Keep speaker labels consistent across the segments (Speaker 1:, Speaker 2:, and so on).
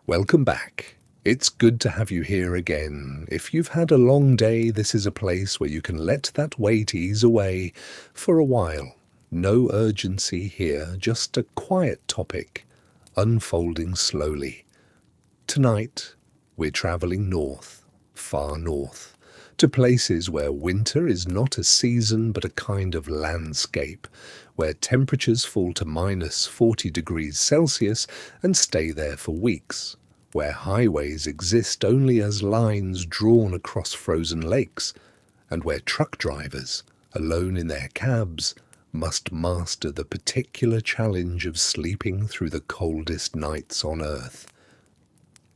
Speaker 1: Welcome back. It's good to have you here again. If you've had a long day, this is a place where you can let that weight ease away for a while. No urgency here, just a quiet topic, unfolding slowly. Tonight, we're traveling north, far north, to places where winter is not a season but a kind of landscape, where temperatures fall to minus 40 degrees Celsius and stay there for weeks, where highways exist only as lines drawn across frozen lakes, and where truck drivers, alone in their cabs, must master the particular challenge of sleeping through the coldest nights on Earth.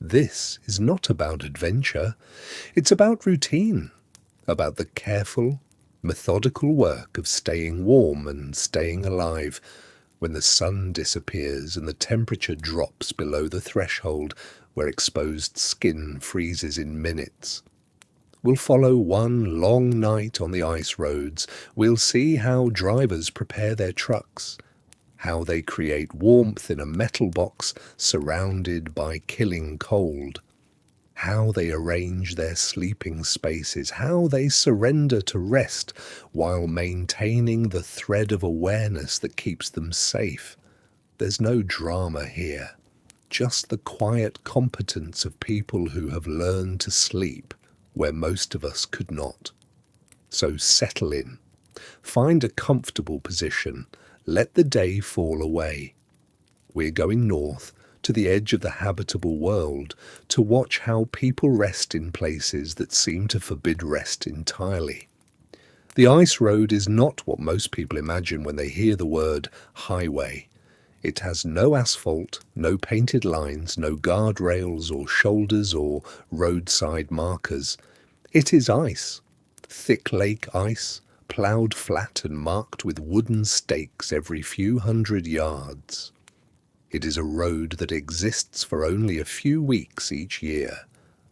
Speaker 1: This is not about adventure, it's about routine, about the careful, methodical work of staying warm and staying alive when the sun disappears and the temperature drops below the threshold where exposed skin freezes in minutes. We'll follow one long night on the ice roads. We'll see how drivers prepare their trucks, how they create warmth in a metal box surrounded by killing cold, how they arrange their sleeping spaces, how they surrender to rest while maintaining the thread of awareness that keeps them safe. There's no drama here, just the quiet competence of people who have learned to sleep where most of us could not. So settle in, find a comfortable position, let the day fall away. We're going north to the edge of the habitable world to watch how people rest in places that seem to forbid rest entirely. The ice road is not what most people imagine when they hear the word highway. It has no asphalt, no painted lines, no guardrails or shoulders or roadside markers. It is ice, thick lake ice, ploughed flat and marked with wooden stakes every few hundred yards. It is a road that exists for only a few weeks each year,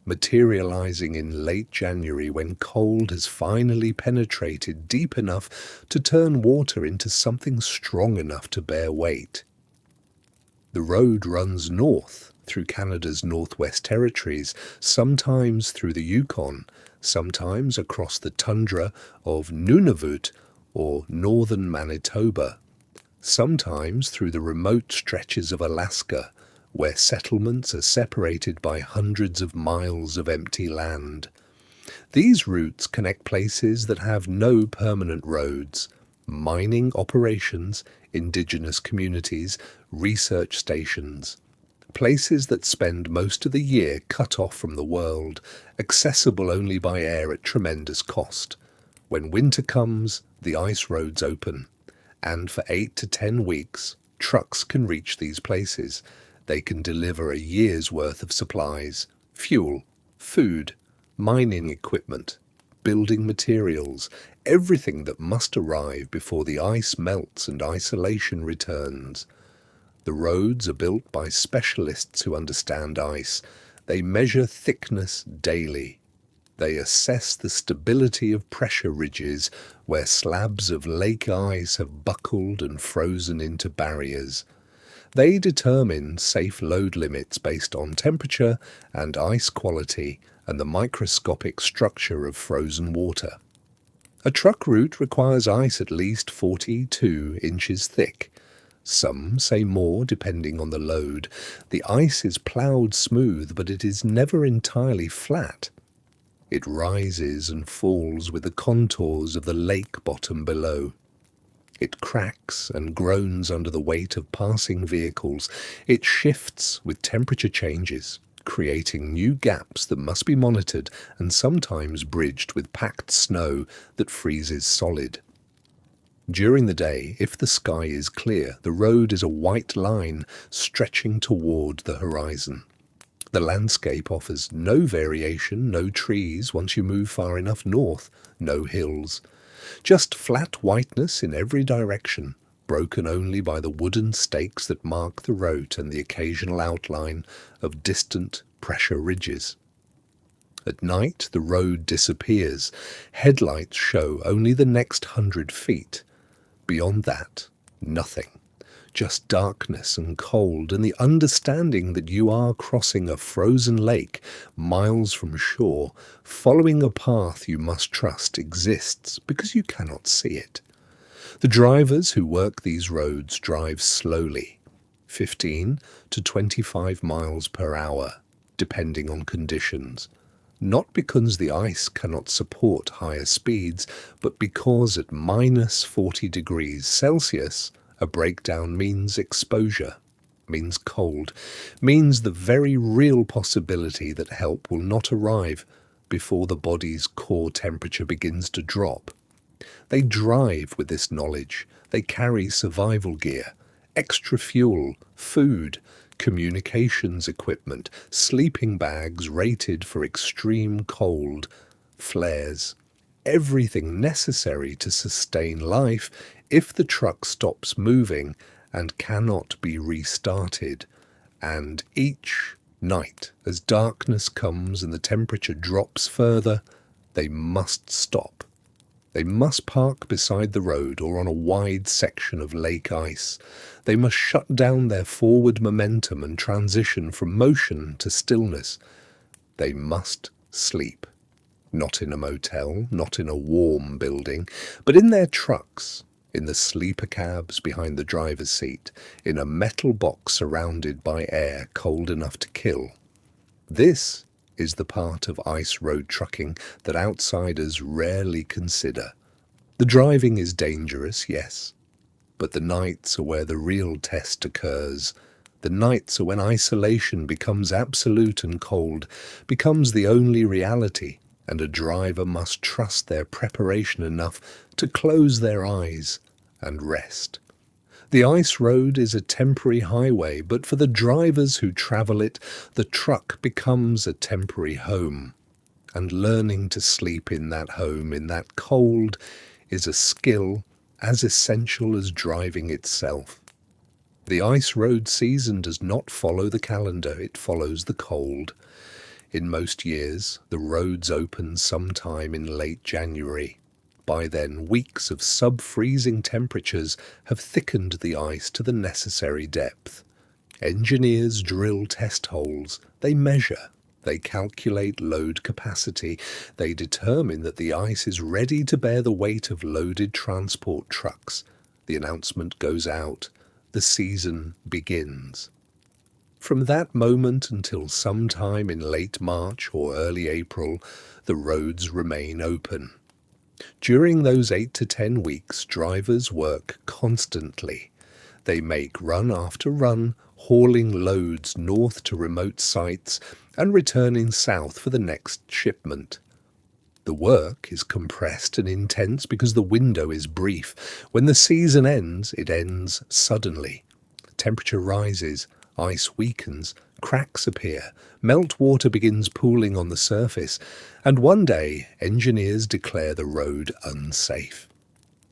Speaker 1: materializing in late January when cold has finally penetrated deep enough to turn water into something strong enough to bear weight. The road runs north through Canada's Northwest Territories, sometimes through the Yukon, sometimes across the tundra of Nunavut or northern Manitoba, sometimes through the remote stretches of Alaska, where settlements are separated by hundreds of miles of empty land. These routes connect places that have no permanent roads, mining operations, indigenous communities, research stations, places that spend most of the year cut off from the world, accessible only by air at tremendous cost. When winter comes, the ice roads open, and for 8 to 10 weeks, trucks can reach these places. They can deliver a year's worth of supplies, fuel, food, mining equipment, building materials, everything that must arrive before the ice melts and isolation returns. The roads are built by specialists who understand ice. They measure thickness daily. They assess the stability of pressure ridges where slabs of lake ice have buckled and frozen into barriers. They determine safe load limits based on temperature and ice quality and the microscopic structure of frozen water. A truck route requires ice at least 42 inches thick. Some say more depending on the load. The ice is ploughed smooth, but it is never entirely flat. It rises and falls with the contours of the lake bottom below. It cracks and groans under the weight of passing vehicles. It shifts with temperature changes, creating new gaps that must be monitored and sometimes bridged with packed snow that freezes solid. During the day, if the sky is clear, the road is a white line stretching toward the horizon. The landscape offers no variation, no trees once you move far enough north, no hills. Just flat whiteness in every direction, broken only by the wooden stakes that mark the road and the occasional outline of distant pressure ridges. At night, the road disappears. Headlights show only the next 100 feet. Beyond that, nothing. Just darkness and cold, and the understanding that you are crossing a frozen lake miles from shore, following a path you must trust exists because you cannot see it. The drivers who work these roads drive slowly, 15 to 25 miles per hour, depending on conditions. Not because the ice cannot support higher speeds, but because at minus 40 degrees Celsius, a breakdown means exposure, means cold, means the very real possibility that help will not arrive before the body's core temperature begins to drop. They drive with this knowledge. They carry survival gear, extra fuel, food, communications equipment, sleeping bags rated for extreme cold, flares, everything necessary to sustain life if the truck stops moving and cannot be restarted. And each night, as darkness comes and the temperature drops further, they must stop. They must park beside the road or on a wide section of lake ice. They must shut down their forward momentum and transition from motion to stillness. They must sleep. Not in a motel, not in a warm building, but in their trucks, in the sleeper cabs behind the driver's seat, in a metal box surrounded by air cold enough to kill. This is the part of ice road trucking that outsiders rarely consider. The driving is dangerous, yes, but the nights are where the real test occurs. The nights are when isolation becomes absolute and cold, becomes the only reality, and a driver must trust their preparation enough to close their eyes and rest. The ice road is a temporary highway, but for the drivers who travel it, the truck becomes a temporary home. And learning to sleep in that home, in that cold, is a skill as essential as driving itself. The ice road season does not follow the calendar, it follows the cold. In most years, the roads open sometime in late January. By then, weeks of sub-freezing temperatures have thickened the ice to the necessary depth. Engineers drill test holes, they measure, they calculate load capacity, they determine that the ice is ready to bear the weight of loaded transport trucks. The announcement goes out, the season begins. From that moment until sometime in late March or early April, the roads remain open. During those 8 to 10 weeks, drivers work constantly. They make run after run, hauling loads north to remote sites and returning south for the next shipment. The work is compressed and intense because the window is brief. When the season ends, it ends suddenly. Temperature rises, ice weakens, cracks appear, meltwater begins pooling on the surface, and one day engineers declare the road unsafe.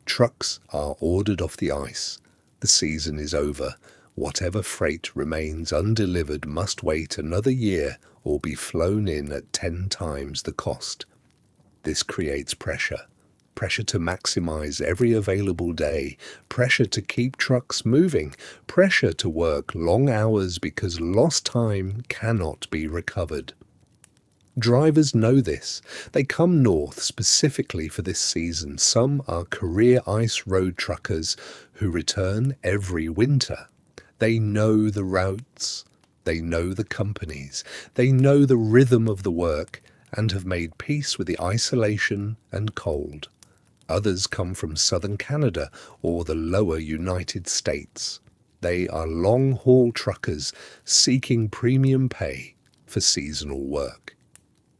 Speaker 1: Trucks are ordered off the ice. The season is over. Whatever freight remains undelivered must wait another year or be flown in at 10 times the cost. This creates pressure. Pressure to maximize every available day, pressure to keep trucks moving, pressure to work long hours because lost time cannot be recovered. Drivers know this. They come north specifically for this season. Some are career ice road truckers who return every winter. They know the routes, they know the companies, they know the rhythm of the work and have made peace with the isolation and cold. Others come from southern Canada or the lower United States. They are long-haul truckers seeking premium pay for seasonal work.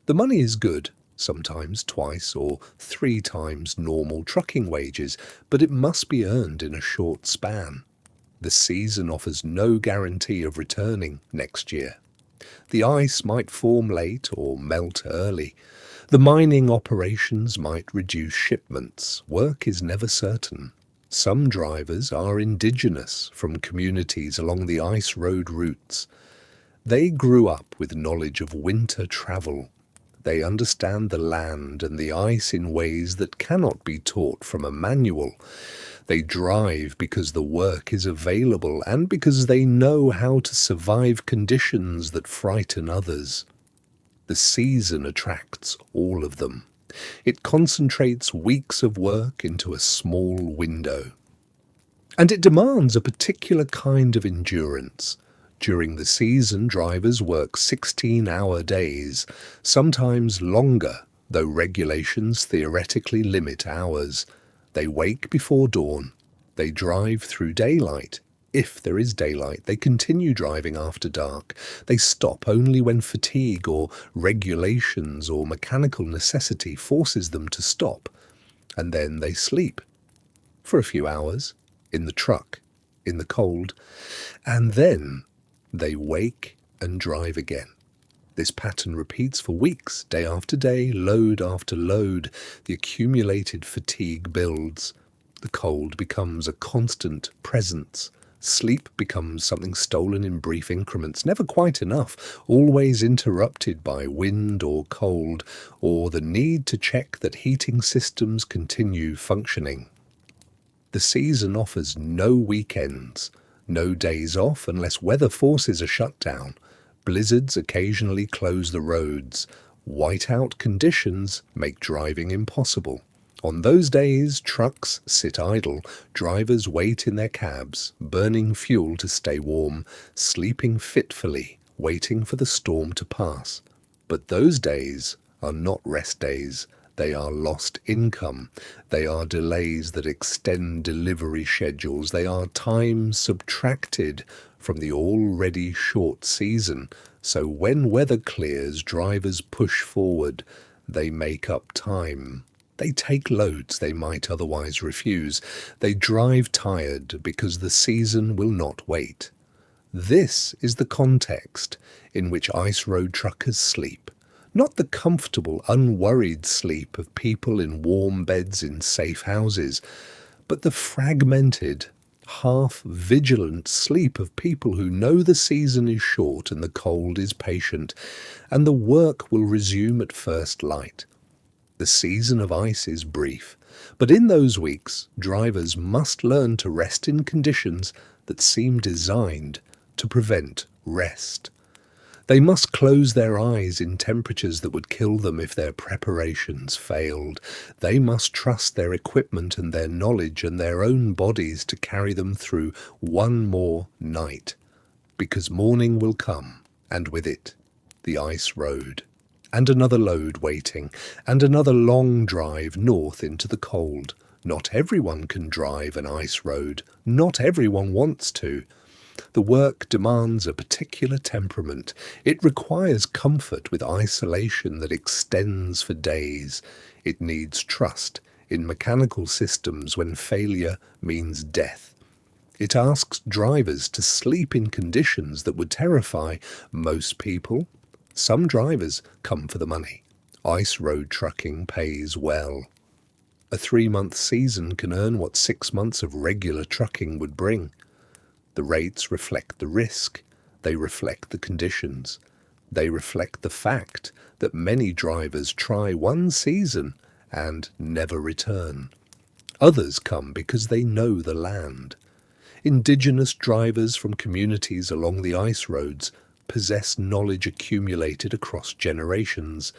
Speaker 1: The money is good, sometimes twice or 3 times normal trucking wages, but it must be earned in a short span. The season offers no guarantee of returning next year. The ice might form late or melt early. The mining operations might reduce shipments. Work is never certain. Some drivers are indigenous from communities along the ice road routes. They grew up with knowledge of winter travel. They understand the land and the ice in ways that cannot be taught from a manual. They drive because the work is available and because they know how to survive conditions that frighten others. The season attracts all of them. It concentrates weeks of work into a small window. And it demands a particular kind of endurance. During the season, drivers work 16-hour days, sometimes longer, though regulations theoretically limit hours. They wake before dawn. They drive through daylight. If there is daylight, they continue driving after dark. They stop only when fatigue or regulations or mechanical necessity forces them to stop. And then they sleep for a few hours, in the truck, in the cold, and then they wake and drive again. This pattern repeats for weeks, day after day, load after load. The accumulated fatigue builds. The cold becomes a constant presence. Sleep becomes something stolen in brief increments, never quite enough, always interrupted by wind or cold, or the need to check that heating systems continue functioning. The season offers no weekends, no days off unless weather forces a shutdown. Blizzards occasionally close the roads. Whiteout conditions make driving impossible. On those days, trucks sit idle, drivers wait in their cabs, burning fuel to stay warm, sleeping fitfully, waiting for the storm to pass. But those days are not rest days. They are lost income. They are delays that extend delivery schedules. They are time subtracted from the already short season. So when weather clears, drivers push forward. They make up time. They take loads they might otherwise refuse. They drive tired because the season will not wait. This is the context in which ice road truckers sleep. Not the comfortable, unworried sleep of people in warm beds in safe houses, but the fragmented, half-vigilant sleep of people who know the season is short and the cold is patient, and the work will resume at first light. The season of ice is brief, but in those weeks, drivers must learn to rest in conditions that seem designed to prevent rest. They must close their eyes in temperatures that would kill them if their preparations failed. They must trust their equipment and their knowledge and their own bodies to carry them through one more night, because morning will come, and with it, the ice road. And another load waiting, and another long drive north into the cold. Not everyone can drive an ice road. Not everyone wants to. The work demands a particular temperament. It requires comfort with isolation that extends for days. It needs trust in mechanical systems when failure means death. It asks drivers to sleep in conditions that would terrify most people. Some drivers come for the money. Ice road trucking pays well. A 3-month season can earn what 6 months of regular trucking would bring. The rates reflect the risk. They reflect the conditions. They reflect the fact that many drivers try one season and never return. Others come because they know the land. Indigenous drivers from communities along the ice roads possess knowledge accumulated across generations.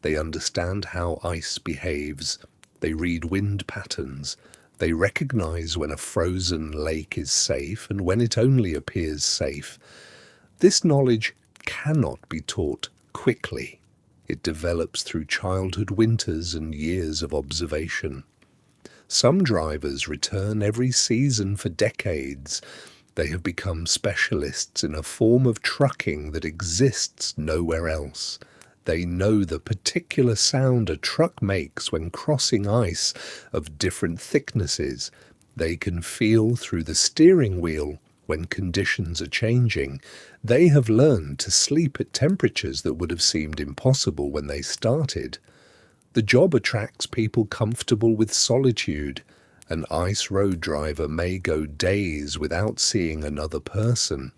Speaker 1: They understand how ice behaves. They read wind patterns. They recognize when a frozen lake is safe and when it only appears safe. This knowledge cannot be taught quickly. It develops through childhood winters and years of observation. Some drivers return every season for decades. They have become specialists in a form of trucking that exists nowhere else. They know the particular sound a truck makes when crossing ice of different thicknesses. They can feel through the steering wheel when conditions are changing. They have learned to sleep at temperatures that would have seemed impossible when they started. The job attracts people comfortable with solitude. An ice road driver may go days without seeing another person.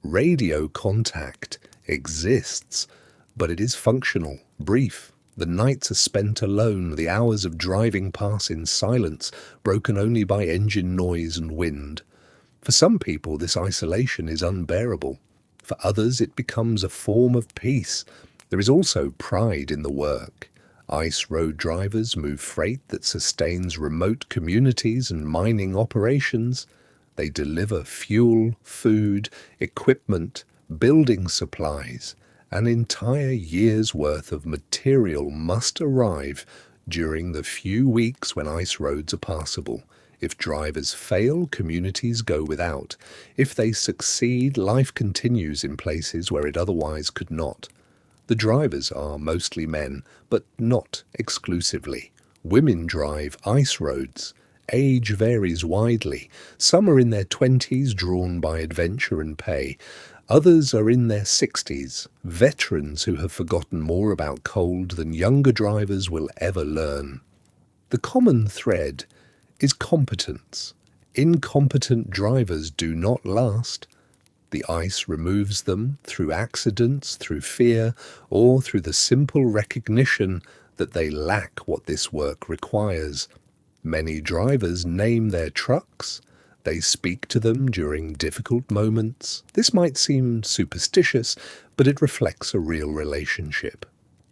Speaker 1: Radio contact exists, but it is functional Brief. The nights are spent alone, the hours of driving pass in silence, broken only by engine noise and wind. For some people, this isolation is unbearable. For others, it becomes a form of peace. There is also pride in the work. Ice road drivers move freight that sustains remote communities and mining operations. They deliver fuel, food, equipment, building supplies. An entire year's worth of material must arrive during the few weeks when ice roads are passable. If drivers fail, communities go without. If they succeed, life continues in places where it otherwise could not. The drivers are mostly men, but not exclusively. Women drive ice roads. Age varies widely. Some are in their 20s, drawn by adventure and pay. Others are in their 60s, veterans who have forgotten more about cold than younger drivers will ever learn. The common thread is competence. Incompetent drivers do not last. The ice removes them through accidents, through fear, or through the simple recognition that they lack what this work requires. Many drivers name their trucks. They speak to them during difficult moments. This might seem superstitious, but it reflects a real relationship.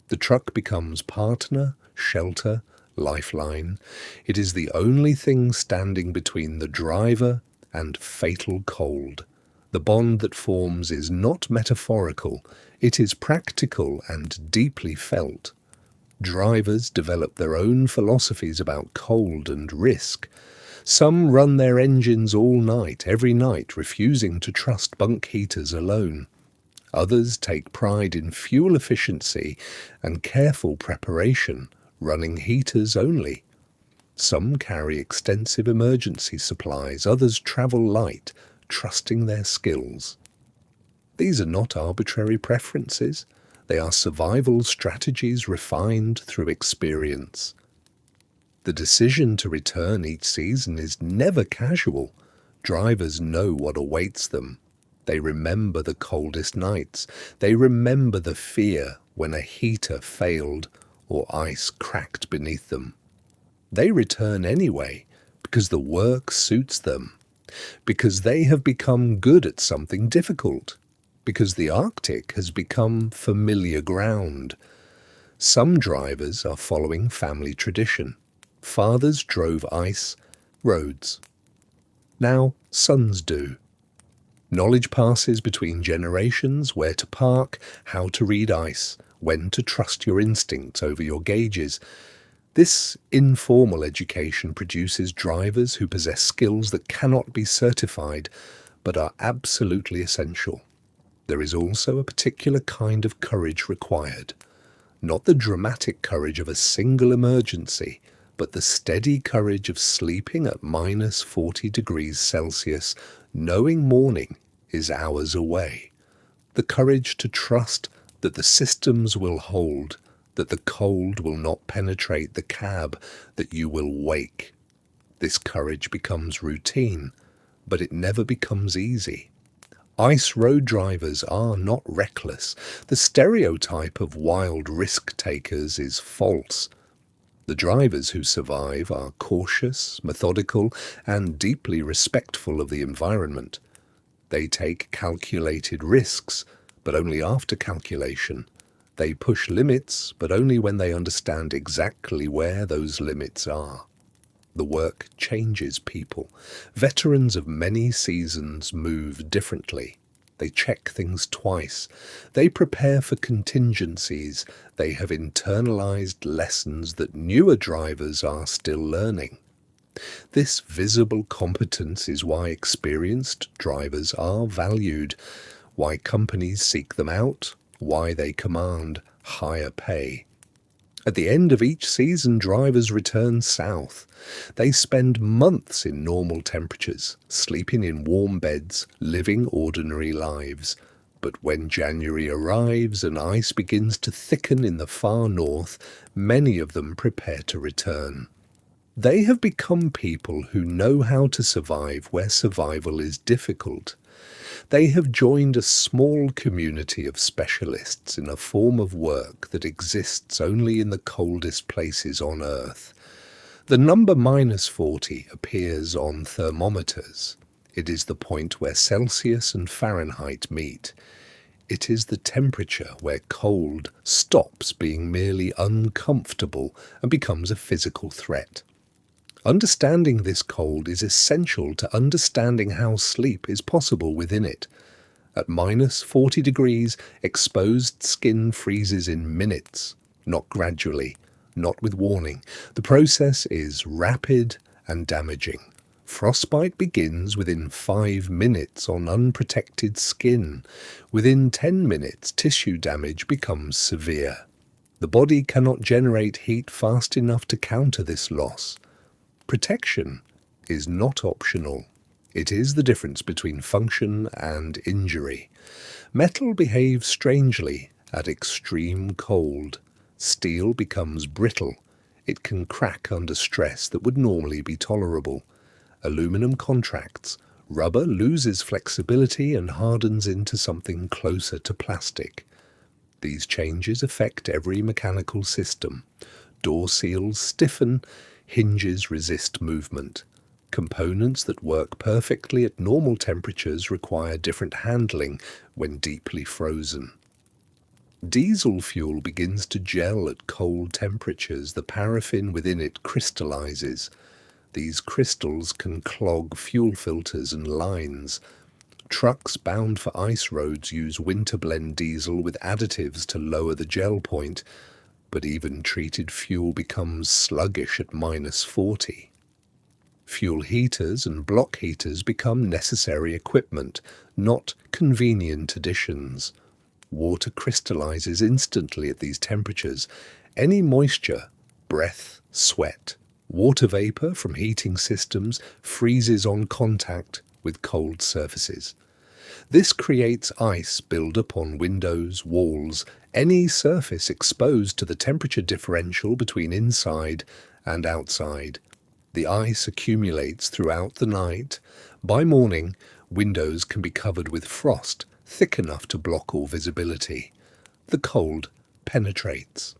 Speaker 1: The truck becomes partner, shelter, lifeline. It is the only thing standing between the driver and fatal cold. The bond that forms is not metaphorical. It is practical and deeply felt. Drivers develop their own philosophies about cold and risk. Some run their engines all night, every night, refusing to trust bunk heaters alone. Others take pride in fuel efficiency and careful preparation, running heaters only. Some carry extensive emergency supplies, others travel light, trusting their skills. These are not arbitrary preferences. They are survival strategies refined through experience. The decision to return each season is never casual. Drivers know what awaits them. They remember the coldest nights. They remember the fear when a heater failed or ice cracked beneath them. They return anyway because the work suits them, because they have become good at something difficult, because the Arctic has become familiar ground. Some drivers are following family tradition. Fathers drove ice roads. Now sons do. Knowledge passes between generations, where to park, how to read ice, when to trust your instincts over your gauges. This informal education produces drivers who possess skills that cannot be certified, but are absolutely essential. There is also a particular kind of courage required. Not the dramatic courage of a single emergency, but the steady courage of sleeping at minus 40 degrees Celsius, knowing morning is hours away. The courage to trust that the systems will hold, that the cold will not penetrate the cab, that you will wake. This courage becomes routine, but it never becomes easy. Ice road drivers are not reckless. The stereotype of wild risk-takers is false. The drivers who survive are cautious, methodical, and deeply respectful of the environment. They take calculated risks, but only after calculation. They push limits, but only when they understand exactly where those limits are. The work changes people. Veterans of many seasons move differently. They check things twice. They prepare for contingencies. They have internalized lessons that newer drivers are still learning. This visible competence is why experienced drivers are valued, why companies seek them out, why they command higher pay. At the end of each season, drivers return south. They spend months in normal temperatures, sleeping in warm beds, living ordinary lives. But when January arrives and ice begins to thicken in the far north, many of them prepare to return. They have become people who know how to survive where survival is difficult. They have joined a small community of specialists in a form of work that exists only in the coldest places on Earth. The number -40 appears on thermometers. It is the point where Celsius and Fahrenheit meet. It is the temperature where cold stops being merely uncomfortable and becomes a physical threat. Understanding this cold is essential to understanding how sleep is possible within it. At -40 degrees, exposed skin freezes in minutes, not gradually, not with warning. The process is rapid and damaging. Frostbite begins within 5 minutes on unprotected skin. Within 10 minutes, tissue damage becomes severe. The body cannot generate heat fast enough to counter this loss. Protection is not optional. It is the difference between function and injury. Metal behaves strangely at extreme cold. Steel becomes brittle. It can crack under stress that would normally be tolerable. Aluminum contracts. Rubber loses flexibility and hardens into something closer to plastic. These changes affect every mechanical system. Door seals stiffen, hinges resist movement. Components that work perfectly at normal temperatures require different handling when deeply frozen. Diesel fuel begins to gel at cold temperatures. The paraffin within it crystallizes. These crystals can clog fuel filters and lines. Trucks bound for ice roads use winter blend diesel with additives to lower the gel point, but even treated fuel becomes sluggish at -40. Fuel heaters and block heaters become necessary equipment, not convenient additions. Water crystallizes instantly at these temperatures. Any moisture, breath, sweat, water vapor from heating systems freezes on contact with cold surfaces. This creates ice buildup on windows, walls, any surface exposed to the temperature differential between inside and outside. The ice accumulates throughout the night. By morning, windows can be covered with frost, thick enough to block all visibility. The cold penetrates.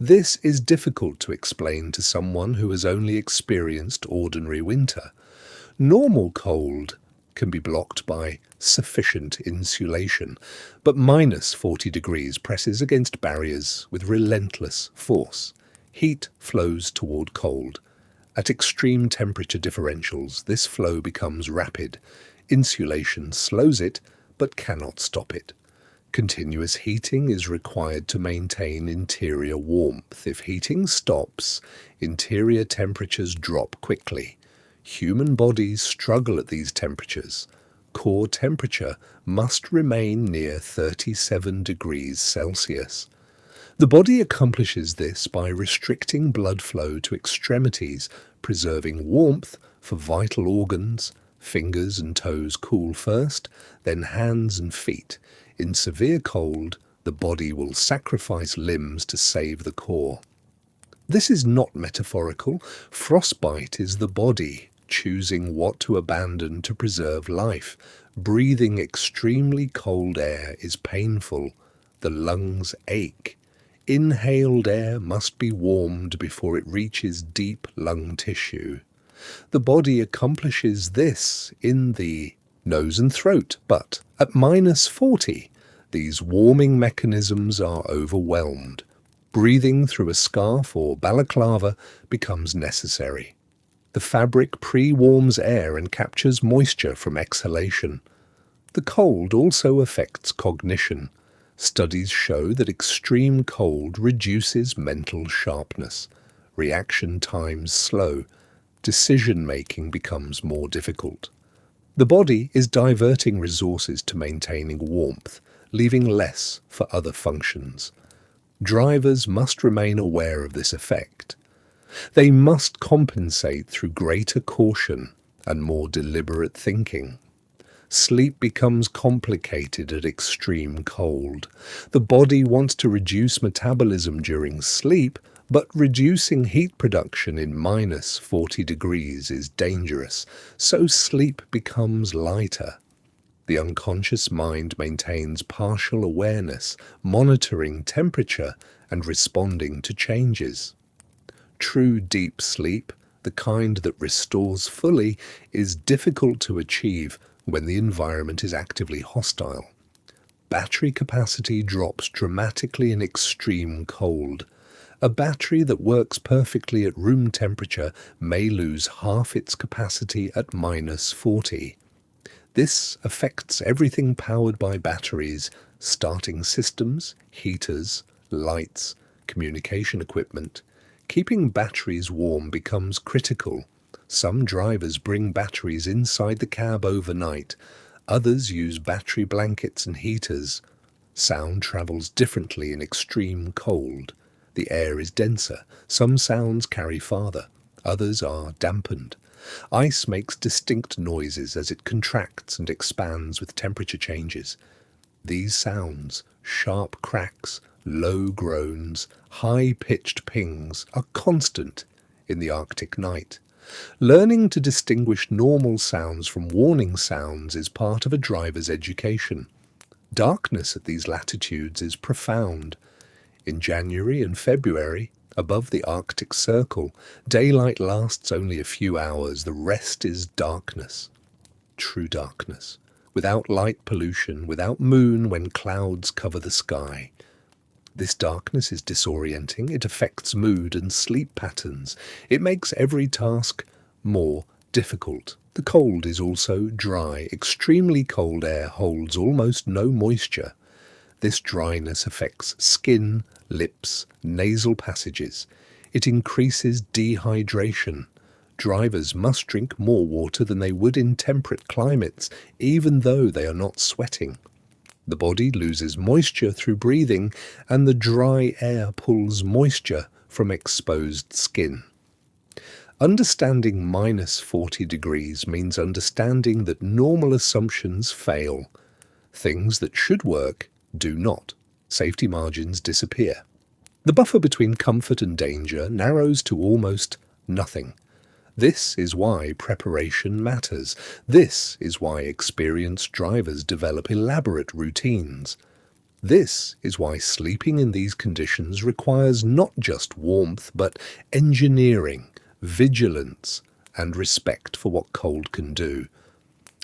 Speaker 1: This is difficult to explain to someone who has only experienced ordinary winter. Normal cold can be blocked by sufficient insulation, but -40 degrees presses against barriers with relentless force. Heat flows toward cold. At extreme temperature differentials, this flow becomes rapid. Insulation slows it, but cannot stop it. Continuous heating is required to maintain interior warmth. If heating stops, interior temperatures drop quickly. Human bodies struggle at these temperatures. Core temperature must remain near 37 degrees Celsius. The body accomplishes this by restricting blood flow to extremities, preserving warmth for vital organs. Fingers and toes cool first, then hands and feet. In severe cold, the body will sacrifice limbs to save the core. This is not metaphorical. Frostbite is the body choosing what to abandon to preserve life. Breathing extremely cold air is painful. The lungs ache. Inhaled air must be warmed before it reaches deep lung tissue. The body accomplishes this in the nose and throat, but at -40, these warming mechanisms are overwhelmed. Breathing through a scarf or balaclava becomes necessary. The fabric pre-warms air and captures moisture from exhalation. The cold also affects cognition. Studies show that extreme cold reduces mental sharpness. Reaction times slow. Decision-making becomes more difficult. The body is diverting resources to maintaining warmth, leaving less for other functions. Drivers must remain aware of this effect. They must compensate through greater caution and more deliberate thinking. Sleep becomes complicated at extreme cold. The body wants to reduce metabolism during sleep, but reducing heat production in -40 degrees is dangerous, so sleep becomes lighter. The unconscious mind maintains partial awareness, monitoring temperature and responding to changes. True deep sleep, the kind that restores fully, is difficult to achieve when the environment is actively hostile. Battery capacity drops dramatically in extreme cold. A battery that works perfectly at room temperature may lose half its capacity at -40. This affects everything powered by batteries: starting systems, heaters, lights, communication equipment. Keeping batteries warm becomes critical. Some drivers bring batteries inside the cab overnight. Others use battery blankets and heaters. Sound travels differently in extreme cold. The air is denser. Some sounds carry farther. Others are dampened. Ice makes distinct noises as it contracts and expands with temperature changes. These sounds, sharp cracks, low groans, high-pitched pings, are constant in the Arctic night. Learning to distinguish normal sounds from warning sounds is part of a driver's education. Darkness at these latitudes is profound. In January and February, above the Arctic Circle, daylight lasts only a few hours. The rest is darkness. True darkness. Without light pollution, without moon when clouds cover the sky. This darkness is disorienting. It affects mood and sleep patterns. It makes every task more difficult. The cold is also dry. Extremely cold air holds almost no moisture. This dryness affects skin, lips, nasal passages. It increases dehydration. Drivers must drink more water than they would in temperate climates, even though they are not sweating. The body loses moisture through breathing, and the dry air pulls moisture from exposed skin. Understanding -40 degrees means understanding that normal assumptions fail. Things that should work do not. Safety margins disappear. The buffer between comfort and danger narrows to almost nothing. This is why preparation matters. This is why experienced drivers develop elaborate routines. This is why sleeping in these conditions requires not just warmth, but engineering, vigilance, and respect for what cold can do.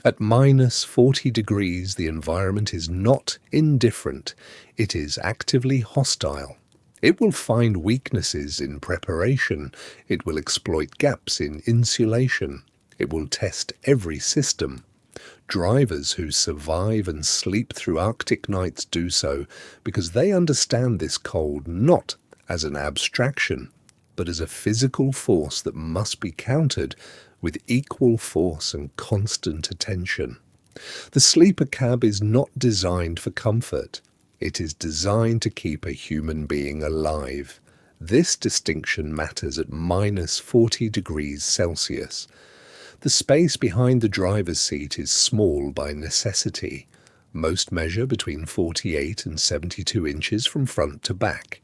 Speaker 1: At -40 degrees, the environment is not indifferent. It is actively hostile. It will find weaknesses in preparation. It will exploit gaps in insulation. It will test every system. Drivers who survive and sleep through Arctic nights do so because they understand this cold not as an abstraction, but as a physical force that must be countered with equal force and constant attention. The sleeper cab is not designed for comfort. It is designed to keep a human being alive. This distinction matters at -40 degrees Celsius. The space behind the driver's seat is small by necessity. Most measure between 48 and 72 inches from front to back.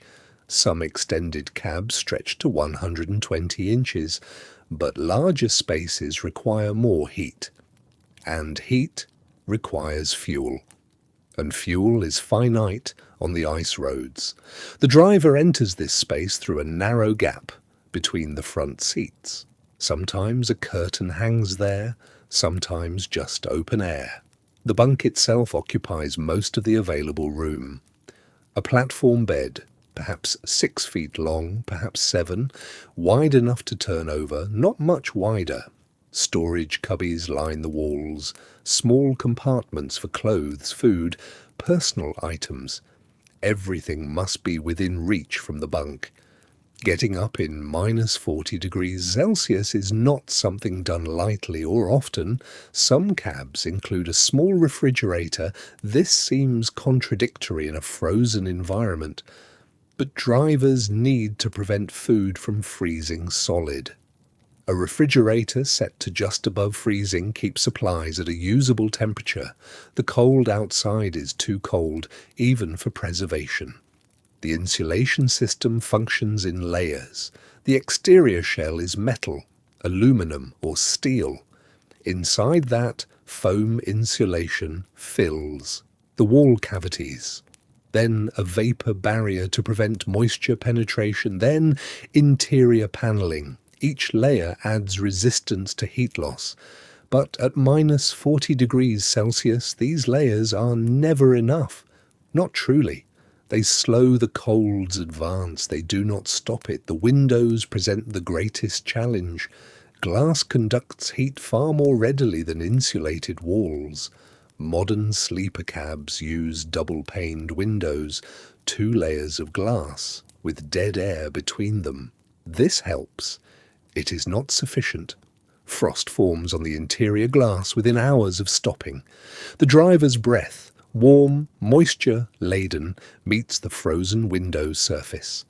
Speaker 1: Some extended cabs stretch to 120 inches, but larger spaces require more heat. And heat requires fuel. And fuel is finite on the ice roads. The driver enters this space through a narrow gap between the front seats. Sometimes a curtain hangs there, sometimes just open air. The bunk itself occupies most of the available room. A platform bed, perhaps 6 feet long, perhaps 7, wide enough to turn over, not much wider. Storage cubbies line the walls, small compartments for clothes, food, personal items. Everything must be within reach from the bunk. Getting up in -40 degrees Celsius is not something done lightly or often. Some cabs include a small refrigerator. This seems contradictory in a frozen environment, but drivers need to prevent food from freezing solid. A refrigerator set to just above freezing keeps supplies at a usable temperature. The cold outside is too cold, even for preservation. The insulation system functions in layers. The exterior shell is metal, aluminum, or steel. Inside that, foam insulation fills the wall cavities. Then a vapor barrier to prevent moisture penetration, then interior paneling. Each layer adds resistance to heat loss. But at minus 40 degrees Celsius, these layers are never enough. Not truly. They slow the cold's advance. They do not stop it. The windows present the greatest challenge. Glass conducts heat far more readily than insulated walls. Modern sleeper cabs use double-paned windows, 2 layers of glass, with dead air between them. This helps. It is not sufficient. Frost forms on the interior glass within hours of stopping. The driver's breath, warm, moisture-laden, meets the frozen window surface.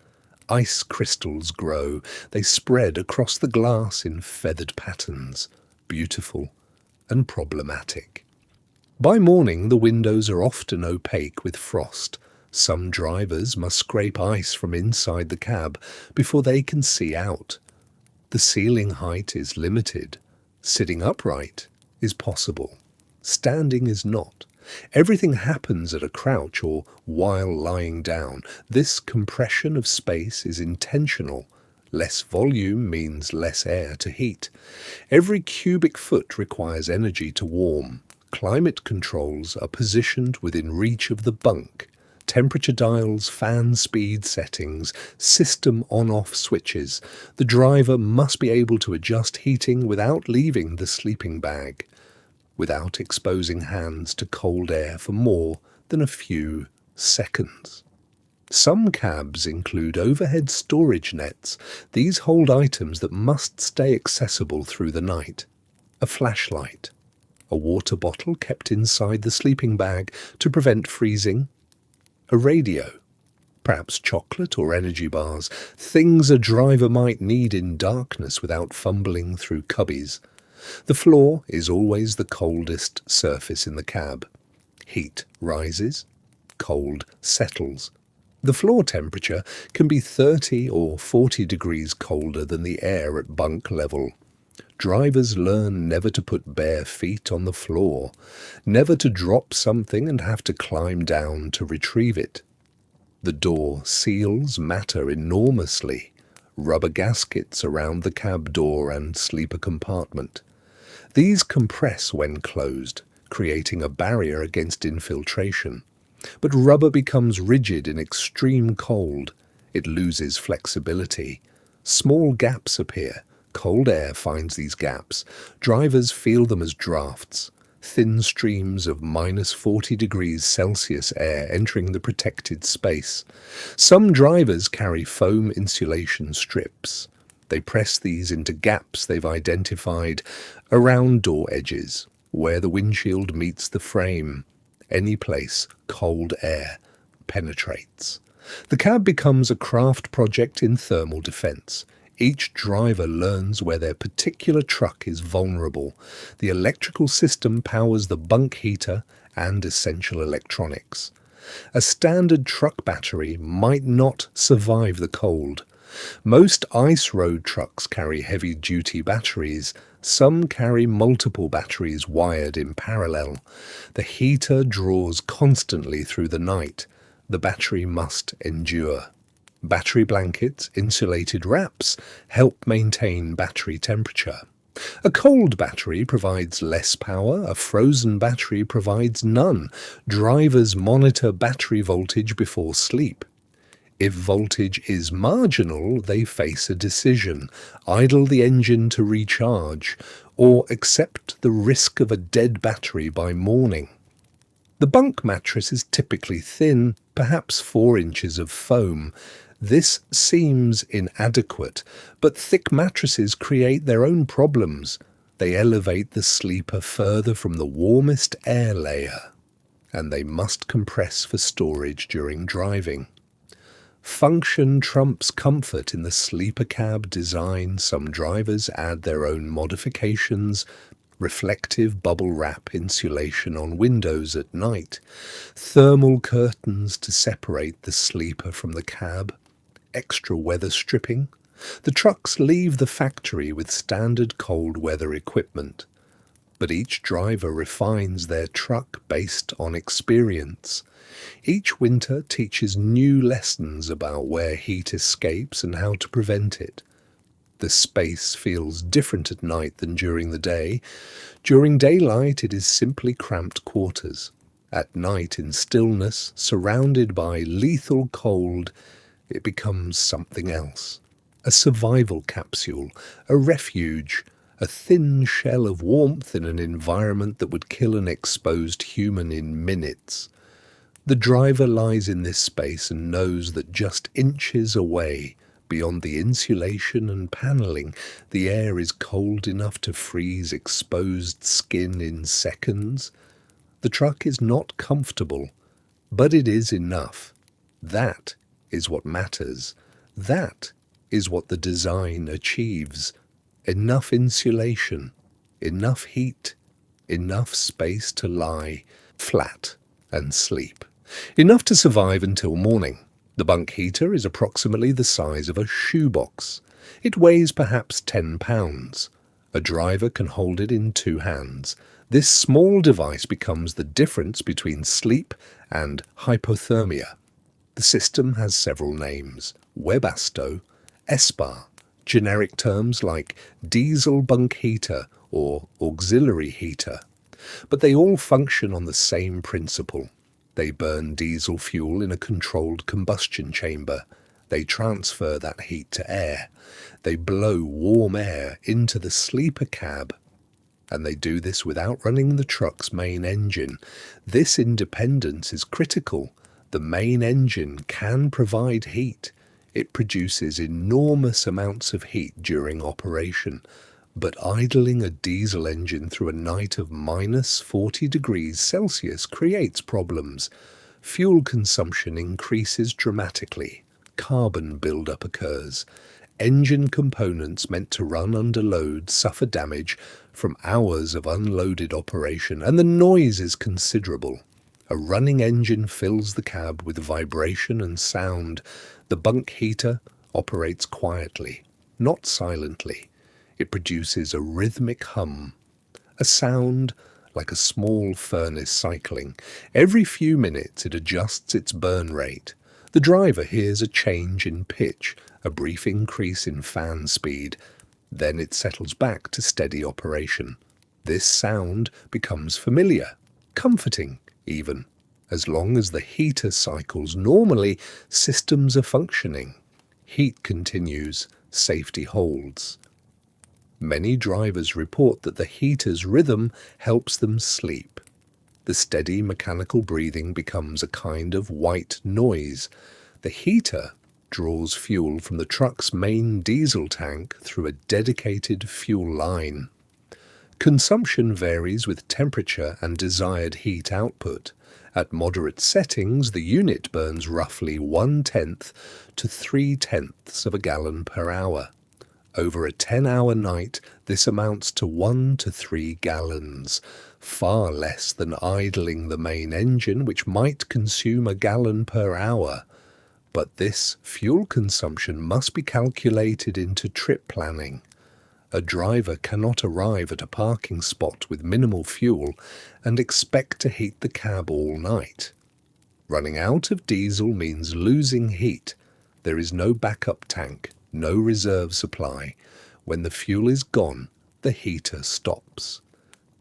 Speaker 1: Ice crystals grow. They spread across the glass in feathered patterns, beautiful and problematic. By morning, the windows are often opaque with frost. Some drivers must scrape ice from inside the cab before they can see out. The ceiling height is limited. Sitting upright is possible. Standing is not. Everything happens at a crouch or while lying down. This compression of space is intentional. Less volume means less air to heat. Every cubic foot requires energy to warm. Climate controls are positioned within reach of the bunk. Temperature dials, fan speed settings, system on-off switches. The driver must be able to adjust heating without leaving the sleeping bag, without exposing hands to cold air for more than a few seconds. Some cabs include overhead storage nets. These hold items that must stay accessible through the night. A flashlight, a water bottle kept inside the sleeping bag to prevent freezing, a radio, perhaps chocolate or energy bars, things a driver might need in darkness without fumbling through cubbies. The floor is always the coldest surface in the cab. Heat rises, cold settles. The floor temperature can be 30 or 40 degrees colder than the air at bunk level. Drivers learn never to put bare feet on the floor, never to drop something and have to climb down to retrieve it. The door seals matter enormously. Rubber gaskets around the cab door and sleeper compartment. These compress when closed, creating a barrier against infiltration. But rubber becomes rigid in extreme cold. It loses flexibility. Small gaps appear. Cold air finds these gaps. Drivers feel them as drafts, thin streams of minus 40 degrees Celsius air entering the protected space. Some drivers carry foam insulation strips. They press these into gaps they've identified around door edges, where the windshield meets the frame. Any place cold air penetrates. The cab becomes a craft project in thermal defense. Each driver learns where their particular truck is vulnerable. The electrical system powers the bunk heater and essential electronics. A standard truck battery might not survive the cold. Most ice road trucks carry heavy-duty batteries. Some carry multiple batteries wired in parallel. The heater draws constantly through the night. The battery must endure. Battery blankets, insulated wraps, help maintain battery temperature. A cold battery provides less power, a frozen battery provides none. Drivers monitor battery voltage before sleep. If voltage is marginal, they face a decision: idle the engine to recharge, or accept the risk of a dead battery by morning. The bunk mattress is typically thin, perhaps 4 inches of foam. This seems inadequate, but thick mattresses create their own problems. They elevate the sleeper further from the warmest air layer, and they must compress for storage during driving. Function trumps comfort in the sleeper cab design. Some drivers add their own modifications: reflective bubble wrap insulation on windows at night, thermal curtains to separate the sleeper from the cab, extra weather stripping. The trucks leave the factory with standard cold weather equipment. But each driver refines their truck based on experience. Each winter teaches new lessons about where heat escapes and how to prevent it. The space feels different at night than during the day. During daylight, it is simply cramped quarters. At night, in stillness, surrounded by lethal cold, it becomes something else. A survival capsule, a refuge, a thin shell of warmth in an environment that would kill an exposed human in minutes. The driver lies in this space and knows that just inches away, beyond the insulation and paneling, the air is cold enough to freeze exposed skin in seconds. The truck is not comfortable, but it is enough. That is what matters. That is what the design achieves. Enough insulation, enough heat, enough space to lie flat and sleep. Enough to survive until morning. The bunk heater is approximately the size of a shoebox. It weighs perhaps 10 pounds. A driver can hold it in 2 hands. This small device becomes the difference between sleep and hypothermia. The system has several names: Webasto, ESPA, generic terms like diesel bunk heater or auxiliary heater. But they all function on the same principle. They burn diesel fuel in a controlled combustion chamber. They transfer that heat to air. They blow warm air into the sleeper cab. And they do this without running the truck's main engine. This independence is critical. The main engine can provide heat. It produces enormous amounts of heat during operation. But idling a diesel engine through a night of minus 40 degrees Celsius creates problems. Fuel consumption increases dramatically. Carbon buildup occurs. Engine components meant to run under load suffer damage from hours of unloaded operation, and the noise is considerable. A running engine fills the cab with vibration and sound. The bunk heater operates quietly, not silently. It produces a rhythmic hum, a sound like a small furnace cycling. Every few minutes it adjusts its burn rate. The driver hears a change in pitch, a brief increase in fan speed. Then it settles back to steady operation. This sound becomes familiar, comforting even. As long as the heater cycles normally, systems are functioning. Heat continues, safety holds. Many drivers report that the heater's rhythm helps them sleep. The steady mechanical breathing becomes a kind of white noise. The heater draws fuel from the truck's main diesel tank through a dedicated fuel line. Consumption varies with temperature and desired heat output. At moderate settings, the unit burns roughly 1/10 to 3/10 of a gallon per hour. Over a 10-hour night, this amounts to 1 to 3 gallons, far less than idling the main engine, which might consume a gallon per hour. But this fuel consumption must be calculated into trip planning. A driver cannot arrive at a parking spot with minimal fuel and expect to heat the cab all night. Running out of diesel means losing heat. There is no backup tank, no reserve supply. When the fuel is gone, the heater stops.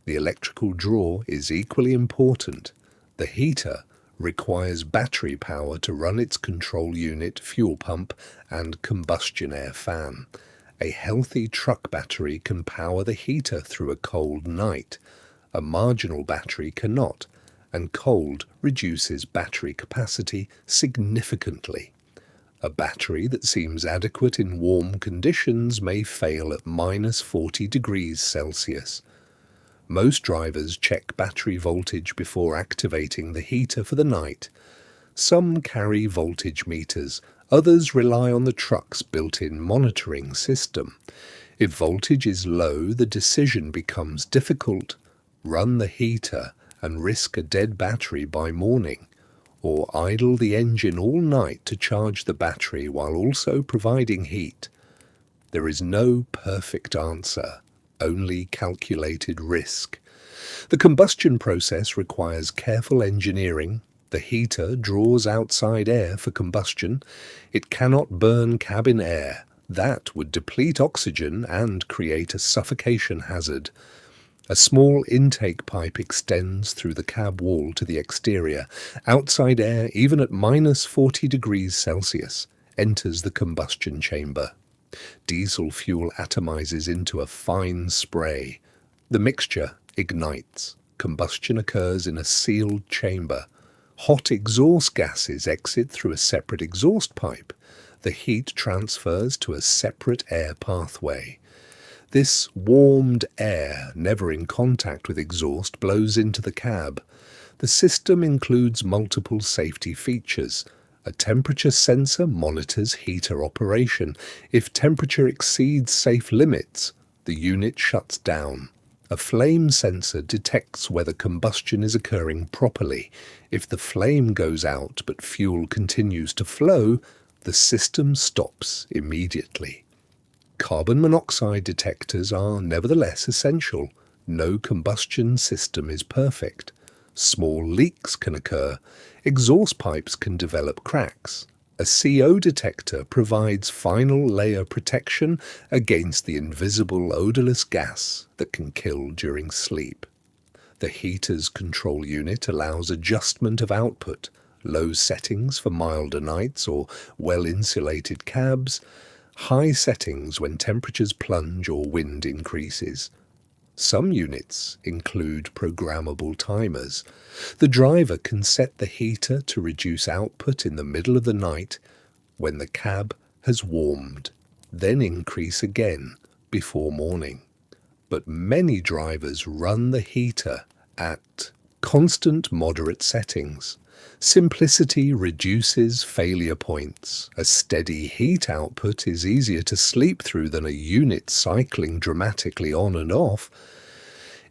Speaker 1: The electrical draw is equally important. The heater requires battery power to run its control unit, fuel pump, and combustion air fan. A healthy truck battery can power the heater through a cold night. A marginal battery cannot, and cold reduces battery capacity significantly. A battery that seems adequate in warm conditions may fail at minus 40 degrees Celsius. Most drivers check battery voltage before activating the heater for the night. Some carry voltage meters, others rely on the truck's built-in monitoring system. If voltage is low, the decision becomes difficult: run the heater and risk a dead battery by morning, or idle the engine all night to charge the battery while also providing heat. There is no perfect answer, only calculated risk. The combustion process requires careful engineering. The heater draws outside air for combustion. It cannot burn cabin air. That would deplete oxygen and create a suffocation hazard. A small intake pipe extends through the cab wall to the exterior. Outside air, even at -40 degrees Celsius, enters the combustion chamber. Diesel fuel atomizes into a fine spray. The mixture ignites. Combustion occurs in a sealed chamber. Hot exhaust gases exit through a separate exhaust pipe. The heat transfers to a separate air pathway. This warmed air, never in contact with exhaust, blows into the cab. The system includes multiple safety features. A temperature sensor monitors heater operation. If temperature exceeds safe limits, the unit shuts down. A flame sensor detects whether combustion is occurring properly. If the flame goes out but fuel continues to flow, the system stops immediately. Carbon monoxide detectors are nevertheless essential. No combustion system is perfect. Small leaks can occur. Exhaust pipes can develop cracks. A CO detector provides final layer protection against the invisible odorless gas that can kill during sleep. The heater's control unit allows adjustment of output, low settings for milder nights or well-insulated cabs, high settings when temperatures plunge or wind increases. Some units include programmable timers. The driver can set the heater to reduce output in the middle of the night when the cab has warmed, then increase again before morning. But many drivers run the heater at constant moderate settings. Simplicity reduces failure points. A steady heat output is easier to sleep through than a unit cycling dramatically on and off.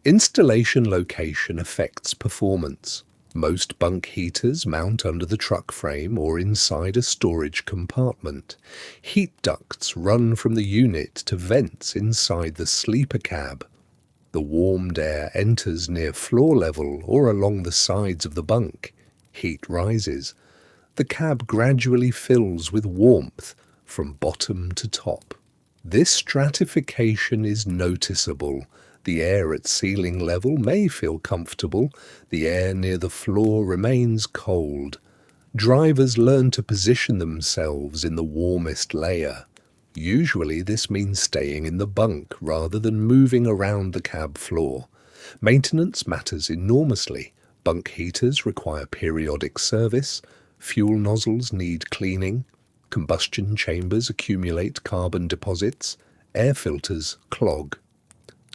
Speaker 1: Installation location affects performance. Most bunk heaters mount under the truck frame or inside a storage compartment. Heat ducts run from the unit to vents inside the sleeper cab. The warmed air enters near floor level or along the sides of the bunk. Heat rises. The cab gradually fills with warmth from bottom to top. This stratification is noticeable. The air at ceiling level may feel comfortable. The air near the floor remains cold. Drivers learn to position themselves in the warmest layer. Usually this means staying in the bunk rather than moving around the cab floor. Maintenance matters enormously. Bunk heaters require periodic service. Fuel nozzles need cleaning. Combustion chambers accumulate carbon deposits. Air filters clog.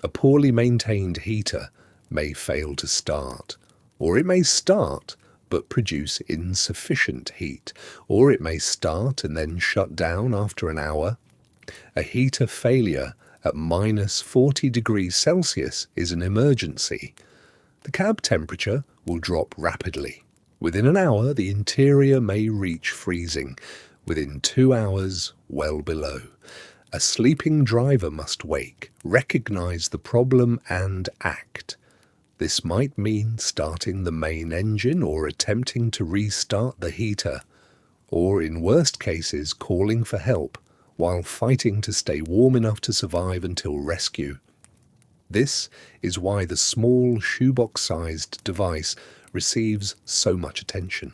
Speaker 1: A poorly maintained heater may fail to start, or it may start but produce insufficient heat, or it may start and then shut down after an hour. A heater failure at -40 degrees Celsius is an emergency. The cab temperature will drop rapidly. Within an hour, the interior may reach freezing. Within 2 hours, well below. A sleeping driver must wake, recognize the problem, and act. This might mean starting the main engine or attempting to restart the heater, or in worst cases, calling for help while fighting to stay warm enough to survive until rescue. This is why the small shoebox-sized device receives so much attention.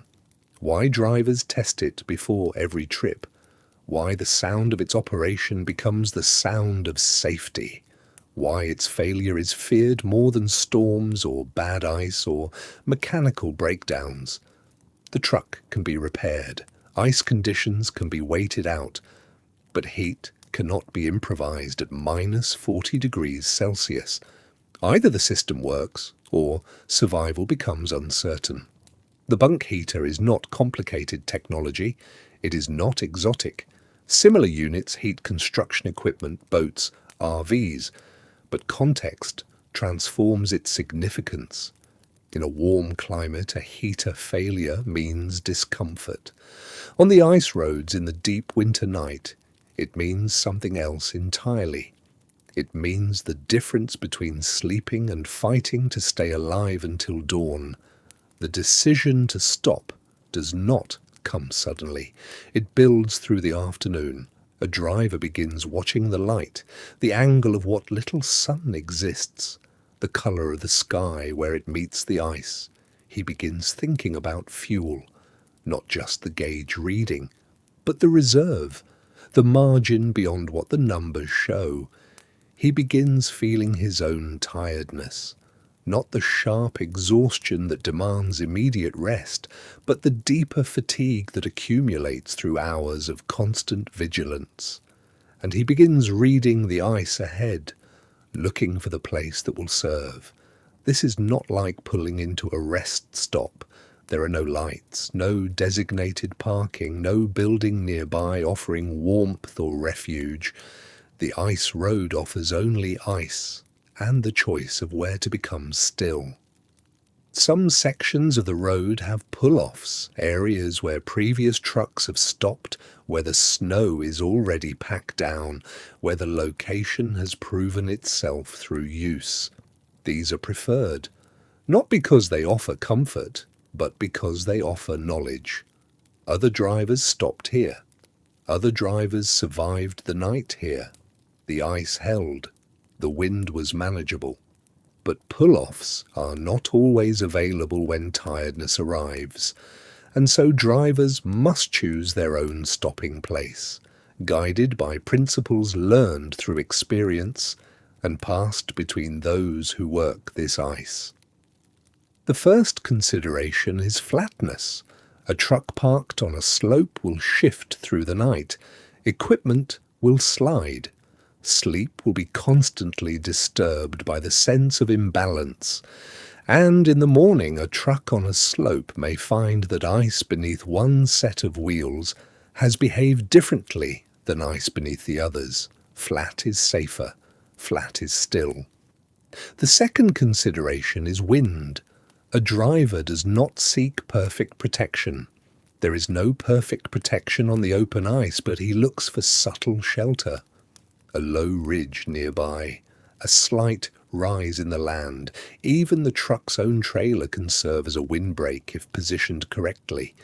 Speaker 1: Why drivers test it before every trip. Why the sound of its operation becomes the sound of safety. Why its failure is feared more than storms or bad ice or mechanical breakdowns. The truck can be repaired. Ice conditions can be waited out. But heat cannot be improvised at -40 degrees Celsius. Either the system works, or survival becomes uncertain. The bunk heater is not complicated technology. It is not exotic. Similar units heat construction equipment, boats, RVs, but context transforms its significance. In a warm climate, a heater failure means discomfort. On the ice roads in the deep winter night, it means something else entirely. It means the difference between sleeping and fighting to stay alive until dawn. The decision to stop does not come suddenly. It builds through the afternoon. A driver begins watching the light, the angle of what little sun exists, the colour of the sky where it meets the ice. He begins thinking about fuel, not just the gauge reading, but the reserve, the margin beyond what the numbers show. He begins feeling his own tiredness, not the sharp exhaustion that demands immediate rest, but the deeper fatigue that accumulates through hours of constant vigilance. And he begins reading the ice ahead, looking for the place that will serve. This is not like pulling into a rest stop. There are no lights, no designated parking, no building nearby offering warmth or refuge. The ice road offers only ice and the choice of where to become still. Some sections of the road have pull-offs, areas where previous trucks have stopped, where the snow is already packed down, where the location has proven itself through use. These are preferred, not because they offer comfort, but because they offer knowledge. Other drivers stopped here. Other drivers survived the night here. The ice held. The wind was manageable. But pull-offs are not always available when tiredness arrives, and so drivers must choose their own stopping place, guided by principles learned through experience and passed between those who work this ice. The first consideration is flatness. A truck parked on a slope will shift through the night. Equipment will slide. Sleep will be constantly disturbed by the sense of imbalance. And in the morning, a truck on a slope may find that ice beneath one set of wheels has behaved differently than ice beneath the others. Flat is safer. Flat is still. The second consideration is wind. A driver does not seek perfect protection. There is no perfect protection on the open ice, but he looks for subtle shelter. A low ridge nearby, a slight rise in the land. Even the truck's own trailer can serve as a windbreak if positioned correctly.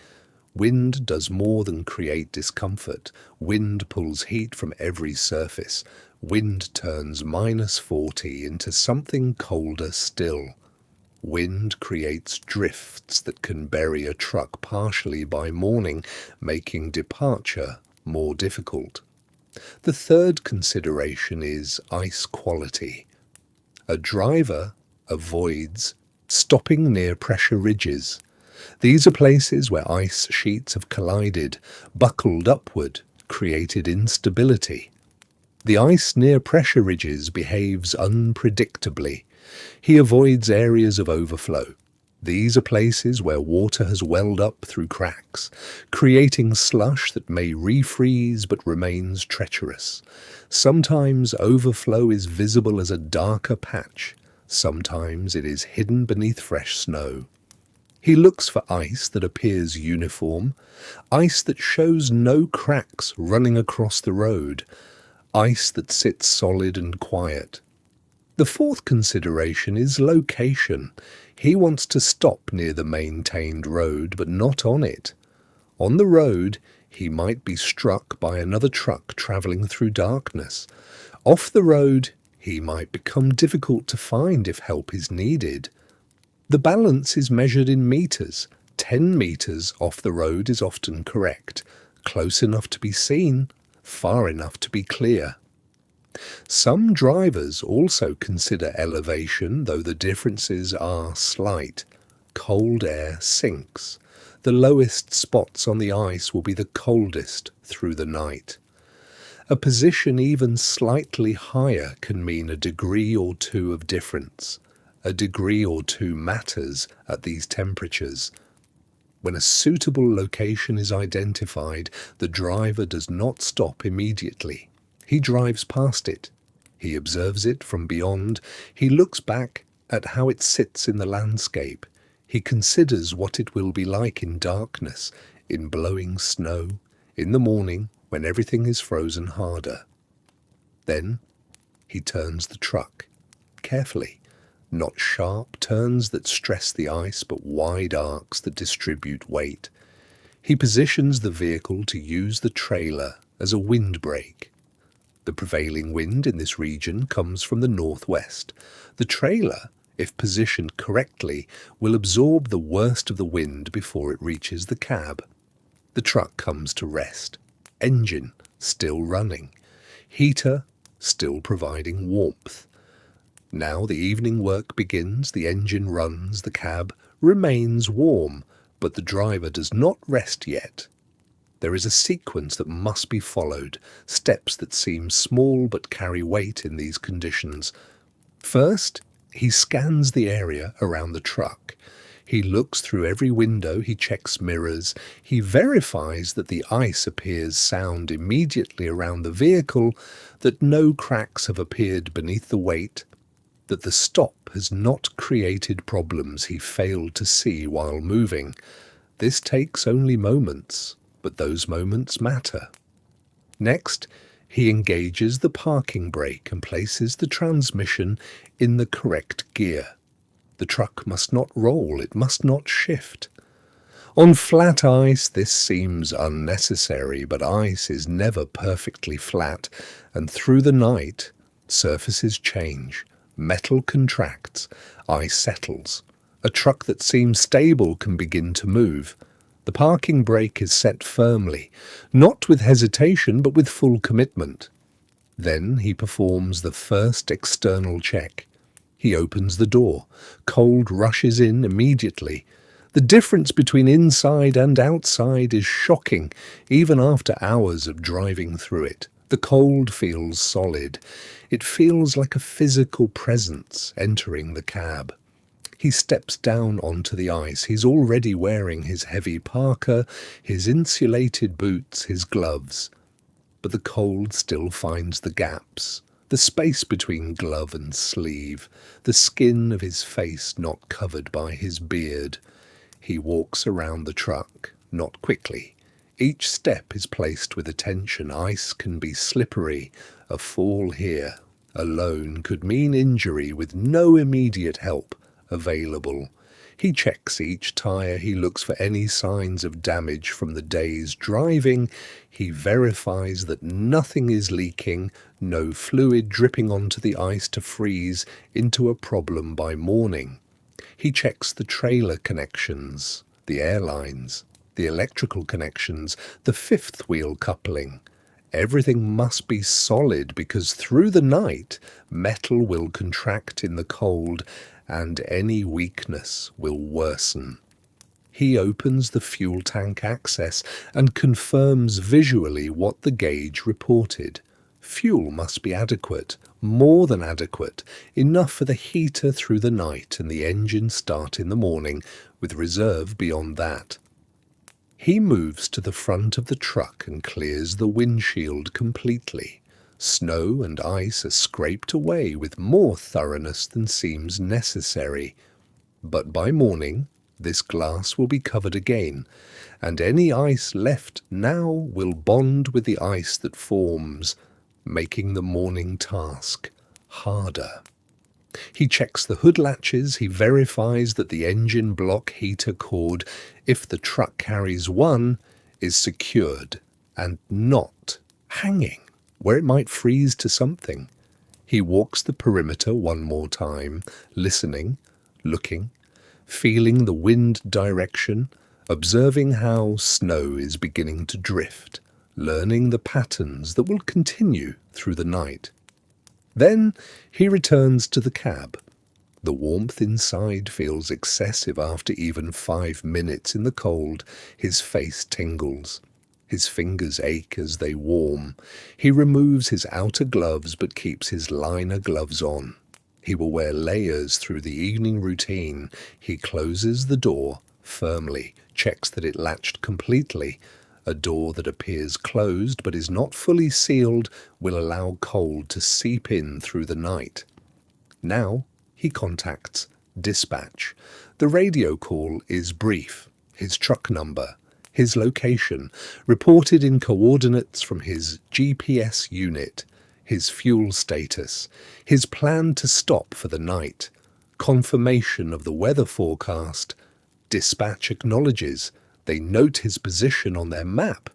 Speaker 1: Wind does more than create discomfort. Wind pulls heat from every surface. Wind turns -40 into something colder still. Wind creates drifts that can bury a truck partially by morning, making departure more difficult. The third consideration is ice quality. A driver avoids stopping near pressure ridges. These are places where ice sheets have collided, buckled upward, created instability. The ice near pressure ridges behaves unpredictably. He avoids areas of overflow. These are places where water has welled up through cracks, creating slush that may refreeze but remains treacherous. Sometimes overflow is visible as a darker patch. Sometimes it is hidden beneath fresh snow. He looks for ice that appears uniform, ice that shows no cracks running across the road, ice that sits solid and quiet. The fourth consideration is location. He wants to stop near the maintained road, but not on it. On the road, he might be struck by another truck travelling through darkness. Off the road, he might become difficult to find if help is needed. The balance is measured in meters. 10 meters off the road is often correct, close enough to be seen, far enough to be clear. Some drivers also consider elevation, though the differences are slight. Cold air sinks. The lowest spots on the ice will be the coldest through the night. A position even slightly higher can mean a degree or two of difference. A degree or two matters at these temperatures. When a suitable location is identified, the driver does not stop immediately. He drives past it. He observes it from beyond. He looks back at how it sits in the landscape. He considers what it will be like in darkness, in blowing snow, in the morning when everything is frozen harder. Then He turns the truck. Carefully. Not sharp turns that stress the ice, but wide arcs that distribute weight. He positions the vehicle to use the trailer as a windbreak. The prevailing wind in this region comes from the northwest. The trailer, if positioned correctly, will absorb the worst of the wind before it reaches the cab. The truck comes to rest. Engine still running. Heater still providing warmth. Now the evening work begins, the engine runs, the cab remains warm, but the driver does not rest yet. There is a sequence that must be followed, steps that seem small but carry weight in these conditions. First, he scans the area around the truck. He looks through every window, he checks mirrors, he verifies that the ice appears sound immediately around the vehicle, that no cracks have appeared beneath the weight, that the stop has not created problems he failed to see while moving. This takes only moments, but those moments matter. Next, he engages the parking brake and places the transmission in the correct gear. The truck must not roll, it must not shift. On flat ice, this seems unnecessary, but ice is never perfectly flat, and through the night, surfaces change. Metal contracts, ice settles. A truck that seems stable can begin to move. The parking brake is set firmly, not with hesitation but with full commitment. Then he performs the first external check. He opens the door. Cold rushes in immediately. The difference between inside and outside is shocking, even after hours of driving through it. The cold feels solid. It feels like a physical presence entering the cab. He steps down onto the ice. He's already wearing his heavy parka, his insulated boots, his gloves. But the cold still finds the gaps, the space between glove and sleeve, the skin of his face not covered by his beard. He walks around the truck, not quickly. Each step is placed with attention. Ice can be slippery. A fall here alone could mean injury with no immediate help available. He checks each tire. He looks for any signs of damage from the day's driving. He verifies that nothing is leaking, no fluid dripping onto the ice to freeze into a problem by morning. He checks the trailer connections, the airlines, the electrical connections, the fifth wheel coupling. Everything must be solid because through the night metal will contract in the cold and any weakness will worsen. He opens the fuel tank access and confirms visually what the gauge reported. Fuel must be adequate, more than adequate, enough for the heater through the night and the engine start in the morning, with reserve beyond that. He moves to the front of the truck and clears the windshield completely. Snow and ice are scraped away with more thoroughness than seems necessary. But by morning, this glass will be covered again, and any ice left now will bond with the ice that forms, making the morning task harder. He checks the hood latches. He verifies that the engine block heater cord, if the truck carries one, is secured and not hanging where it might freeze to something. He walks the perimeter one more time, listening, looking, feeling the wind direction, observing how snow is beginning to drift, learning the patterns that will continue through the night. Then he returns to the cab. The warmth inside feels excessive after even 5 minutes in the cold. His face tingles. His fingers ache as they warm. He removes his outer gloves but keeps his liner gloves on. He will wear layers through the evening routine. He closes the door firmly, checks that it latched completely. A door that appears closed but is not fully sealed will allow cold to seep in through the night. Now he contacts dispatch. The radio call is brief. His truck number, his location, reported in coordinates from his GPS unit. his fuel status, his plan to stop for the night, confirmation of the weather forecast. Dispatch acknowledges. They note his position on their map.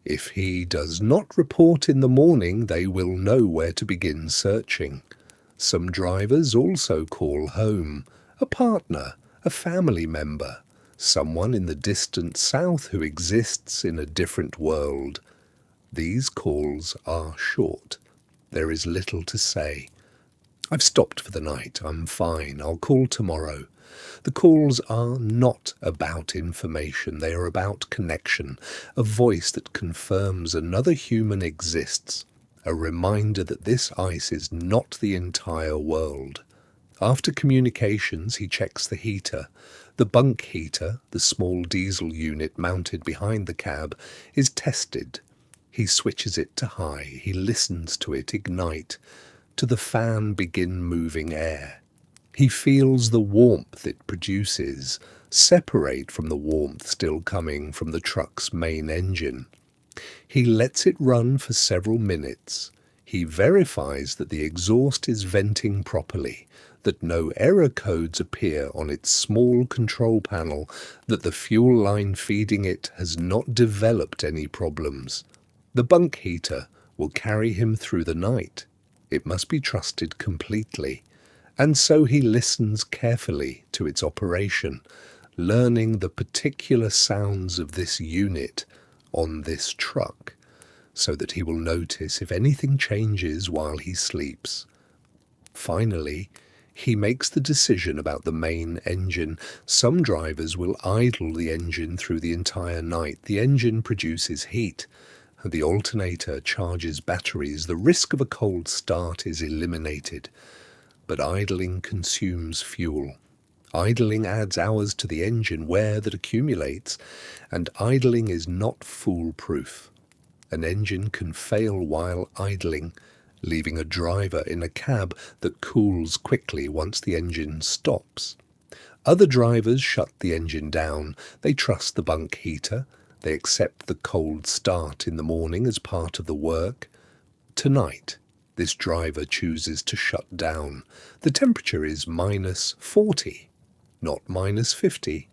Speaker 1: If he does not report in the morning, they will know where to begin searching. Some drivers also call home, a partner, a family member, someone in the distant south who exists in a different world. These calls are short. There is little to say. I've stopped for the night. I'm fine. I'll call tomorrow. The calls are not about information. They are about connection, a voice that confirms another human exists, a reminder that this ice is not the entire world. After communications, he checks the heater. The bunk heater, the small diesel unit mounted behind the cab, is tested. He switches it to high. He listens to it ignite, to the fan begin moving air. He feels the warmth it produces separate from the warmth still coming from the truck's main engine. He lets it run for several minutes. He verifies that the exhaust is venting properly, that no error codes appear on its small control panel, that the fuel line feeding it has not developed any problems. The bunk heater will carry him through the night. It must be trusted completely. And so he listens carefully to its operation, learning the particular sounds of this unit on this truck, so that he will notice if anything changes while he sleeps. Finally, he makes the decision about the main engine. Some drivers will idle the engine through the entire night. The engine produces heat. The alternator charges batteries. The risk of a cold start is eliminated. But idling consumes fuel. Idling adds hours to the engine wear that accumulates, and idling is not foolproof. An engine can fail while idling, leaving a driver in a cab that cools quickly once the engine stops. Other drivers shut the engine down. They trust the bunk heater. They accept the cold start in the morning as part of the work. Tonight, this driver chooses to shut down. The temperature is -40, not -50.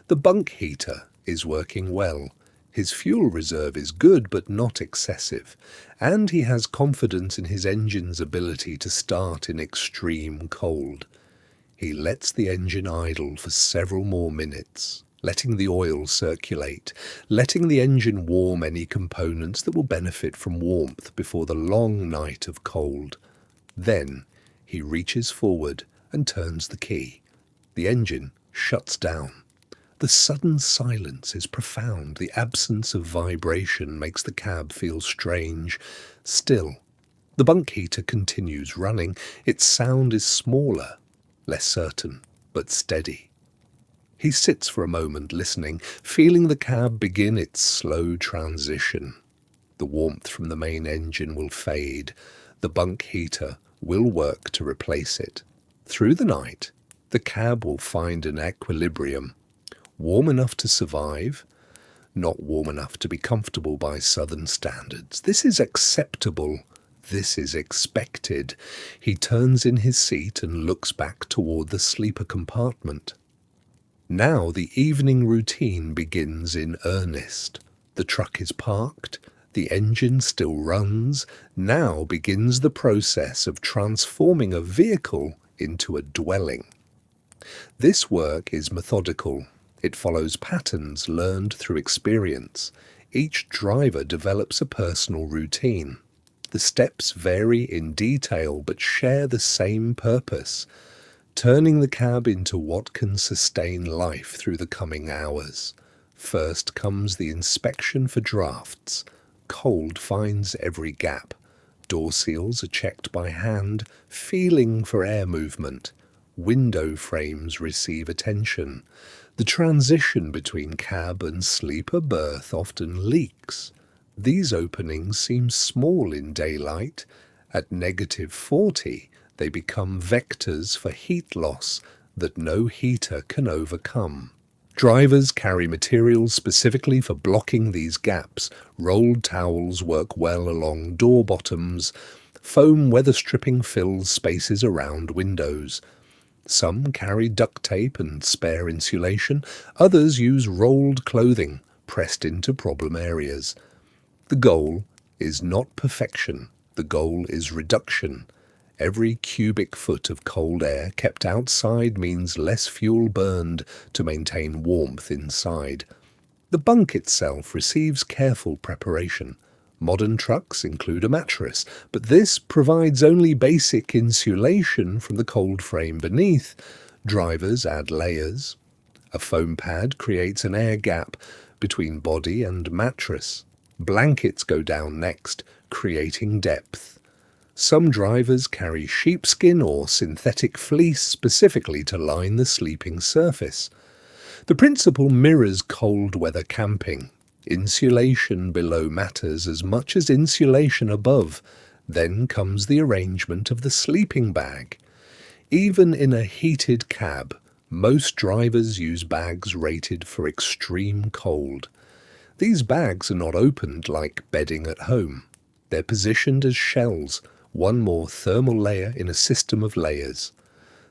Speaker 1: The bunk heater is working well. His fuel reserve is good but not excessive, and he has confidence in his engine's ability to start in extreme cold. He lets the engine idle for several more minutes, letting the oil circulate, letting the engine warm any components that will benefit from warmth before the long night of cold. Then he reaches forward and turns the key. The engine shuts down. The sudden silence is profound. The absence of vibration makes the cab feel strange, still. The bunk heater continues running. Its sound is smaller, less certain, but steady. He sits for a moment listening, feeling the cab begin its slow transition. The warmth from the main engine will fade. The bunk heater will work to replace it. Through the night, the cab will find an equilibrium. Warm enough to survive, not warm enough to be comfortable by southern standards. This is acceptable. This is expected. He turns in his seat and looks back toward the sleeper compartment. Now the evening routine begins in earnest. The truck is parked. The engine still runs. Now begins the process of transforming a vehicle into a dwelling. This work is methodical. It follows patterns learned through experience. Each driver develops a personal routine. The steps vary in detail but share the same purpose: turning the cab into what can sustain life through the coming hours. First comes the inspection for drafts. Cold finds every gap. Door seals are checked by hand, feeling for air movement. Window frames receive attention. The transition between cab and sleeper berth often leaks. These openings seem small in daylight. At -40, they become vectors for heat loss that no heater can overcome. Drivers carry materials specifically for blocking these gaps. Rolled towels work well along door bottoms. Foam weather stripping fills spaces around windows. Some carry duct tape and spare insulation, others use rolled clothing pressed into problem areas. The goal is not perfection, the goal is reduction. Every cubic foot of cold air kept outside means less fuel burned to maintain warmth inside. The bunk itself receives careful preparation. Modern trucks include a mattress, but this provides only basic insulation from the cold frame beneath. Drivers add layers. A foam pad creates an air gap between body and mattress. Blankets go down next, creating depth. Some drivers carry sheepskin or synthetic fleece specifically to line the sleeping surface. The principle mirrors cold weather camping. Insulation below matters as much as insulation above. Then comes the arrangement of the sleeping bag. Even in a heated cab, most drivers use bags rated for extreme cold. These bags are not opened like bedding at home. They're positioned as shells, one more thermal layer in a system of layers.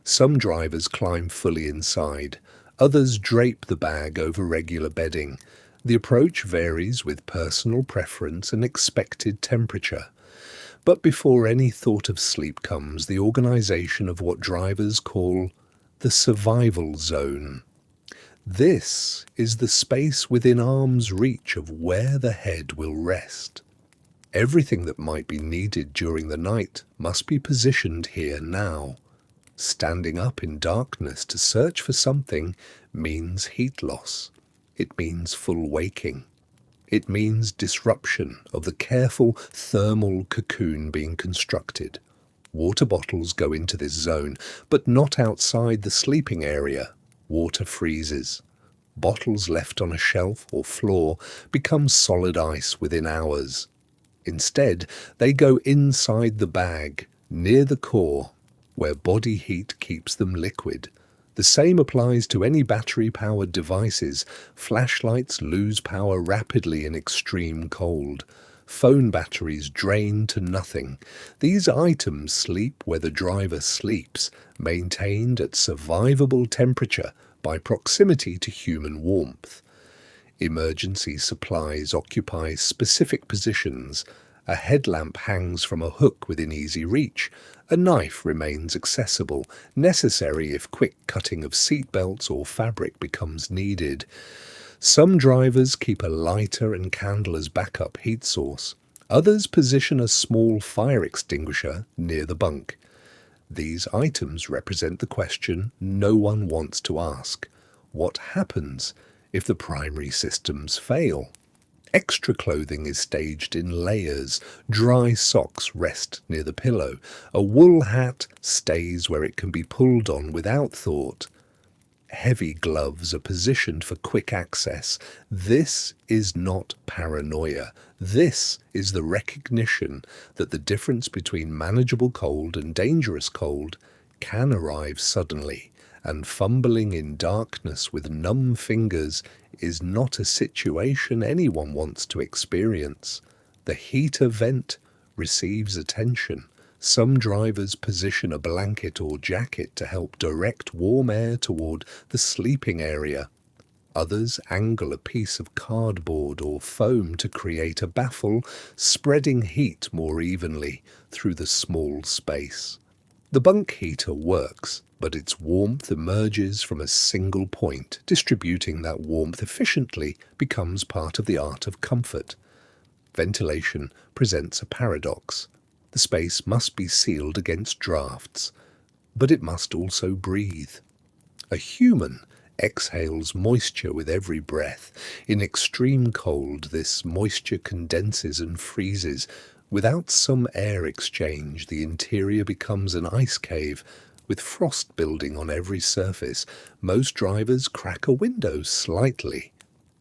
Speaker 1: Some drivers climb fully inside. Others drape the bag over regular bedding. The approach varies with personal preference and expected temperature. But before any thought of sleep comes the organization of what drivers call the survival zone. This is the space within arm's reach of where the head will rest. Everything that might be needed during the night must be positioned here now. Standing up in darkness to search for something means heat loss. It means full waking. It means disruption of the careful thermal cocoon being constructed. Water bottles go into this zone, but not outside the sleeping area. Water freezes. Bottles left on a shelf or floor become solid ice within hours. Instead, they go inside the bag, near the core, where body heat keeps them liquid. The same applies to any battery-powered devices. Flashlights lose power rapidly in extreme cold. Phone batteries drain to nothing. These items sleep where the driver sleeps, maintained at survivable temperature by proximity to human warmth. Emergency supplies occupy specific positions. A headlamp hangs from a hook within easy reach. A knife remains accessible, necessary if quick cutting of seat belts or fabric becomes needed. Some drivers keep a lighter and candle as backup heat source. Others position a small fire extinguisher near the bunk. These items represent the question no one wants to ask. What happens if the primary systems fail? Extra clothing is staged in layers. Dry socks rest near the pillow. A wool hat stays where it can be pulled on without thought. Heavy gloves are positioned for quick access. This is not paranoia. This is the recognition that the difference between manageable cold and dangerous cold can arrive suddenly, and fumbling in darkness with numb fingers is not a situation anyone wants to experience. The heater vent receives attention. Some drivers position a blanket or jacket to help direct warm air toward the sleeping area. Others angle a piece of cardboard or foam to create a baffle, spreading heat more evenly through the small space. The bunk heater works, but its warmth emerges from a single point. Distributing that warmth efficiently becomes part of the art of comfort. Ventilation presents a paradox. The space must be sealed against drafts, but it must also breathe. A human exhales moisture with every breath. In extreme cold, this moisture condenses and freezes. Without some air exchange, the interior becomes an ice cave, with frost building on every surface. Most drivers crack a window slightly,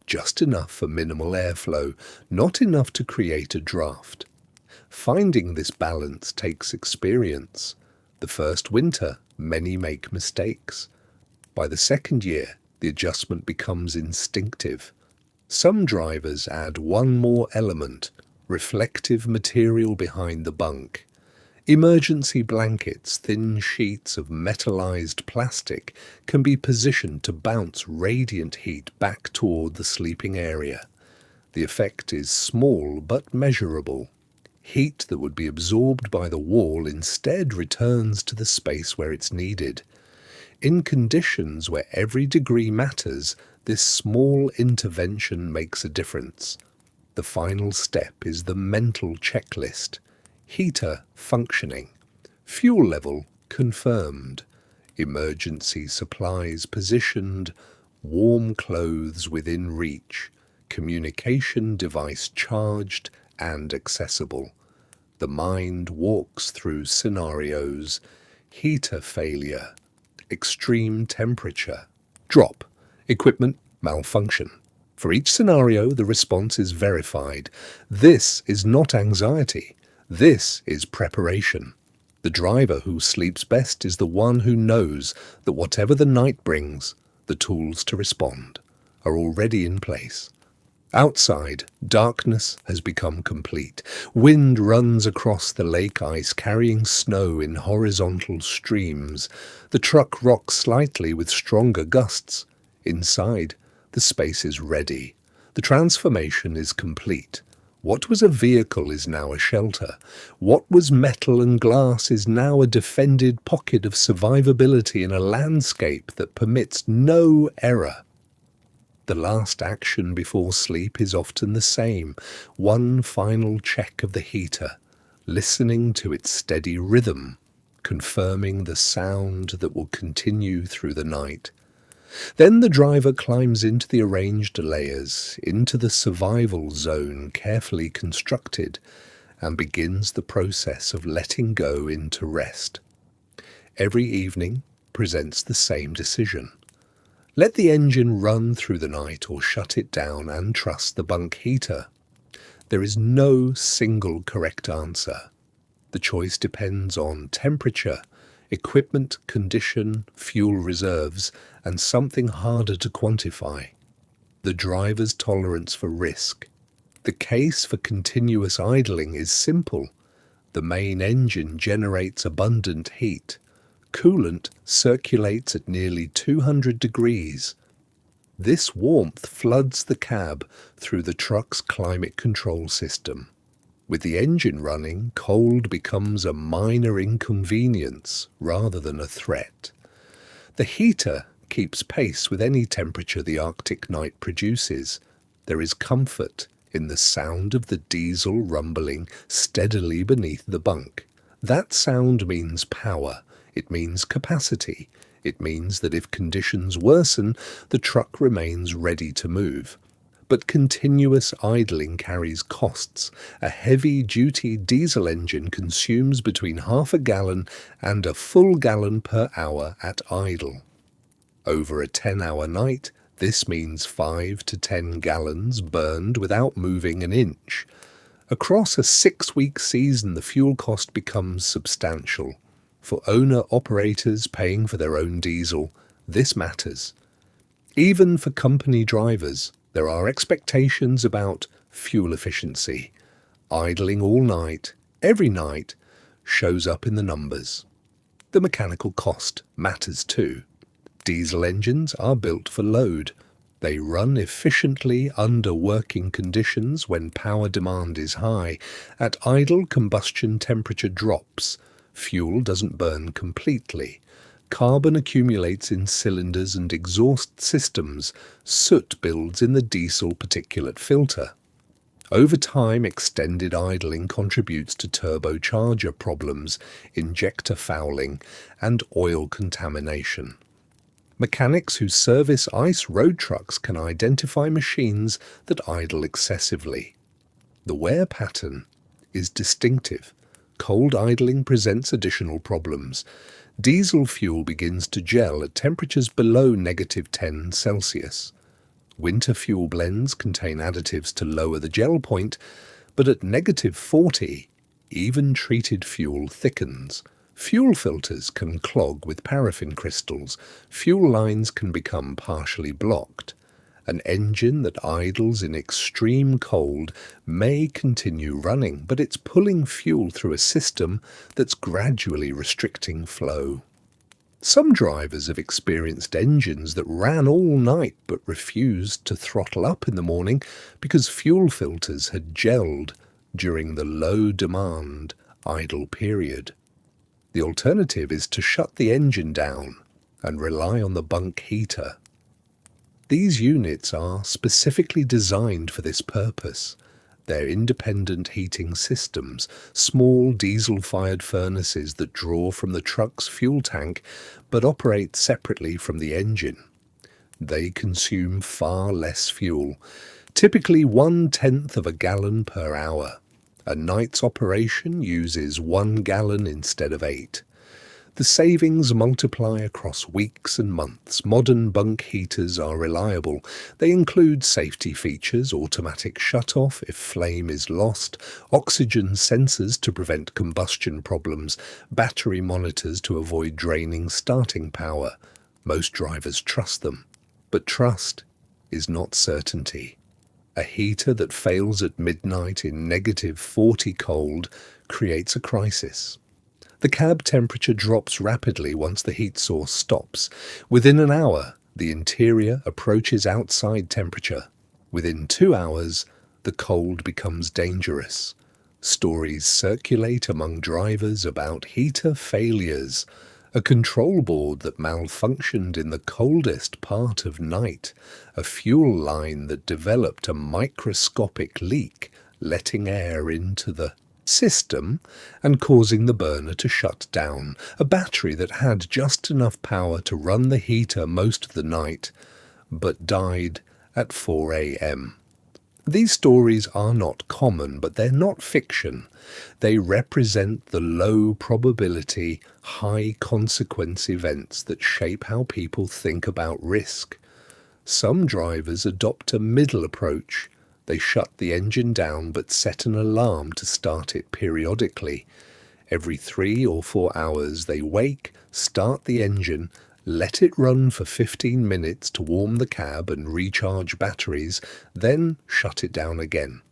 Speaker 1: just enough for minimal airflow, not enough to create a draft. Finding this balance takes experience. The first winter, many make mistakes. By the second year, the adjustment becomes instinctive. Some drivers add one more element, reflective material behind the bunk. Emergency blankets, thin sheets of metallized plastic, can be positioned to bounce radiant heat back toward the sleeping area. The effect is small but measurable. Heat that would be absorbed by the wall instead returns to the space where it's needed. In conditions where every degree matters, this small intervention makes a difference. The final step is the mental checklist. Heater functioning. Fuel level confirmed. Emergency supplies positioned. Warm clothes within reach. Communication device charged and accessible. The mind walks through scenarios. Heater failure. Extreme temperature. Drop. Equipment malfunction. For each scenario, the response is verified. This is not anxiety. This is preparation. The driver who sleeps best is the one who knows that whatever the night brings, the tools to respond are already in place. Outside, darkness has become complete. Wind runs across the lake ice, carrying snow in horizontal streams. The truck rocks slightly with stronger gusts. Inside, the space is ready. The transformation is complete. What was a vehicle is now a shelter. What was metal and glass is now a defended pocket of survivability in a landscape that permits no error. The last action before sleep is often the same. One final check of the heater, listening to its steady rhythm, confirming the sound that will continue through the night. Then the driver climbs into the arranged layers, into the survival zone carefully constructed, and begins the process of letting go into rest. Every evening presents the same decision. Let the engine run through the night or shut it down and trust the bunk heater. There is no single correct answer. The choice depends on temperature, equipment condition, fuel reserves, and something harder to quantify: the driver's tolerance for risk. The case for continuous idling is simple. The main engine generates abundant heat. Coolant circulates at nearly 200 degrees. This warmth floods the cab through the truck's climate control system. With the engine running, cold becomes a minor inconvenience rather than a threat. The heater keeps pace with any temperature the Arctic night produces. There is comfort in the sound of the diesel rumbling steadily beneath the bunk. That sound means power. It means capacity. It means that if conditions worsen, the truck remains ready to move. But continuous idling carries costs. A heavy-duty diesel engine consumes between half a gallon and a full gallon per hour at idle. Over a 10-hour night, this means 5 to 10 gallons burned without moving an inch. Across a 6-week season, the fuel cost becomes substantial. For owner-operators paying for their own diesel, this matters. Even for company drivers, there are expectations about fuel efficiency. Idling all night, every night, shows up in the numbers. The mechanical cost matters too. Diesel engines are built for load. They run efficiently under working conditions when power demand is high. At idle, combustion temperature drops. Fuel doesn't burn completely. Carbon accumulates in cylinders and exhaust systems. Soot builds in the diesel particulate filter. Over time, extended idling contributes to turbocharger problems, injector fouling, and oil contamination. Mechanics who service ICE road trucks can identify machines that idle excessively. The wear pattern is distinctive. Cold idling presents additional problems. Diesel fuel begins to gel at temperatures below -10 Celsius. Winter fuel blends contain additives to lower the gel point, but at -40, even treated fuel thickens. Fuel filters can clog with paraffin crystals. Fuel lines can become partially blocked. An engine that idles in extreme cold may continue running, but it's pulling fuel through a system that's gradually restricting flow. Some drivers have experienced engines that ran all night but refused to throttle up in the morning because fuel filters had gelled during the low-demand idle period. The alternative is to shut the engine down and rely on the bunk heater. These units are specifically designed for this purpose. They're independent heating systems, small diesel-fired furnaces that draw from the truck's fuel tank but operate separately from the engine. They consume far less fuel, typically 1/10 of a gallon per hour. A night's operation uses 1 gallon instead of 8. The savings multiply across weeks and months. Modern bunk heaters are reliable. They include safety features, automatic shut-off if flame is lost, oxygen sensors to prevent combustion problems, battery monitors to avoid draining starting power. Most drivers trust them, but trust is not certainty. A heater that fails at midnight in -40 cold creates a crisis. The cab temperature drops rapidly once the heat source stops. Within an hour, the interior approaches outside temperature. Within 2 hours, the cold becomes dangerous. Stories circulate among drivers about heater failures, a control board that malfunctioned in the coldest part of night, a fuel line that developed a microscopic leak, letting air into the system and causing the burner to shut down, a battery that had just enough power to run the heater most of the night, but died at 4 a.m. These stories are not common, but they're not fiction. They represent the low probability, high consequence events that shape how people think about risk. Some drivers adopt a middle approach. They shut the engine down but set an alarm to start it periodically. Every 3 or 4 hours they wake, start the engine, let it run for 15 minutes to warm the cab and recharge batteries, then shut it down again.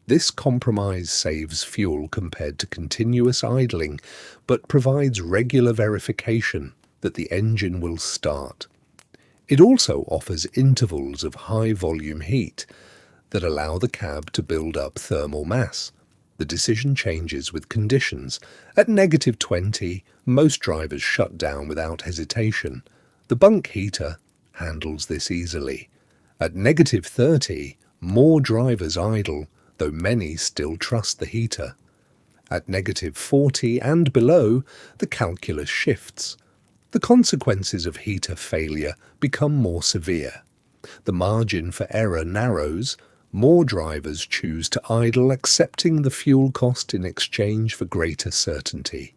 Speaker 1: This compromise saves fuel compared to continuous idling, but provides regular verification that the engine will start. It also offers intervals of high-volume heat that allow the cab to build up thermal mass. The decision changes with conditions. At -20, most drivers shut down without hesitation. The bunk heater handles this easily. At -30, more drivers idle, though many still trust the heater. At -40 and below, the calculus shifts. The consequences of heater failure become more severe. The margin for error narrows. More drivers choose to idle, accepting the fuel cost in exchange for greater certainty.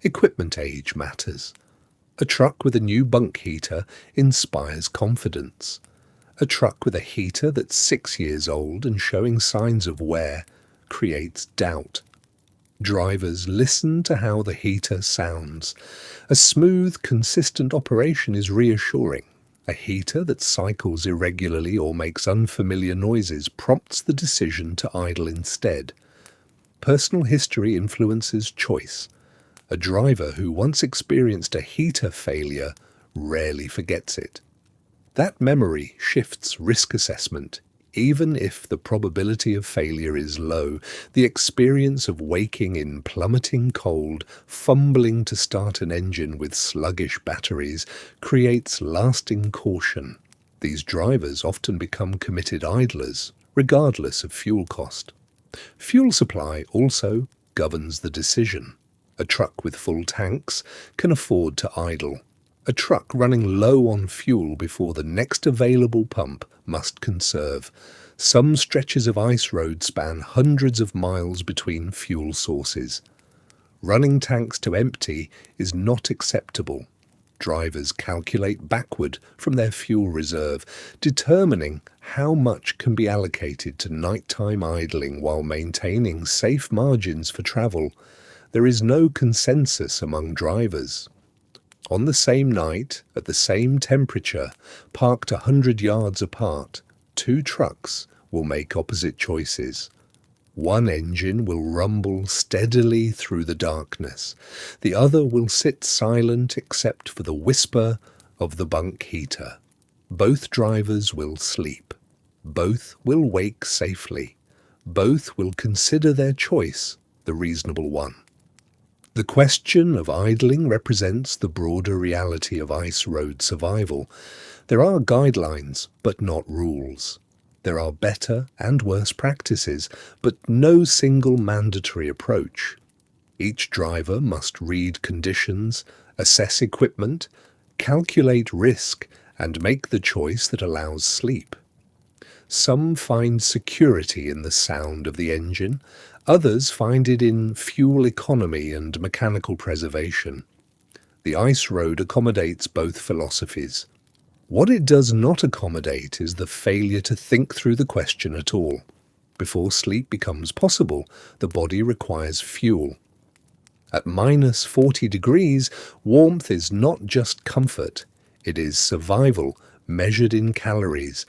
Speaker 1: Equipment age matters. A truck with a new bunk heater inspires confidence. A truck with a heater that's 6 years old and showing signs of wear creates doubt. Drivers listen to how the heater sounds. A smooth, consistent operation is reassuring. A heater that cycles irregularly or makes unfamiliar noises prompts the decision to idle instead. Personal history influences choice. A driver who once experienced a heater failure rarely forgets it. That memory shifts risk assessment. Even if the probability of failure is low, the experience of waking in plummeting cold, fumbling to start an engine with sluggish batteries, creates lasting caution. These drivers often become committed idlers, regardless of fuel cost. Fuel supply also governs the decision. A truck with full tanks can afford to idle. A truck running low on fuel before the next available pump must conserve. Some stretches of ice road span hundreds of miles between fuel sources. Running tanks to empty is not acceptable. Drivers calculate backward from their fuel reserve, determining how much can be allocated to nighttime idling while maintaining safe margins for travel. There is no consensus among drivers. On the same night, at the same temperature, parked 100 yards apart, two trucks will make opposite choices. One engine will rumble steadily through the darkness. The other will sit silent except for the whisper of the bunk heater. Both drivers will sleep. Both will wake safely. Both will consider their choice the reasonable one. The question of idling represents the broader reality of ice road survival. There are guidelines, but not rules. There are better and worse practices, but no single mandatory approach. Each driver must read conditions, assess equipment, calculate risk, and make the choice that allows sleep. Some find security in the sound of the engine, others find it in fuel economy and mechanical preservation. The ice road accommodates both philosophies. What it does not accommodate is the failure to think through the question at all. Before sleep becomes possible, the body requires fuel. At minus 40 degrees, warmth is not just comfort, it is survival measured in calories.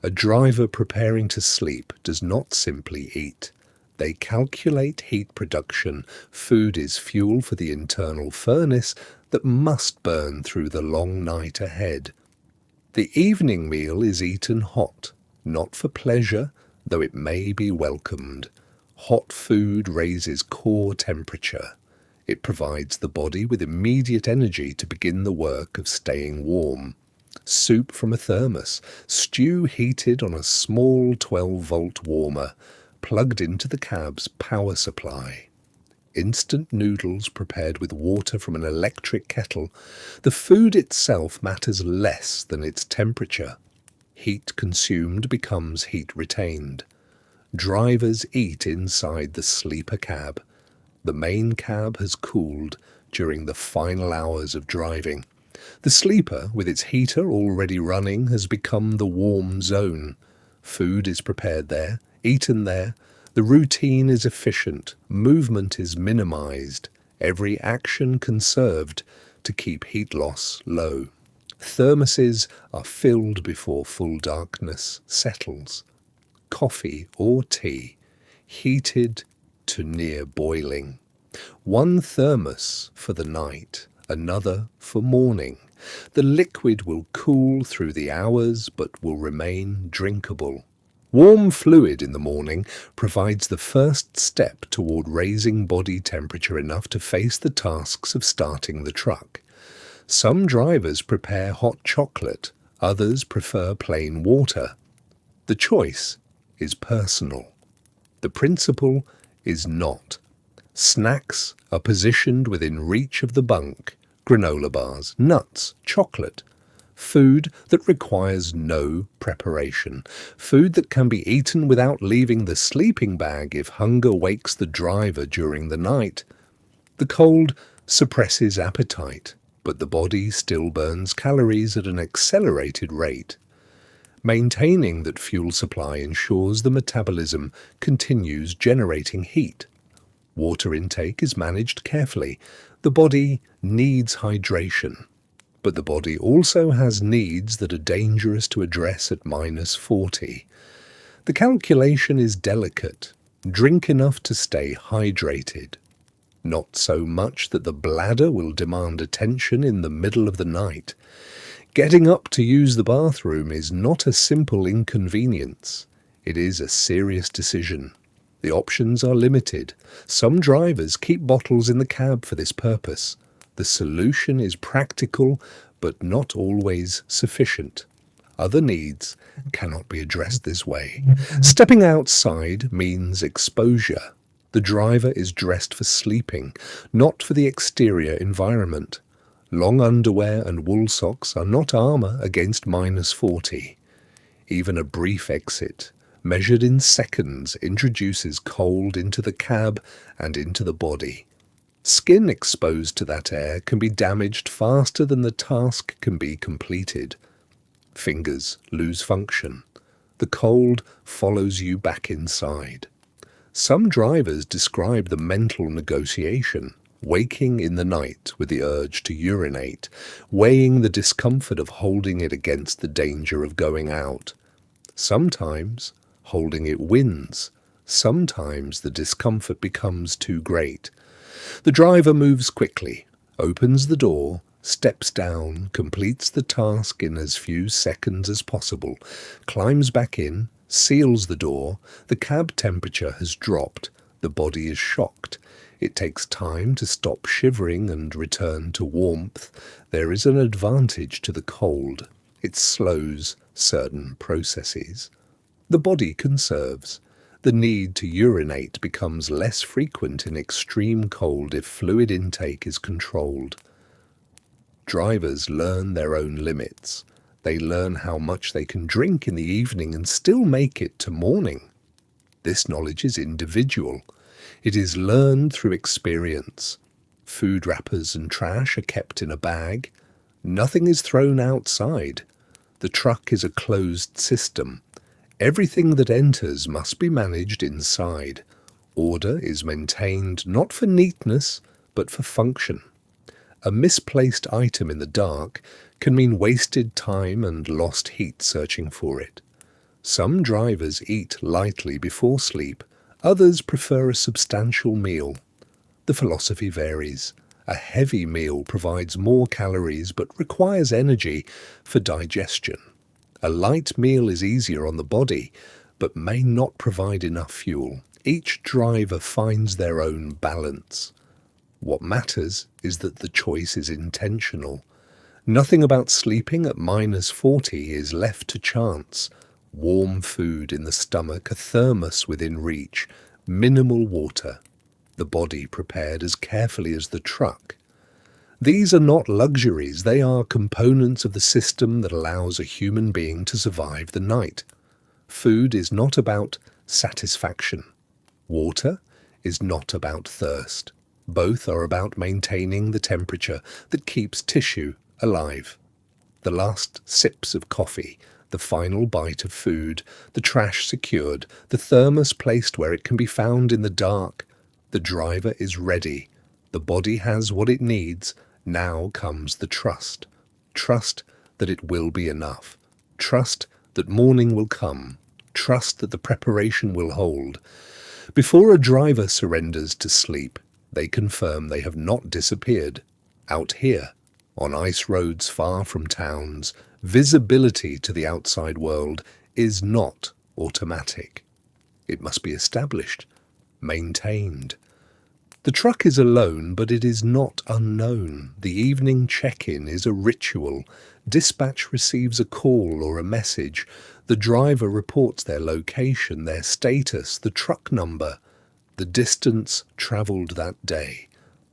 Speaker 1: A driver preparing to sleep does not simply eat. They calculate heat production. Food is fuel for the internal furnace that must burn through the long night ahead. The evening meal is eaten hot, not for pleasure, though it may be welcomed. Hot food raises core temperature. It provides the body with immediate energy to begin the work of staying warm. Soup from a thermos, stew heated on a small 12-volt warmer, plugged into the cab's power supply. Instant noodles prepared with water from an electric kettle. The food itself matters less than its temperature. Heat consumed becomes heat retained. Drivers eat inside the sleeper cab. The main cab has cooled during the final hours of driving. The sleeper, with its heater already running, has become the warm zone. Food is prepared there, eaten there. The routine is efficient. Movement is minimized. Every action conserved to keep heat loss low. Thermoses are filled before full darkness settles. Coffee or tea, heated to near boiling. One thermos for the night, another for morning. The liquid will cool through the hours but will remain drinkable. Warm fluid in the morning provides the first step toward raising body temperature enough to face the tasks of starting the truck. Some drivers prepare hot chocolate, others prefer plain water. The choice is personal. The principle is not. Snacks are positioned within reach of the bunk, granola bars, nuts, chocolate. Food that requires no preparation. Food that can be eaten without leaving the sleeping bag if hunger wakes the driver during the night. The cold suppresses appetite, but the body still burns calories at an accelerated rate. Maintaining that fuel supply ensures the metabolism continues generating heat. Water intake is managed carefully. The body needs hydration, but the body also has needs that are dangerous to address at minus 40. The calculation is delicate. Drink enough to stay hydrated. Not so much that the bladder will demand attention in the middle of the night. Getting up to use the bathroom is not a simple inconvenience. It is a serious decision. The options are limited. Some drivers keep bottles in the cab for this purpose. The solution is practical, but not always sufficient. Other needs cannot be addressed this way. Stepping outside means exposure. The driver is dressed for sleeping, not for the exterior environment. Long underwear and wool socks are not armor against minus 40. Even a brief exit, measured in seconds, introduces cold into the cab and into the body. Skin exposed to that air can be damaged faster than the task can be completed. Fingers lose function. The cold follows you back inside. Some drivers describe the mental negotiation. waking in the night with the urge to urinate, weighing the discomfort of holding it against the danger of going out. Sometimes holding it wins. Sometimes the discomfort becomes too great. The driver moves quickly, opens the door, steps down, completes the task in as few seconds as possible, climbs back in, seals the door. The cab temperature has dropped. The body is shocked. It takes time to stop shivering and return to warmth. There is an advantage to the cold. It slows certain processes. The body conserves. The need to urinate becomes less frequent in extreme cold if fluid intake is controlled. Drivers learn their own limits. They learn how much they can drink in the evening and still make it to morning. This knowledge is individual. It is learned through experience. Food wrappers and trash are kept in a bag. Nothing is thrown outside. The truck is a closed system. Everything that enters must be managed inside. Order is maintained not for neatness, but for function. A misplaced item in the dark can mean wasted time and lost heat searching for it. Some drivers eat lightly before sleep. Others prefer a substantial meal. The philosophy varies. A heavy meal provides more calories but requires energy for digestion. A light meal is easier on the body, but may not provide enough fuel. Each driver finds their own balance. What matters is that the choice is intentional. Nothing about sleeping at -40 is left to chance. Warm food in the stomach, a thermos within reach, minimal water. The body prepared as carefully as the truck. These are not luxuries, they are components of the system that allows a human being to survive the night. Food is not about satisfaction. Water is not about thirst. Both are about maintaining the temperature that keeps tissue alive. The last sips of coffee, the final bite of food, the trash secured, the thermos placed where it can be found in the dark. The driver is ready. The body has what it needs. Now comes the trust. Trust that it will be enough. Trust that morning will come. Trust that the preparation will hold. Before a driver surrenders to sleep, they confirm they have not disappeared. Out here, on ice roads far from towns, visibility to the outside world is not automatic. It must be established, maintained. The truck is alone, but it is not unknown. The evening check-in is a ritual. Dispatch receives a call or a message. The driver reports their location, their status, the truck number, the distance travelled that day,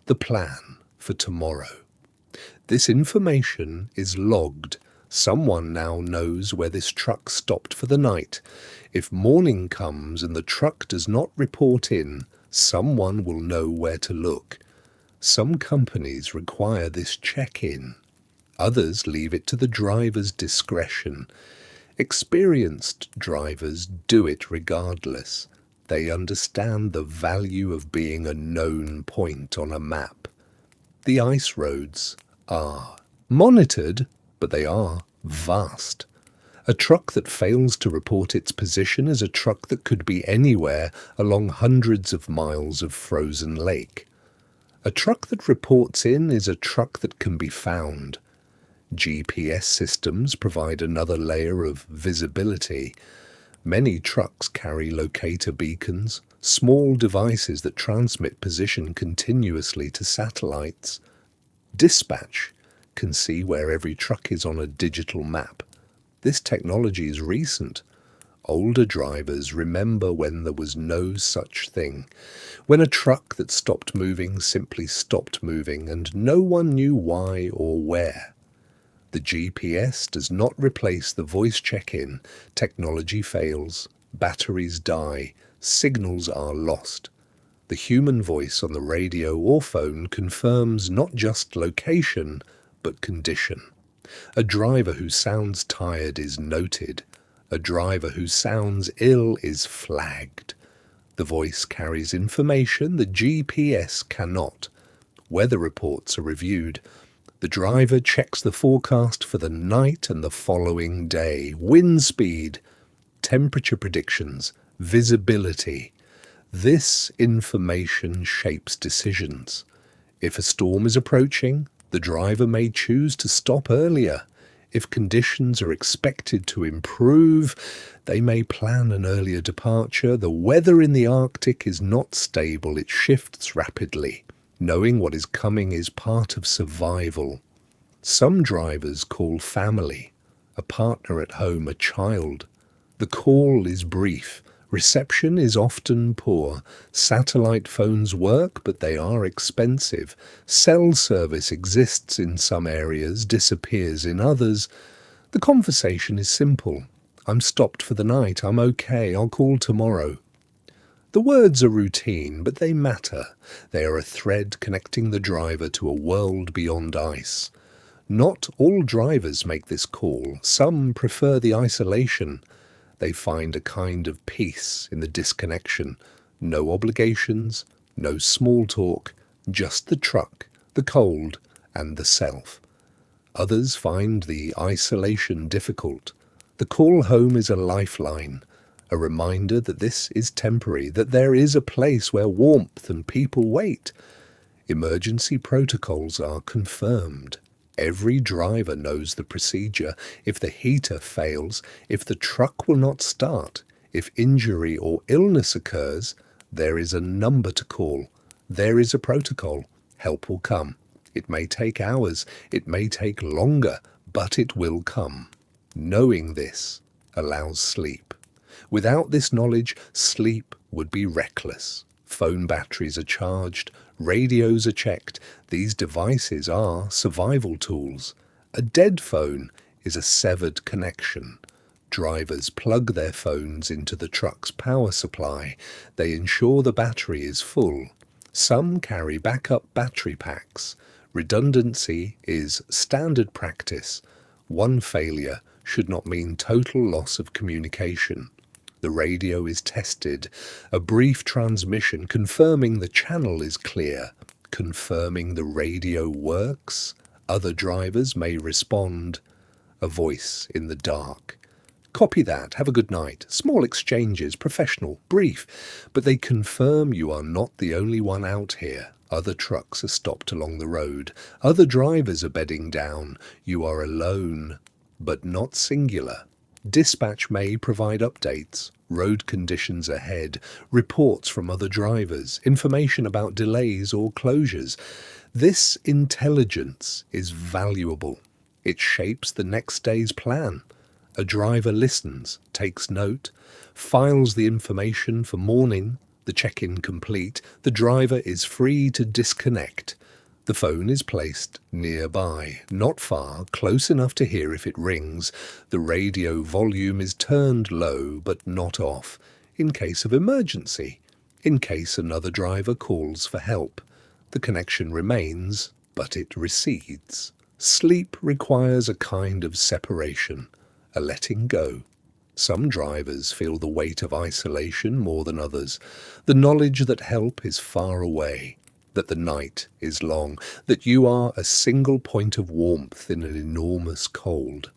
Speaker 1: the plan for tomorrow. This information is logged. Someone now knows where this truck stopped for the night. If morning comes and the truck does not report in, someone will know where to look. Some companies require this check-in. Others leave it to the driver's discretion. Experienced drivers do it regardless. They understand the value of being a known point on a map. The ice roads are monitored, but they are vast. A truck that fails to report its position is a truck that could be anywhere along hundreds of miles of frozen lake. A truck that reports in is a truck that can be found. GPS systems provide another layer of visibility. Many trucks carry locator beacons, small devices that transmit position continuously to satellites. Dispatch can see where every truck is on a digital map. This technology is recent. Older drivers remember when there was no such thing, when a truck that stopped moving simply stopped moving and no one knew why or where. The GPS does not replace the voice check-in. Technology fails, batteries die, signals are lost. The human voice on the radio or phone confirms not just location, but condition. A driver who sounds tired is noted. A driver who sounds ill is flagged. The voice carries information the GPS cannot. Weather reports are reviewed. The driver checks the forecast for the night and the following day. Wind speed, temperature predictions, visibility. This information shapes decisions. If a storm is approaching, the driver may choose to stop earlier. If conditions are expected to improve, they may plan an earlier departure. The weather in the Arctic is not stable, it shifts rapidly. Knowing what is coming is part of survival. Some drivers call family, a partner at home, a child. The call is brief. Reception is often poor. Satellite phones work, but they are expensive. Cell service exists in some areas, disappears in others. The conversation is simple. I'm stopped for the night. I'm okay. I'll call tomorrow. The words are routine, but they matter. They are a thread connecting the driver to a world beyond ice. Not all drivers make this call. Some prefer the isolation. They find a kind of peace in the disconnection. No obligations, no small talk, just the truck, the cold, and the self. Others find the isolation difficult. The call home is a lifeline, a reminder that this is temporary, that there is a place where warmth and people wait. Emergency protocols are confirmed. Every driver knows the procedure. If the heater fails, if the truck will not start, if injury or illness occurs, there is a number to call. There is a protocol. Help will come. It may take hours, it may take longer, but it will come. Knowing this allows sleep. Without this knowledge, sleep would be reckless. Phone batteries are charged, radios are checked. These devices are survival tools. A dead phone is a severed connection. Drivers plug their phones into the truck's power supply. They ensure the battery is full. Some carry backup battery packs. Redundancy is standard practice. One failure should not mean total loss of communication. The radio is tested, a brief transmission confirming the channel is clear, confirming the radio works. Other drivers may respond. A voice in the dark. Copy that, have a good night. Small exchanges, professional, brief, but they confirm you are not the only one out here. Other trucks are stopped along the road. Other drivers are bedding down. You are alone, but not singular. Dispatch may provide updates, road conditions ahead, reports from other drivers, information about delays or closures. This intelligence is valuable. It shapes the next day's plan. A driver listens, takes note, files the information for morning, the check-in complete. The driver is free to disconnect. The phone is placed nearby, not far, close enough to hear if it rings. The radio volume is turned low but not off, in case of emergency, in case another driver calls for help. The connection remains, but it recedes. Sleep requires a kind of separation, a letting go. Some drivers feel the weight of isolation more than others, the knowledge that help is far away, that the night is long, that you are a single point of warmth in an enormous cold.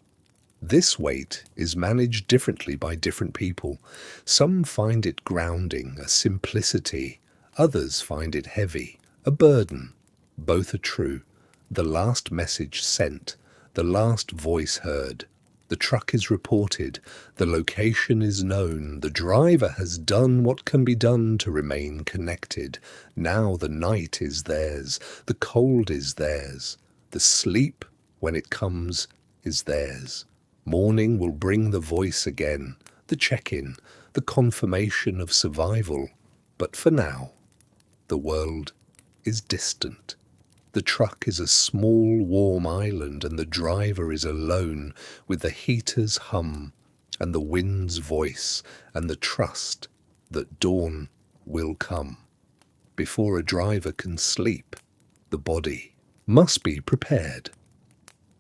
Speaker 1: This weight is managed differently by different people. Some find it grounding, a simplicity. Others find it heavy, a burden. Both are true. The last message sent, the last voice heard. The truck is reported, the location is known, the driver has done what can be done to remain connected. Now the night is theirs, the cold is theirs, the sleep, when it comes, is theirs. Morning will bring the voice again, the check-in, the confirmation of survival. But for now, the world is distant. The truck is a small, warm island, and the driver is alone with the heater's hum and the wind's voice and the trust that dawn will come. Before a driver can sleep, the body must be prepared.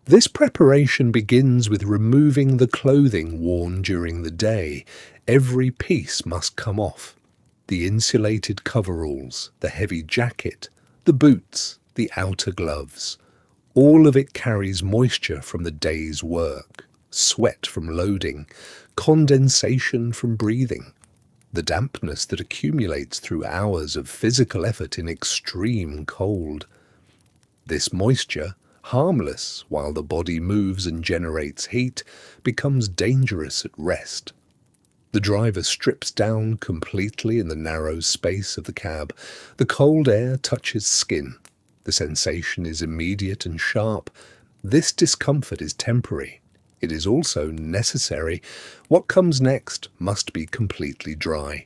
Speaker 1: This preparation begins with removing the clothing worn during the day. Every piece must come off. The insulated coveralls, the heavy jacket, the boots, the outer gloves. All of it carries moisture from the day's work, sweat from loading, condensation from breathing, the dampness that accumulates through hours of physical effort in extreme cold. This moisture, harmless while the body moves and generates heat, becomes dangerous at rest. The driver strips down completely in the narrow space of the cab. The cold air touches skin. The sensation is immediate and sharp. This discomfort is temporary. It is also necessary. What comes next must be completely dry.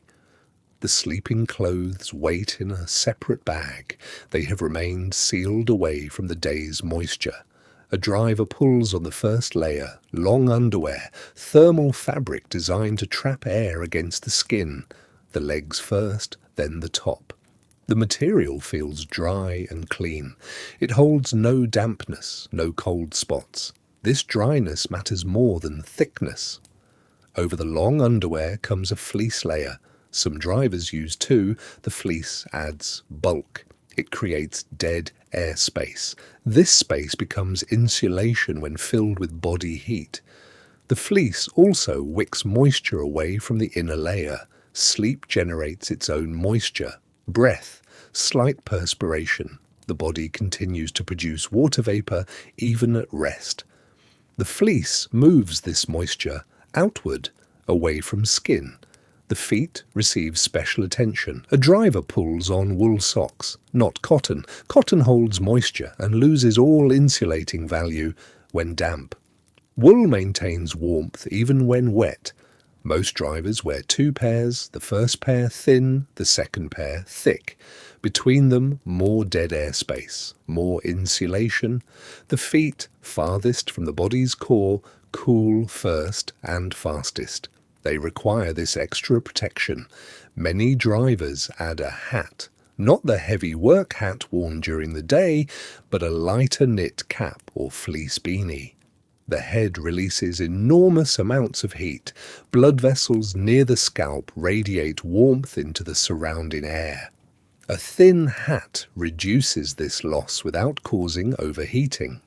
Speaker 1: The sleeping clothes wait in a separate bag. They have remained sealed away from the day's moisture. A driver pulls on the first layer, long underwear, thermal fabric designed to trap air against the skin. The legs first, then the top. The material feels dry and clean. It holds no dampness, no cold spots. This dryness matters more than thickness. Over the long underwear comes a fleece layer. Some drivers use two. The fleece adds bulk. It creates dead air space. This space becomes insulation when filled with body heat. The fleece also wicks moisture away from the inner layer. Sleep generates its own moisture. Breath, slight perspiration. The body continues to produce water vapor even at rest. The fleece moves this moisture outward, away from skin. The feet receive special attention. A driver pulls on wool socks, not cotton. Cotton holds moisture and loses all insulating value when damp. Wool maintains warmth even when wet. Most drivers wear two pairs, the first pair thin, the second pair thick. Between them, more dead air space, more insulation. The feet, farthest from the body's core, cool first and fastest. They require this extra protection. Many drivers add a hat, not the heavy work hat worn during the day, but a lighter knit cap or fleece beanie. The head releases enormous amounts of heat. Blood vessels near the scalp radiate warmth into the surrounding air. A thin hat reduces this loss without causing overheating.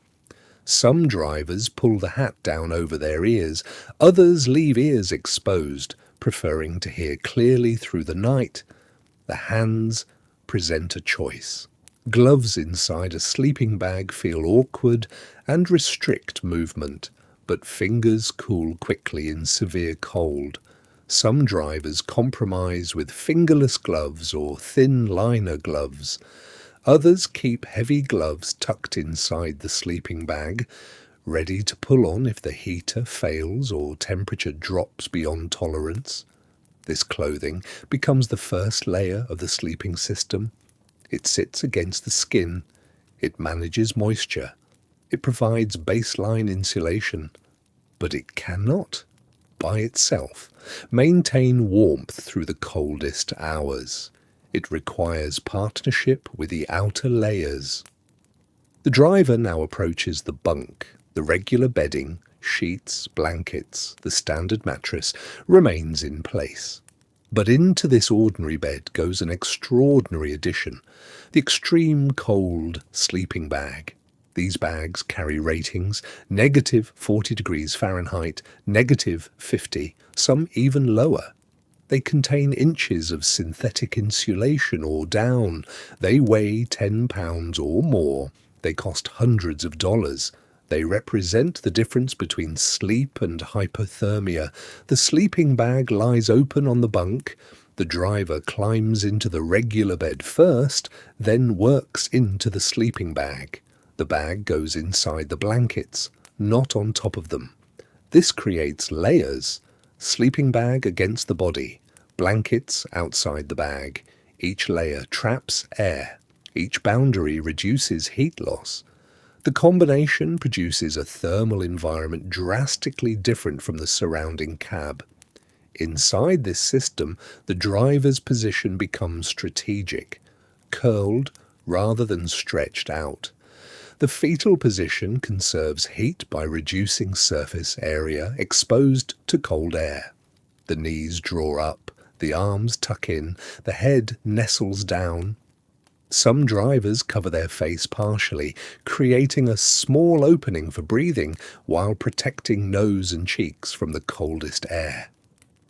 Speaker 1: Some drivers pull the hat down over their ears. Others leave ears exposed, preferring to hear clearly through the night. The hands present a choice. Gloves inside a sleeping bag feel awkward and restrict movement, but fingers cool quickly in severe cold. Some drivers compromise with fingerless gloves or thin liner gloves. Others keep heavy gloves tucked inside the sleeping bag, ready to pull on if the heater fails or temperature drops beyond tolerance. This clothing becomes the first layer of the sleeping system. It sits against the skin. It manages moisture. It provides baseline insulation. But it cannot, by itself, maintain warmth through the coldest hours. It requires partnership with the outer layers. The driver now approaches the bunk. The regular bedding, sheets, blankets, the standard mattress remains in place. But into this ordinary bed goes an extraordinary addition, the extreme cold sleeping bag. These bags carry ratings, negative 40 degrees Fahrenheit, negative 50, some even lower. They contain inches of synthetic insulation or down. They weigh 10 pounds or more. They cost hundreds of dollars. They represent the difference between sleep and hypothermia. The sleeping bag lies open on the bunk. The driver climbs into the regular bed first, then works into the sleeping bag. The bag goes inside the blankets, not on top of them. This creates layers. Sleeping bag against the body, blankets outside the bag. Each layer traps air. Each boundary reduces heat loss. The combination produces a thermal environment drastically different from the surrounding cab. Inside this system, the driver's position becomes strategic, curled rather than stretched out. The fetal position conserves heat by reducing surface area exposed to cold air. The knees draw up, the arms tuck in, the head nestles down. Some drivers cover their face partially, creating a small opening for breathing while protecting nose and cheeks from the coldest air.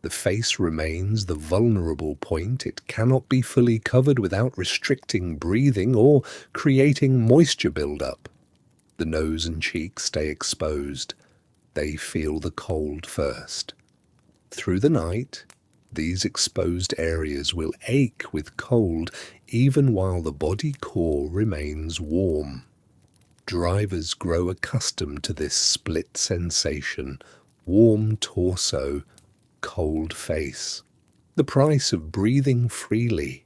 Speaker 1: The face remains the vulnerable point. It cannot be fully covered without restricting breathing or creating moisture buildup. The nose and cheeks stay exposed. They feel the cold first. Through the night, these exposed areas will ache with cold even while the body core remains warm. Drivers grow accustomed to this split sensation: warm torso, cold face. The price of breathing freely.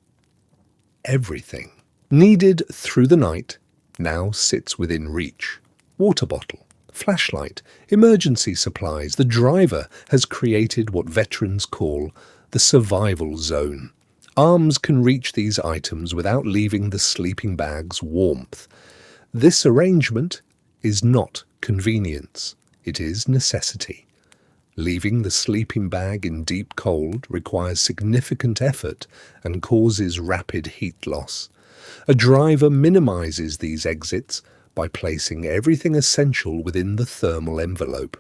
Speaker 1: Everything needed through the night now sits within reach. Water bottle, flashlight, emergency supplies. The driver has created what veterans call the survival zone. Arms can reach these items without leaving the sleeping bag's warmth. This arrangement is not convenience. It is necessity. Leaving the sleeping bag in deep cold requires significant effort and causes rapid heat loss. A driver minimizes these exits by placing everything essential within the thermal envelope.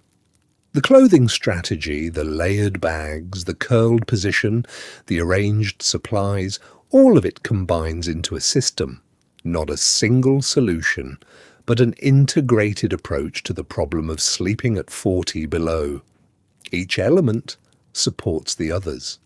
Speaker 1: The clothing strategy, the layered bags, the curled position, the arranged supplies, all of it combines into a system. Not a single solution, but an integrated approach to the problem of sleeping at 40 below. Each element supports the others.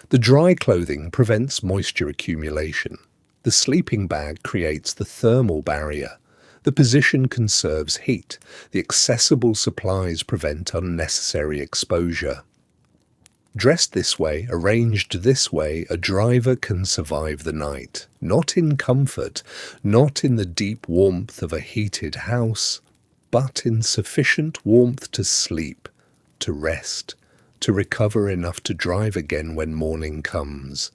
Speaker 1: The dry clothing prevents moisture accumulation. The sleeping bag creates the thermal barrier. The position conserves heat. The accessible supplies prevent unnecessary exposure. Dressed this way, arranged this way, a driver can survive the night. Not in comfort, not in the deep warmth of a heated house, but in sufficient warmth to sleep, to rest, to recover enough to drive again when morning comes.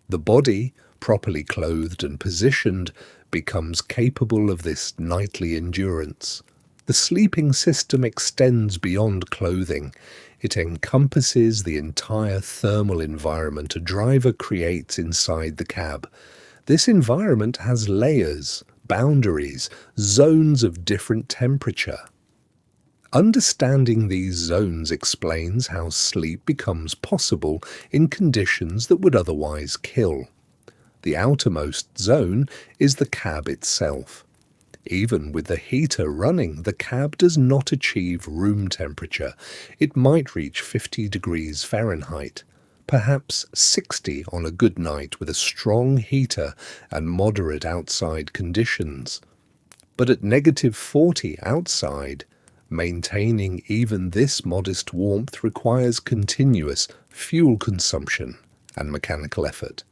Speaker 1: The body, properly clothed and positioned, becomes capable of this nightly endurance. The sleeping system extends beyond clothing. It encompasses the entire thermal environment a driver creates inside the cab. This environment has layers, boundaries, zones of different temperature. Understanding these zones explains how sleep becomes possible in conditions that would otherwise kill. The outermost zone is the cab itself. Even with the heater running, the cab does not achieve room temperature. It might reach 50 degrees Fahrenheit, perhaps 60 on a good night with a strong heater and moderate outside conditions. But at -40 outside, maintaining even this modest warmth requires continuous fuel consumption and mechanical effort.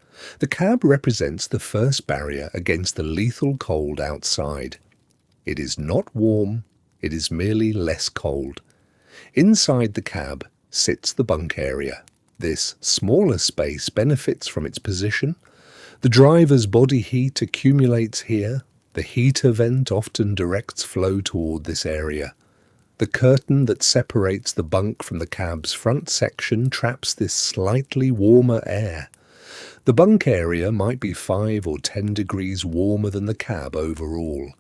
Speaker 1: The cab represents the first barrier against the lethal cold outside. It is not warm, it is merely less cold. Inside the cab sits the bunk area. This smaller space benefits from its position. The driver's body heat accumulates here. The heater vent often directs flow toward this area. The curtain that separates the bunk from the cab's front section traps this slightly warmer air. The bunk area might be 5 or 10 degrees warmer than the cab overall.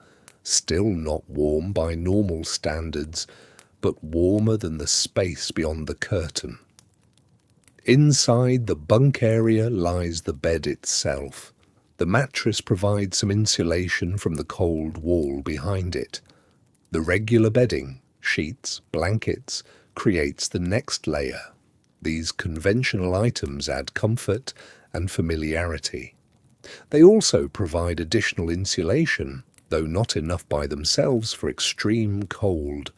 Speaker 1: Still not warm by normal standards, but warmer than the space beyond the curtain. Inside the bunk area lies the bed itself. The mattress provides some insulation from the cold wall behind it. The regular bedding, sheets, blankets, creates the next layer. These conventional items add comfort and familiarity. They also provide additional insulation, though not enough by themselves for extreme cold.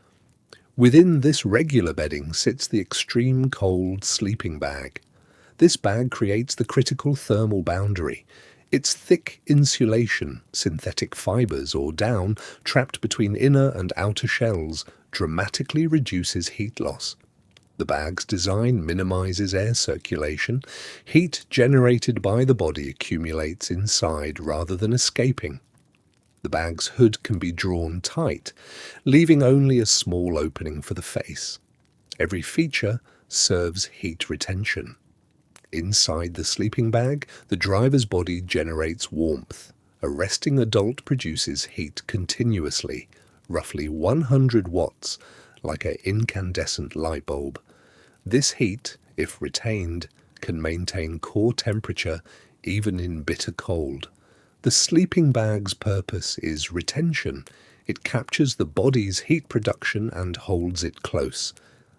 Speaker 1: Within this regular bedding sits the extreme cold sleeping bag. This bag creates the critical thermal boundary. Its thick insulation, synthetic fibers or down, trapped between inner and outer shells, dramatically reduces heat loss. The bag's design minimizes air circulation. Heat generated by the body accumulates inside rather than escaping. The bag's hood can be drawn tight, leaving only a small opening for the face. Every feature serves heat retention. Inside the sleeping bag, the driver's body generates warmth. A resting adult produces heat continuously, roughly 100 watts, like an incandescent light bulb. This heat, if retained, can maintain core temperature even in bitter cold. The sleeping bag's purpose is retention. It captures the body's heat production and holds it close.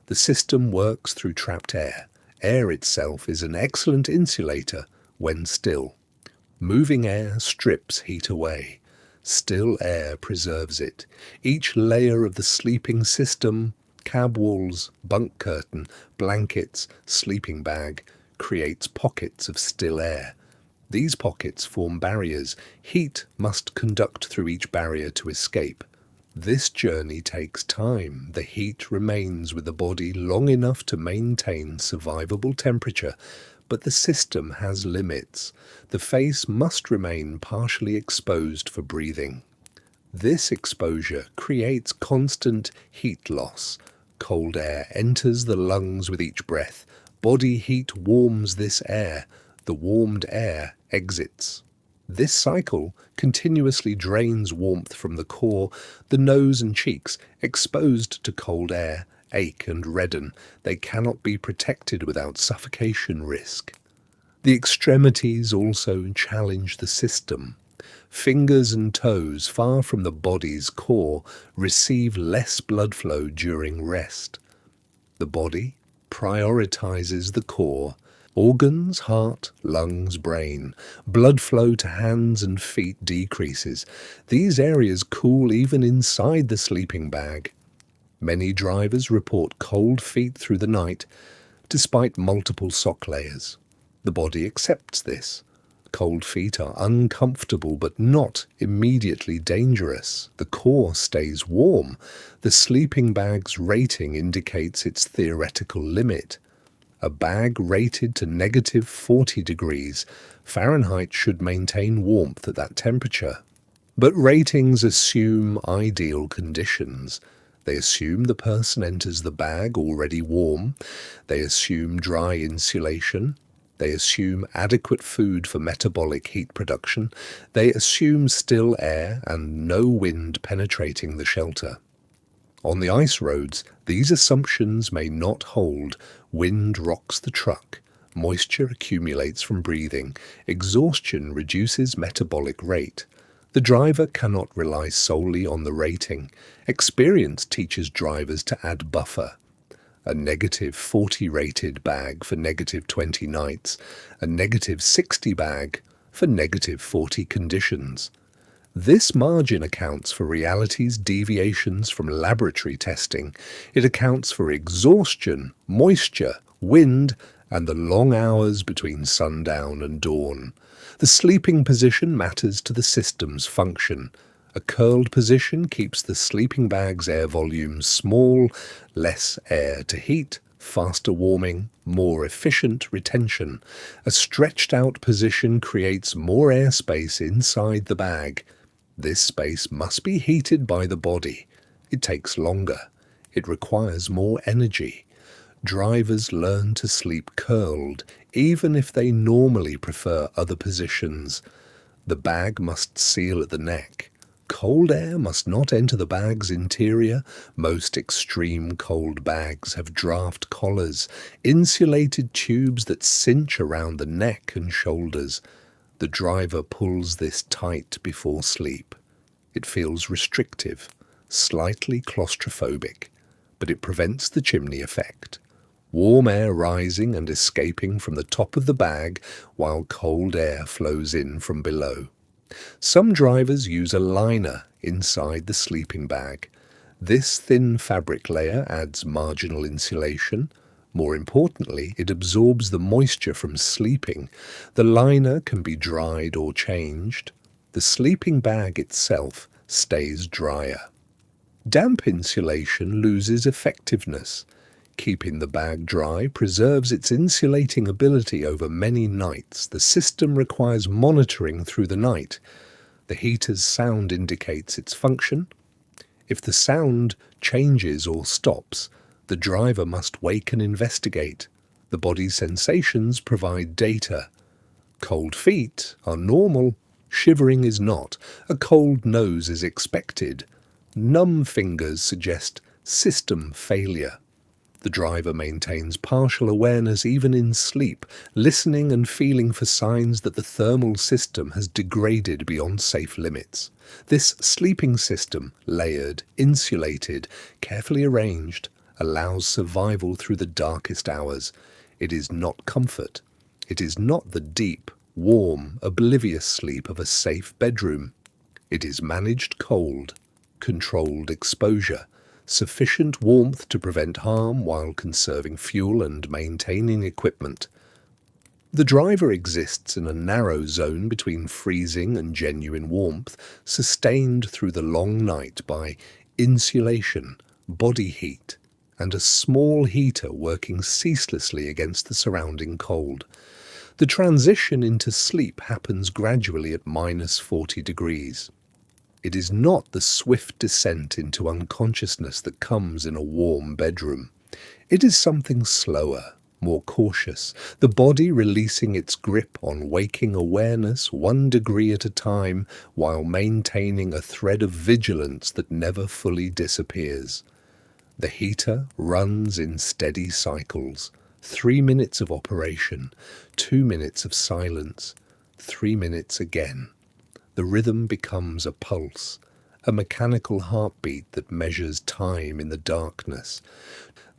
Speaker 1: The system works through trapped air. Air itself is an excellent insulator when still. Moving air strips heat away. Still air preserves it. Each layer of the sleeping system, cab walls, bunk curtain, blankets, sleeping bag, creates pockets of still air. These pockets form barriers. Heat must conduct through each barrier to escape. This journey takes time. The heat remains with the body long enough to maintain survivable temperature, but the system has limits. The face must remain partially exposed for breathing. This exposure creates constant heat loss. Cold air enters the lungs with each breath. Body heat warms this air. The warmed air exits. This cycle continuously drains warmth from the core. The nose and cheeks, exposed to cold air, ache and redden. They cannot be protected without suffocation risk. The extremities also challenge the system. Fingers and toes far from the body's core receive less blood flow during rest. The body prioritizes the core. Organs, heart, lungs, brain. Blood flow to hands and feet decreases. These areas cool even inside the sleeping bag. Many drivers report cold feet through the night, despite multiple sock layers. The body accepts this. Cold feet are uncomfortable but not immediately dangerous. The core stays warm. The sleeping bag's rating indicates its theoretical limit. A bag rated to -40 degrees Fahrenheit should maintain warmth at that temperature. But ratings assume ideal conditions. They assume the person enters the bag already warm. They assume dry insulation. They assume adequate food for metabolic heat production. They assume still air and no wind penetrating the shelter. On the ice roads, these assumptions may not hold. Wind rocks the truck. Moisture accumulates from breathing. Exhaustion reduces metabolic rate. The driver cannot rely solely on the rating. Experience teaches drivers to add buffer. A -40 rated bag for -20 nights. A -60 bag for -40 conditions. This margin accounts for reality's deviations from laboratory testing. It accounts for exhaustion, moisture, wind, and the long hours between sundown and dawn. The sleeping position matters to the system's function. A curled position keeps the sleeping bag's air volume small, less air to heat, faster warming, more efficient retention. A stretched out position creates more airspace inside the bag. This space must be heated by the body. It takes longer. It requires more energy. Drivers learn to sleep curled, even if they normally prefer other positions. The bag must seal at the neck. Cold air must not enter the bag's interior. Most extreme cold bags have draft collars, insulated tubes that cinch around the neck and shoulders. The driver pulls this tight before sleep. It feels restrictive, slightly claustrophobic, but it prevents the chimney effect. Warm air rising and escaping from the top of the bag while cold air flows in from below. Some drivers use a liner inside the sleeping bag. This thin fabric layer adds marginal insulation. More importantly, it absorbs the moisture from sleeping. The liner can be dried or changed. The sleeping bag itself stays drier. Damp insulation loses effectiveness. Keeping the bag dry preserves its insulating ability over many nights. The system requires monitoring through the night. The heater's sound indicates its function. If the sound changes or stops, the driver must wake and investigate. The body's sensations provide data. Cold feet are normal. Shivering is not. A cold nose is expected. Numb fingers suggest system failure. The driver maintains partial awareness even in sleep, listening and feeling for signs that the thermal system has degraded beyond safe limits. This sleeping system, layered, insulated, carefully arranged, allows survival through the darkest hours. It is not comfort. It is not the deep, warm, oblivious sleep of a safe bedroom. It is managed cold, controlled exposure, sufficient warmth to prevent harm while conserving fuel and maintaining equipment. The driver exists in a narrow zone between freezing and genuine warmth, sustained through the long night by insulation, body heat, and a small heater working ceaselessly against the surrounding cold. The transition into sleep happens gradually at -40 degrees. It is not the swift descent into unconsciousness that comes in a warm bedroom. It is something slower, more cautious, the body releasing its grip on waking awareness 1 degree at a time while maintaining a thread of vigilance that never fully disappears. The heater runs in steady cycles. 3 minutes of operation, 2 minutes of silence, 3 minutes again. The rhythm becomes a pulse, a mechanical heartbeat that measures time in the darkness.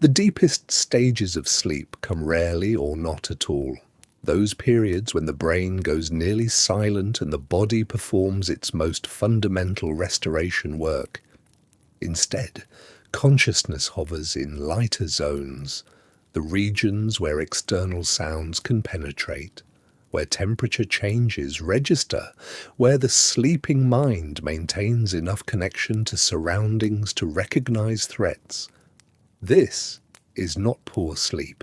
Speaker 1: The deepest stages of sleep come rarely or not at all. Those periods when the brain goes nearly silent and the body performs its most fundamental restoration work. Instead, consciousness hovers in lighter zones, the regions where external sounds can penetrate, where temperature changes register, where the sleeping mind maintains enough connection to surroundings to recognize threats. This is not poor sleep.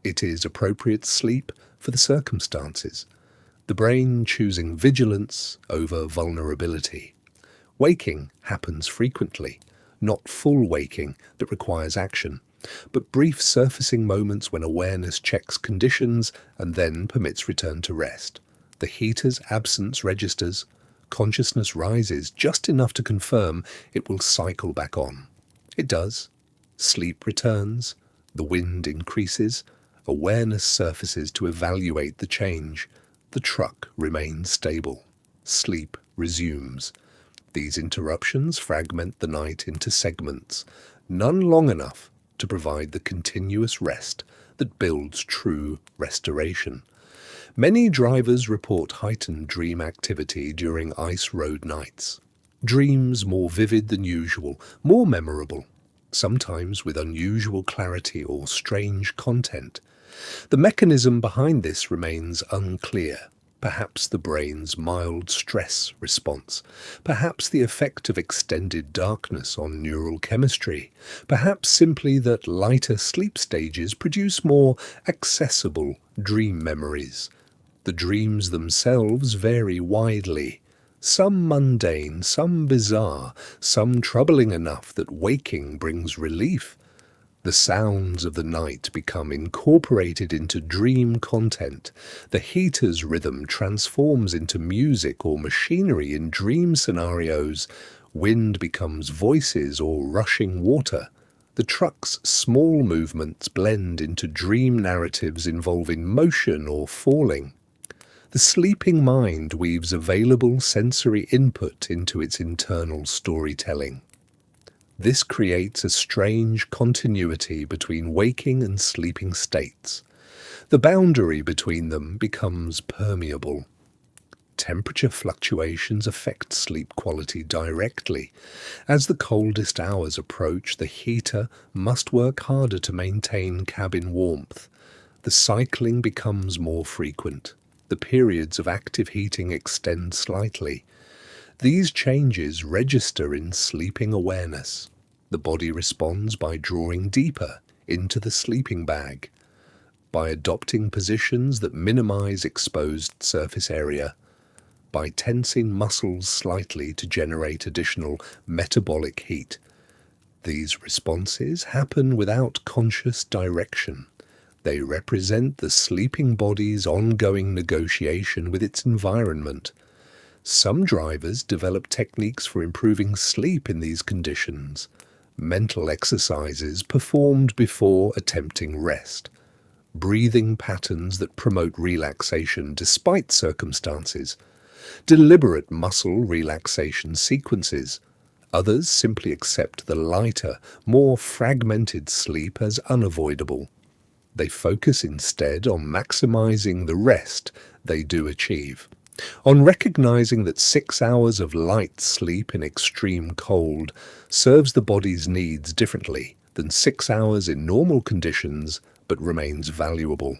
Speaker 1: It is appropriate sleep for the circumstances, the brain choosing vigilance over vulnerability. Waking happens frequently, not full waking that requires action, but brief surfacing moments when awareness checks conditions and then permits return to rest. The heater's absence registers, consciousness rises just enough to confirm it will cycle back on. It does. Sleep returns, the wind increases, awareness surfaces to evaluate the change. The truck remains stable. Sleep resumes. These interruptions fragment the night into segments, none long enough to provide the continuous rest that builds true restoration. Many drivers report heightened dream activity during ice road nights. Dreams more vivid than usual, more memorable, sometimes with unusual clarity or strange content. The mechanism behind this remains unclear. Perhaps the brain's mild stress response, perhaps the effect of extended darkness on neural chemistry, perhaps simply that lighter sleep stages produce more accessible dream memories. The dreams themselves vary widely, some mundane, some bizarre, some troubling enough that waking brings relief. The sounds of the night become incorporated into dream content. The heater's rhythm transforms into music or machinery in dream scenarios. Wind becomes voices or rushing water. The truck's small movements blend into dream narratives involving motion or falling. The sleeping mind weaves available sensory input into its internal storytelling. This creates a strange continuity between waking and sleeping states. The boundary between them becomes permeable. Temperature fluctuations affect sleep quality directly. As the coldest hours approach, the heater must work harder to maintain cabin warmth. The cycling becomes more frequent. The periods of active heating extend slightly. These changes register in sleeping awareness. The body responds by drawing deeper into the sleeping bag, by adopting positions that minimize exposed surface area, by tensing muscles slightly to generate additional metabolic heat. These responses happen without conscious direction. They represent the sleeping body's ongoing negotiation with its environment. Some drivers develop techniques for improving sleep in these conditions. Mental exercises performed before attempting rest. Breathing patterns that promote relaxation despite circumstances. Deliberate muscle relaxation sequences. Others simply accept the lighter, more fragmented sleep as unavoidable. They focus instead on maximizing the rest they do achieve, on recognizing that 6 hours of light sleep in extreme cold serves the body's needs differently than 6 hours in normal conditions but remains valuable.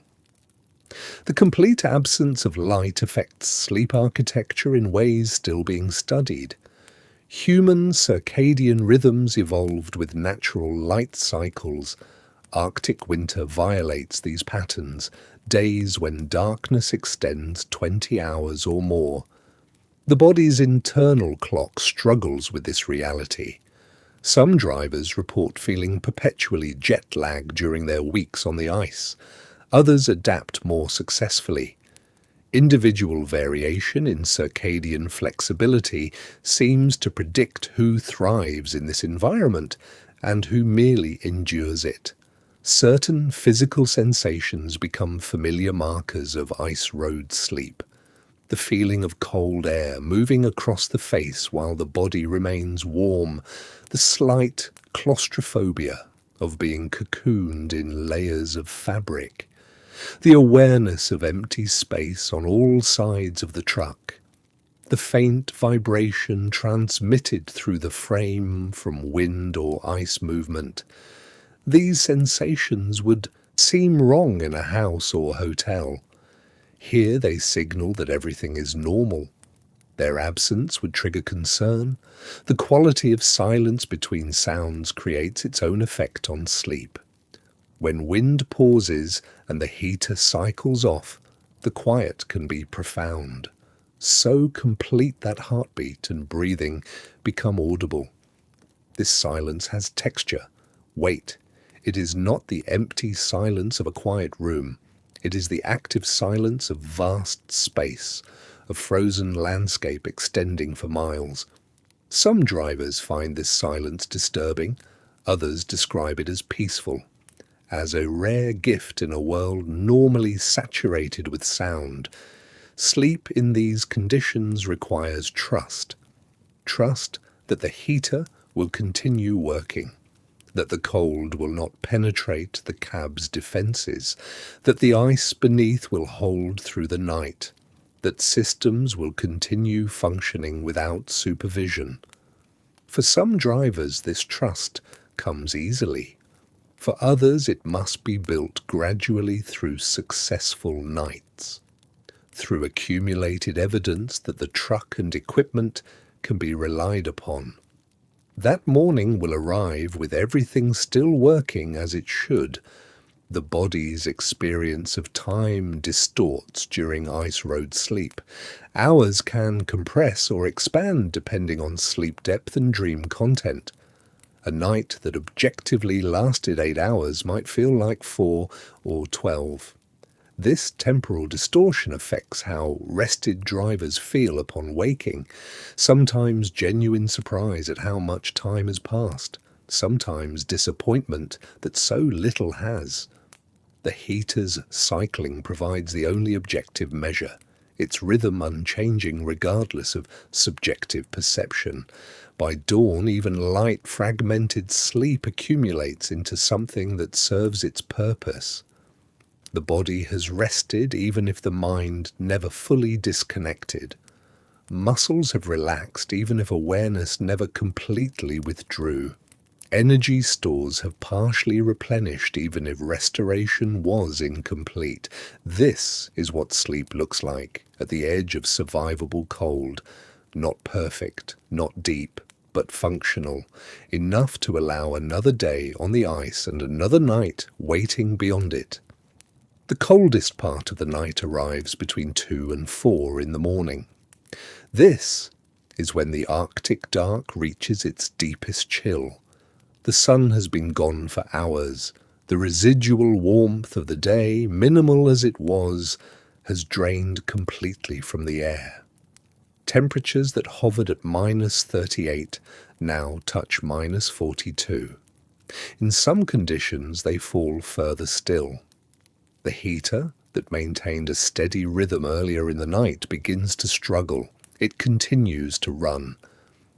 Speaker 1: The complete absence of light affects sleep architecture in ways still being studied. Human circadian rhythms evolved with natural light cycles. Arctic winter violates these patterns, days when darkness extends 20 hours or more. The body's internal clock struggles with this reality. Some drivers report feeling perpetually jet-lagged during their weeks on the ice. Others adapt more successfully. Individual variation in circadian flexibility seems to predict who thrives in this environment and who merely endures it. Certain physical sensations become familiar markers of ice road sleep. The feeling of cold air moving across the face while the body remains warm, the slight claustrophobia of being cocooned in layers of fabric, the awareness of empty space on all sides of the truck, the faint vibration transmitted through the frame from wind or ice movement. These sensations would seem wrong in a house or hotel. Here they signal that everything is normal. Their absence would trigger concern. The quality of silence between sounds creates its own effect on sleep. When wind pauses and the heater cycles off, the quiet can be profound. So complete that heartbeat and breathing become audible. This silence has texture, weight. It is not the empty silence of a quiet room. It is the active silence of vast space, a frozen landscape extending for miles. Some drivers find this silence disturbing. Others describe it as peaceful, as a rare gift in a world normally saturated with sound. Sleep in these conditions requires trust. Trust that the heater will continue working, that the cold will not penetrate the cab's defences, that the ice beneath will hold through the night, that systems will continue functioning without supervision. For some drivers, this trust comes easily. For others, it must be built gradually through successful nights, through accumulated evidence that the truck and equipment can be relied upon. That morning will arrive with everything still working as it should. The body's experience of time distorts during ice road sleep. Hours can compress or expand depending on sleep depth and dream content. A night that objectively lasted 8 hours might feel like 4 or 12. This temporal distortion affects how rested drivers feel upon waking, sometimes genuine surprise at how much time has passed, sometimes disappointment that so little has. The heater's cycling provides the only objective measure, its rhythm unchanging regardless of subjective perception. By dawn, even light, fragmented sleep accumulates into something that serves its purpose. The body has rested even if the mind never fully disconnected. Muscles have relaxed even if awareness never completely withdrew. Energy stores have partially replenished even if restoration was incomplete. This is what sleep looks like at the edge of survivable cold. Not perfect, not deep, but functional, enough to allow another day on the ice and another night waiting beyond it. The coldest part of the night arrives between 2 and 4 in the morning. This is when the Arctic dark reaches its deepest chill. The sun has been gone for hours. The residual warmth of the day, minimal as it was, has drained completely from the air. Temperatures that hovered at -38 now touch -42. In some conditions, they fall further still. The heater, that maintained a steady rhythm earlier in the night, begins to struggle. It continues to run.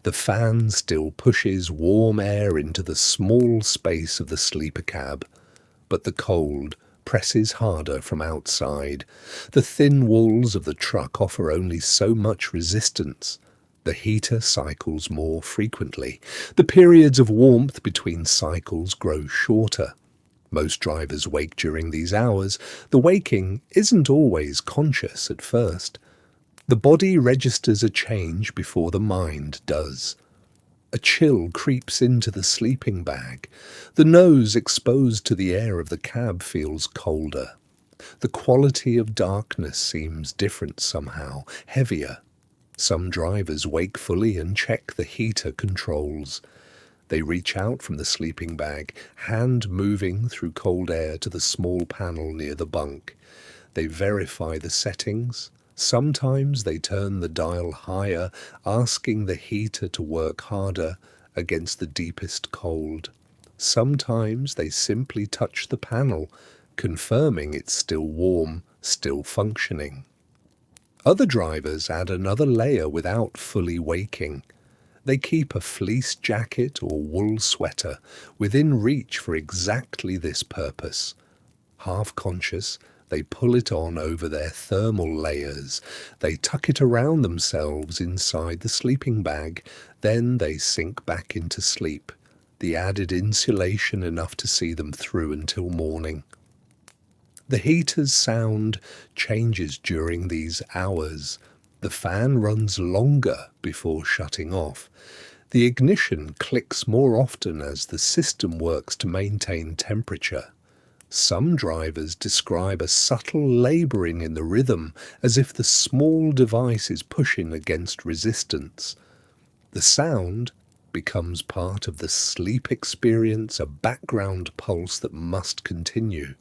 Speaker 1: The fan still pushes warm air into the small space of the sleeper cab, but the cold presses harder from outside. The thin walls of the truck offer only so much resistance. The heater cycles more frequently. The periods of warmth between cycles grow shorter. Most drivers wake during these hours. The waking isn't always conscious at first. The body registers a change before the mind does. A chill creeps into the sleeping bag. The nose exposed to the air of the cab feels colder. The quality of darkness seems different somehow, heavier. Some drivers wake fully and check the heater controls. They reach out from the sleeping bag, hand moving through cold air to the small panel near the bunk. They verify the settings. Sometimes they turn the dial higher, asking the heater to work harder against the deepest cold. Sometimes they simply touch the panel, confirming it's still warm, still functioning. Other drivers add another layer without fully waking. They keep a fleece jacket or wool sweater within reach for exactly this purpose. Half conscious, they pull it on over their thermal layers. They tuck it around themselves inside the sleeping bag. Then they sink back into sleep, the added insulation enough to see them through until morning. The heater's sound changes during these hours. The fan runs longer before shutting off. The ignition clicks more often as the system works to maintain temperature. Some drivers describe a subtle labouring in the rhythm, as if the small device is pushing against resistance. The sound becomes part of the sleep experience, a background pulse that must continue.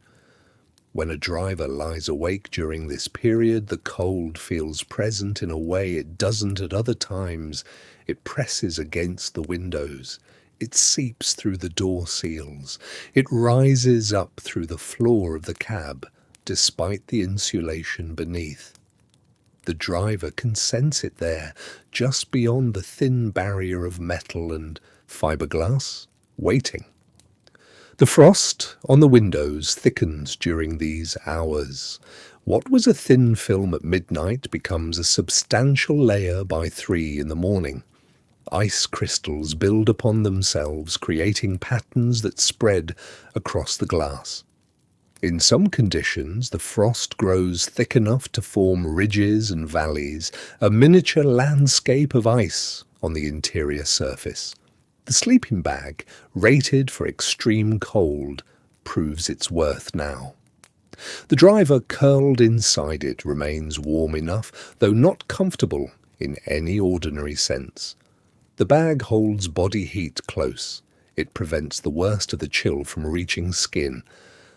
Speaker 1: When a driver lies awake during this period, the cold feels present in a way it doesn't at other times. It presses against the windows. It seeps through the door seals. It rises up through the floor of the cab, despite the insulation beneath. The driver can sense it there, just beyond the thin barrier of metal and fiberglass, waiting. The frost on the windows thickens during these hours. What was a thin film at midnight becomes a substantial layer by 3 in the morning. Ice crystals build upon themselves, creating patterns that spread across the glass. In some conditions, the frost grows thick enough to form ridges and valleys, a miniature landscape of ice on the interior surface. The sleeping bag, rated for extreme cold, proves its worth now. The driver curled inside it remains warm enough, though not comfortable in any ordinary sense. The bag holds body heat close. It prevents the worst of the chill from reaching skin,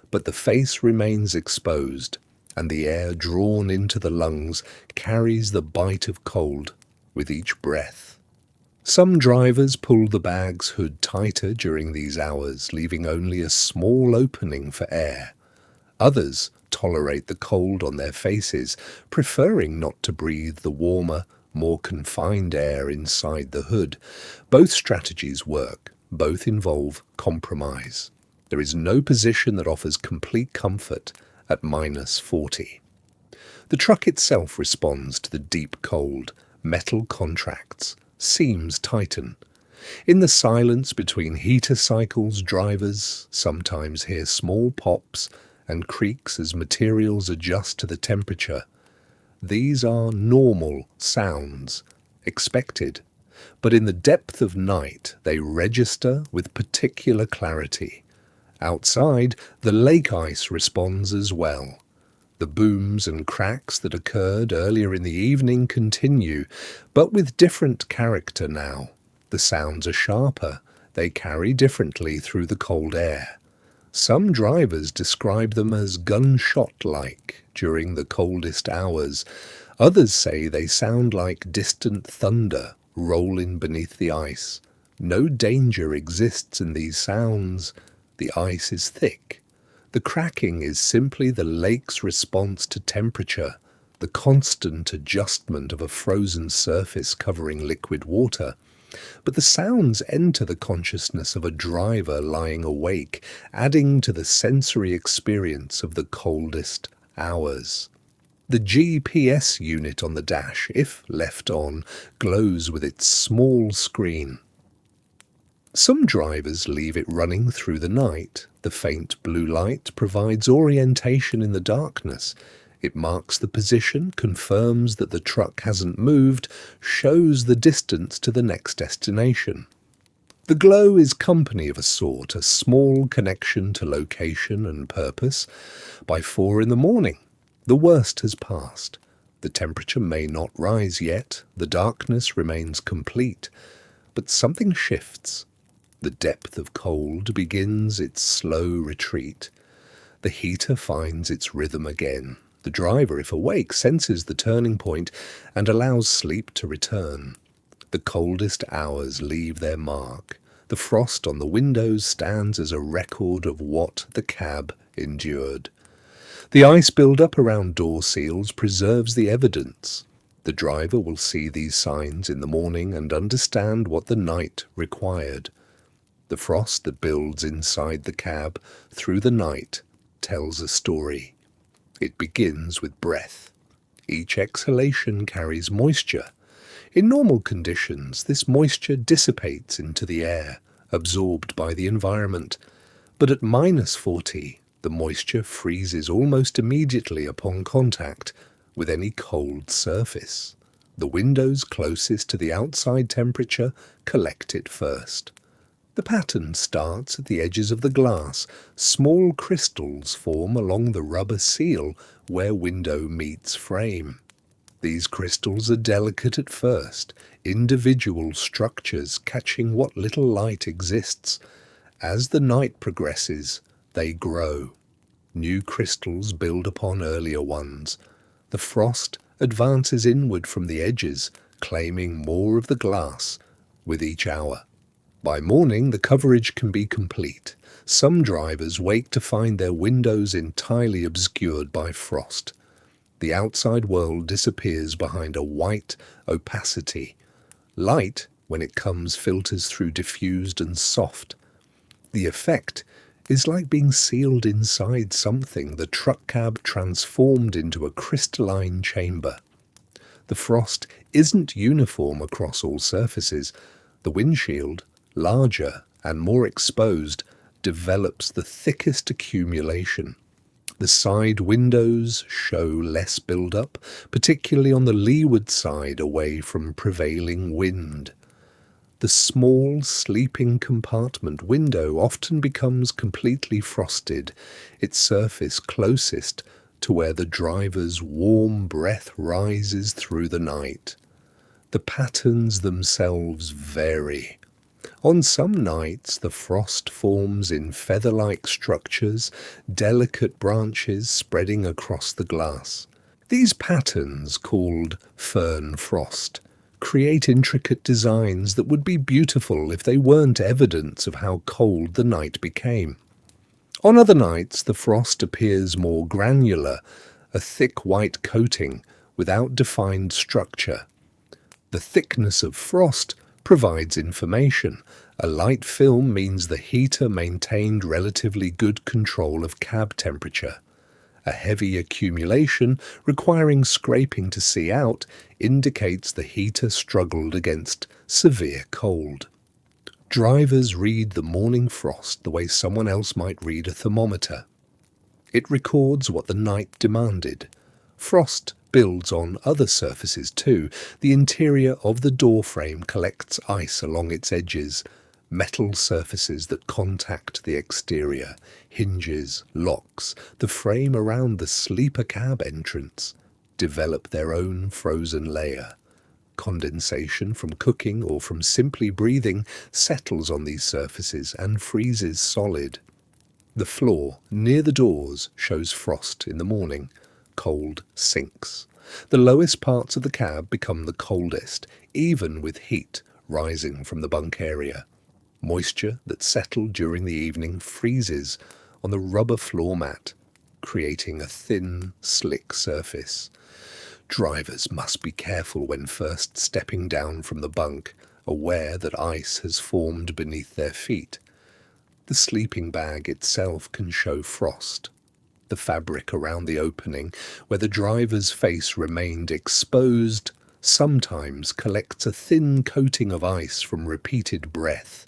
Speaker 1: but the face remains exposed, and the air drawn into the lungs carries the bite of cold with each breath. Some drivers pull the bag's hood tighter during these hours, leaving only a small opening for air. Others tolerate the cold on their faces, preferring not to breathe the warmer, more confined air inside the hood. Both strategies work. Both involve compromise. There is no position that offers complete comfort at -40. The truck itself responds to the deep cold. Metal contracts. Seams tighten. In the silence between heater cycles, drivers sometimes hear small pops and creaks as materials adjust to the temperature. These are normal sounds, expected, but in the depth of night they register with particular clarity. Outside, the lake ice responds as well. The booms and cracks that occurred earlier in the evening continue, but with different character now. The sounds are sharper. They carry differently through the cold air. Some drivers describe them as gunshot-like during the coldest hours. Others say they sound like distant thunder rolling beneath the ice. No danger exists in these sounds. The ice is thick. The cracking is simply the lake's response to temperature, the constant adjustment of a frozen surface covering liquid water. But the sounds enter the consciousness of a driver lying awake, adding to the sensory experience of the coldest hours. The GPS unit on the dash, if left on, glows with its small screen. Some drivers leave it running through the night. The faint blue light provides orientation in the darkness. It marks the position, confirms that the truck hasn't moved, shows the distance to the next destination. The glow is company of a sort, a small connection to location and purpose. By 4 in the morning, the worst has passed. The temperature may not rise yet, the darkness remains complete, but something shifts. The depth of cold begins its slow retreat. The heater finds its rhythm again. The driver, if awake, senses the turning point and allows sleep to return. The coldest hours leave their mark. The frost on the windows stands as a record of what the cab endured. The ice build-up around door seals preserves the evidence. The driver will see these signs in the morning and understand what the night required. The frost that builds inside the cab through the night tells a story. It begins with breath. Each exhalation carries moisture. In normal conditions, this moisture dissipates into the air, absorbed by the environment. But at -40, the moisture freezes almost immediately upon contact with any cold surface. The windows closest to the outside temperature collect it first. The pattern starts at the edges of the glass. Small crystals form along the rubber seal where window meets frame. These crystals are delicate at first, individual structures catching what little light exists. As the night progresses, they grow. New crystals build upon earlier ones. The frost advances inward from the edges, claiming more of the glass with each hour. By morning, the coverage can be complete. Some drivers wake to find their windows entirely obscured by frost. The outside world disappears behind a white opacity. Light, when it comes, filters through diffused and soft. The effect is like being sealed inside something, the truck cab transformed into a crystalline chamber. The frost isn't uniform across all surfaces. The windshield, larger and more exposed, develops the thickest accumulation. The side windows show less build-up, particularly on the leeward side away from prevailing wind. The small sleeping compartment window often becomes completely frosted, its surface closest to where the driver's warm breath rises through the night. The patterns themselves vary. On some nights, the frost forms in feather-like structures, delicate branches spreading across the glass. These patterns, called fern frost, create intricate designs that would be beautiful if they weren't evidence of how cold the night became. On other nights, the frost appears more granular, a thick white coating without defined structure. The thickness of frost provides information. A light film means the heater maintained relatively good control of cab temperature. A heavy accumulation requiring scraping to see out indicates the heater struggled against severe cold. Drivers read the morning frost the way someone else might read a thermometer. It records what the night demanded. Frost builds on other surfaces too. The interior of the door frame collects ice along its edges, metal surfaces that contact the exterior, hinges, locks, the frame around the sleeper cab entrance, develop their own frozen layer. Condensation from cooking or from simply breathing settles on these surfaces and freezes solid. The floor near the doors shows frost in the morning. Cold sinks. The lowest parts of the cab become the coldest, even with heat rising from the bunk area. Moisture that settled during the evening freezes on the rubber floor mat, creating a thin, slick surface. Drivers must be careful when first stepping down from the bunk, aware that ice has formed beneath their feet. The sleeping bag itself can show frost. The fabric around the opening, where the driver's face remained exposed, sometimes collects a thin coating of ice from repeated breath.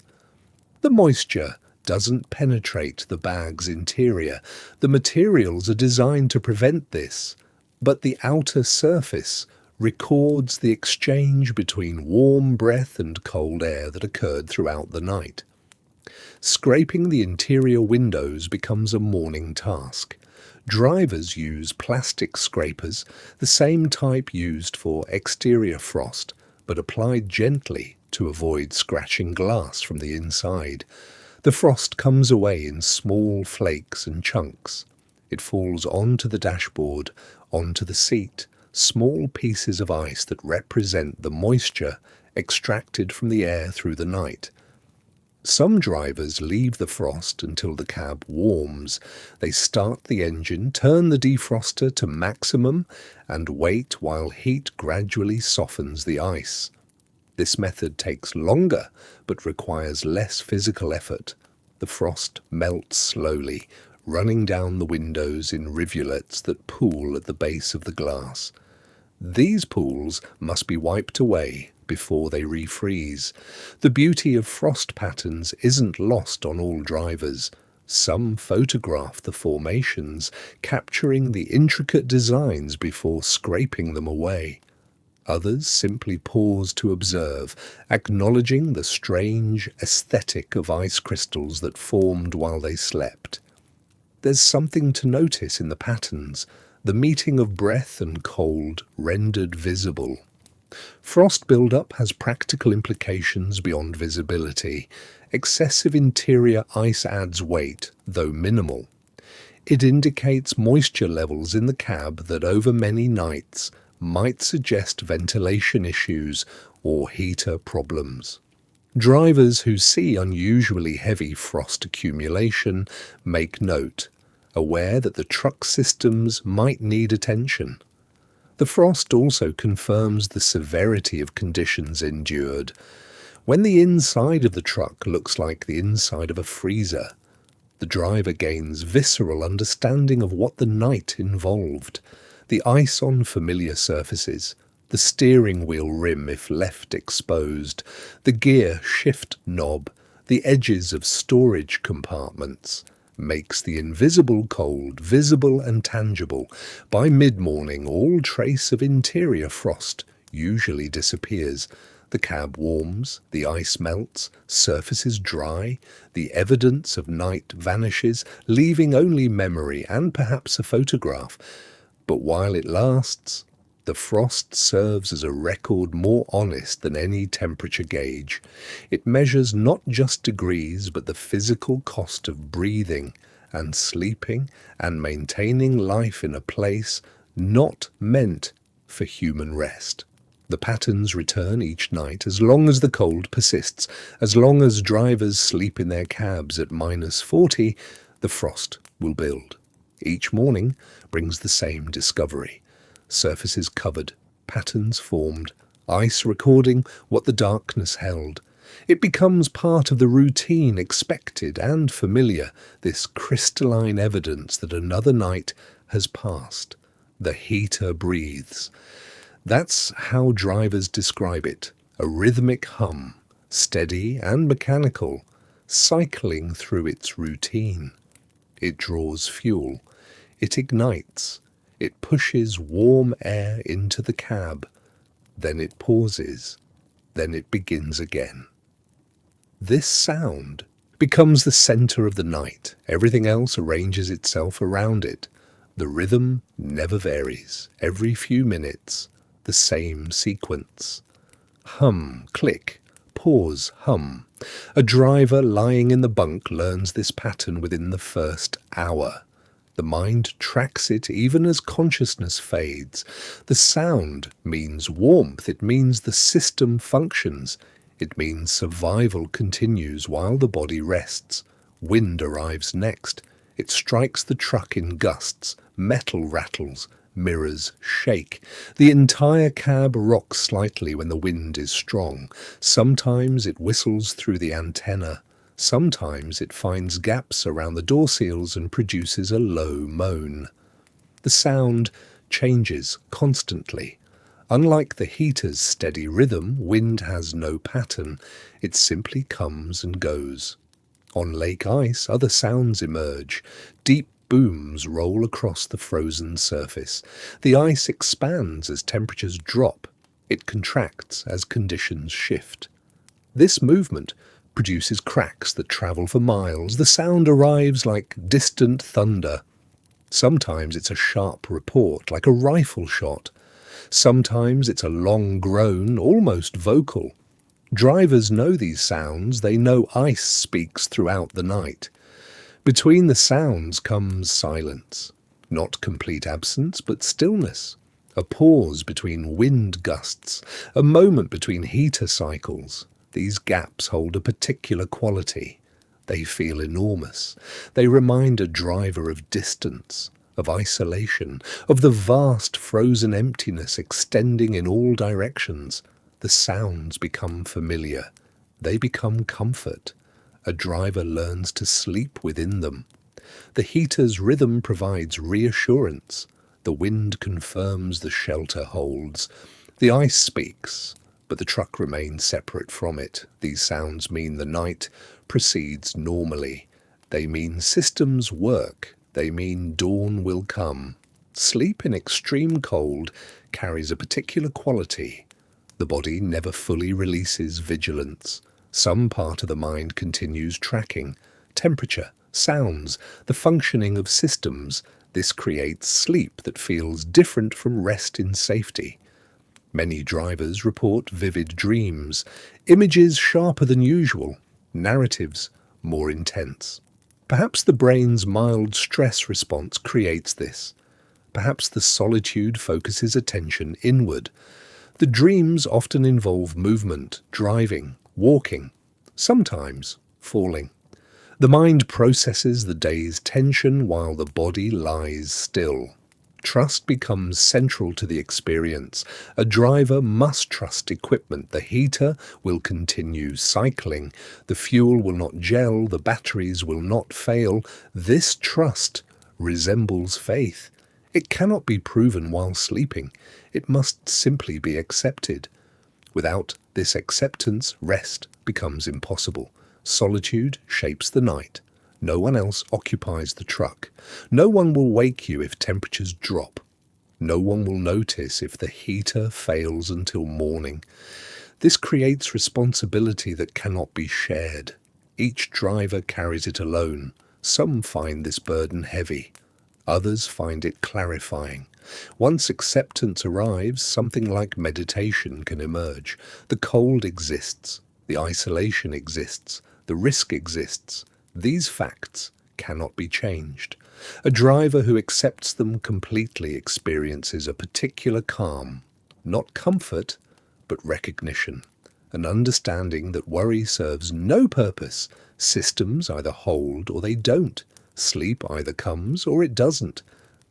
Speaker 1: The moisture doesn't penetrate the bag's interior. The materials are designed to prevent this, but the outer surface records the exchange between warm breath and cold air that occurred throughout the night. Scraping the interior windows becomes a morning task. Drivers use plastic scrapers, the same type used for exterior frost, but applied gently to avoid scratching glass from the inside. The frost comes away in small flakes and chunks. It falls onto the dashboard, onto the seat, small pieces of ice that represent the moisture extracted from the air through the night. Some drivers leave the frost until the cab warms. They start the engine, turn the defroster to maximum, and wait while heat gradually softens the ice. This method takes longer, but requires less physical effort. The frost melts slowly, running down the windows in rivulets that pool at the base of the glass. These pools must be wiped away before they refreeze. The beauty of frost patterns isn't lost on all drivers. Some photograph the formations, capturing the intricate designs before scraping them away. Others simply pause to observe, acknowledging the strange aesthetic of ice crystals that formed while they slept. There's something to notice in the patterns, the meeting of breath and cold rendered visible. Frost buildup has practical implications beyond visibility. Excessive interior ice adds weight, though minimal. It indicates moisture levels in the cab that over many nights might suggest ventilation issues or heater problems. Drivers who see unusually heavy frost accumulation make note, aware that the truck systems might need attention. The frost also confirms the severity of conditions endured. When the inside of the truck looks like the inside of a freezer, the driver gains visceral understanding of what the night involved. The ice on familiar surfaces, the steering wheel rim if left exposed, the gear shift knob, the edges of storage compartments, makes the invisible cold visible and tangible. By mid-morning, all trace of interior frost usually disappears. The cab warms, the ice melts, surfaces dry, the evidence of night vanishes, leaving only memory and perhaps a photograph. But while it lasts, the frost serves as a record more honest than any temperature gauge. It measures not just degrees, but the physical cost of breathing and sleeping and maintaining life in a place not meant for human rest. The patterns return each night as long as the cold persists. As long as drivers sleep in their cabs at -40, the frost will build. Each morning brings the same discovery. Surfaces covered, patterns formed, ice recording what the darkness held. It becomes part of the routine, expected and familiar, this crystalline evidence that another night has passed. The heater breathes. That's how drivers describe it, a rhythmic hum, steady and mechanical, cycling through its routine. It draws fuel, it ignites, it pushes warm air into the cab, then it pauses, then it begins again. This sound becomes the center of the night. Everything else arranges itself around it. The rhythm never varies. Every few minutes, the same sequence. Hum, click, pause, hum. A driver lying in the bunk learns this pattern within the first hour. The mind tracks it even as consciousness fades. The sound means warmth. It means the system functions. It means survival continues while the body rests. Wind arrives next. It strikes the truck in gusts. Metal rattles. Mirrors shake. The entire cab rocks slightly when the wind is strong. Sometimes it whistles through the antenna. Sometimes it finds gaps around the door seals and produces a low moan. The sound changes constantly. Unlike the heater's steady rhythm, wind has no pattern. It simply comes and goes. On lake ice, other sounds emerge. Deep booms roll across the frozen surface. The ice expands as temperatures drop. It contracts as conditions shift. This movement produces cracks that travel for miles. The sound arrives like distant thunder. Sometimes it's a sharp report, like a rifle shot. Sometimes it's a long groan, almost vocal. Drivers know these sounds. They know ice speaks throughout the night. Between the sounds comes silence. Not complete absence, but stillness. A pause between wind gusts. A moment between heater cycles. These gaps hold a particular quality. They feel enormous. They remind a driver of distance, of isolation, of the vast frozen emptiness extending in all directions. The sounds become familiar. They become comfort. A driver learns to sleep within them. The heater's rhythm provides reassurance. The wind confirms the shelter holds. The ice speaks, but the truck remains separate from it. These sounds mean the night proceeds normally. They mean systems work. They mean dawn will come. Sleep in extreme cold carries a particular quality. The body never fully releases vigilance. Some part of the mind continues tracking temperature, sounds, the functioning of systems. This creates sleep that feels different from rest in safety. Many drivers report vivid dreams, images sharper than usual, narratives more intense. Perhaps the brain's mild stress response creates this. Perhaps the solitude focuses attention inward. The dreams often involve movement, driving, walking, sometimes falling. The mind processes the day's tension while the body lies still. Trust becomes central to the experience. A driver must trust equipment. The heater will continue cycling. The fuel will not gel. The batteries will not fail. This trust resembles faith. It cannot be proven while sleeping. It must simply be accepted. Without this acceptance, rest becomes impossible. Solitude shapes the night. No one else occupies the truck. No one will wake you if temperatures drop. No one will notice if the heater fails until morning. This creates responsibility that cannot be shared. Each driver carries it alone. Some find this burden heavy. Others find it clarifying. Once acceptance arrives, something like meditation can emerge. The cold exists. The isolation exists. The risk exists. These facts cannot be changed. A driver who accepts them completely experiences a particular calm, not comfort, but recognition, an understanding that worry serves no purpose. Systems either hold or they don't. Sleep either comes or it doesn't.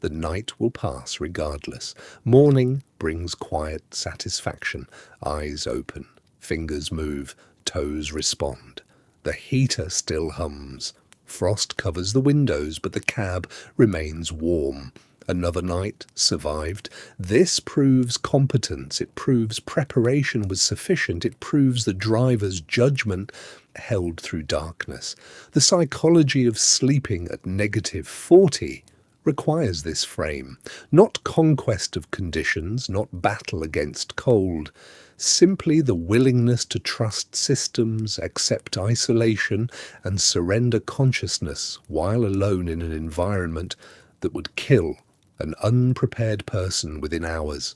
Speaker 1: The night will pass regardless. Morning brings quiet satisfaction. Eyes open, fingers move, toes respond. The heater still hums. Frost covers the windows, but the cab remains warm. Another night survived. This proves competence. It proves preparation was sufficient. It proves the driver's judgment held through darkness. The psychology of sleeping at -40 requires this frame. Not conquest of conditions, not battle against cold. Simply the willingness to trust systems, accept isolation, and surrender consciousness while alone in an environment that would kill an unprepared person within hours.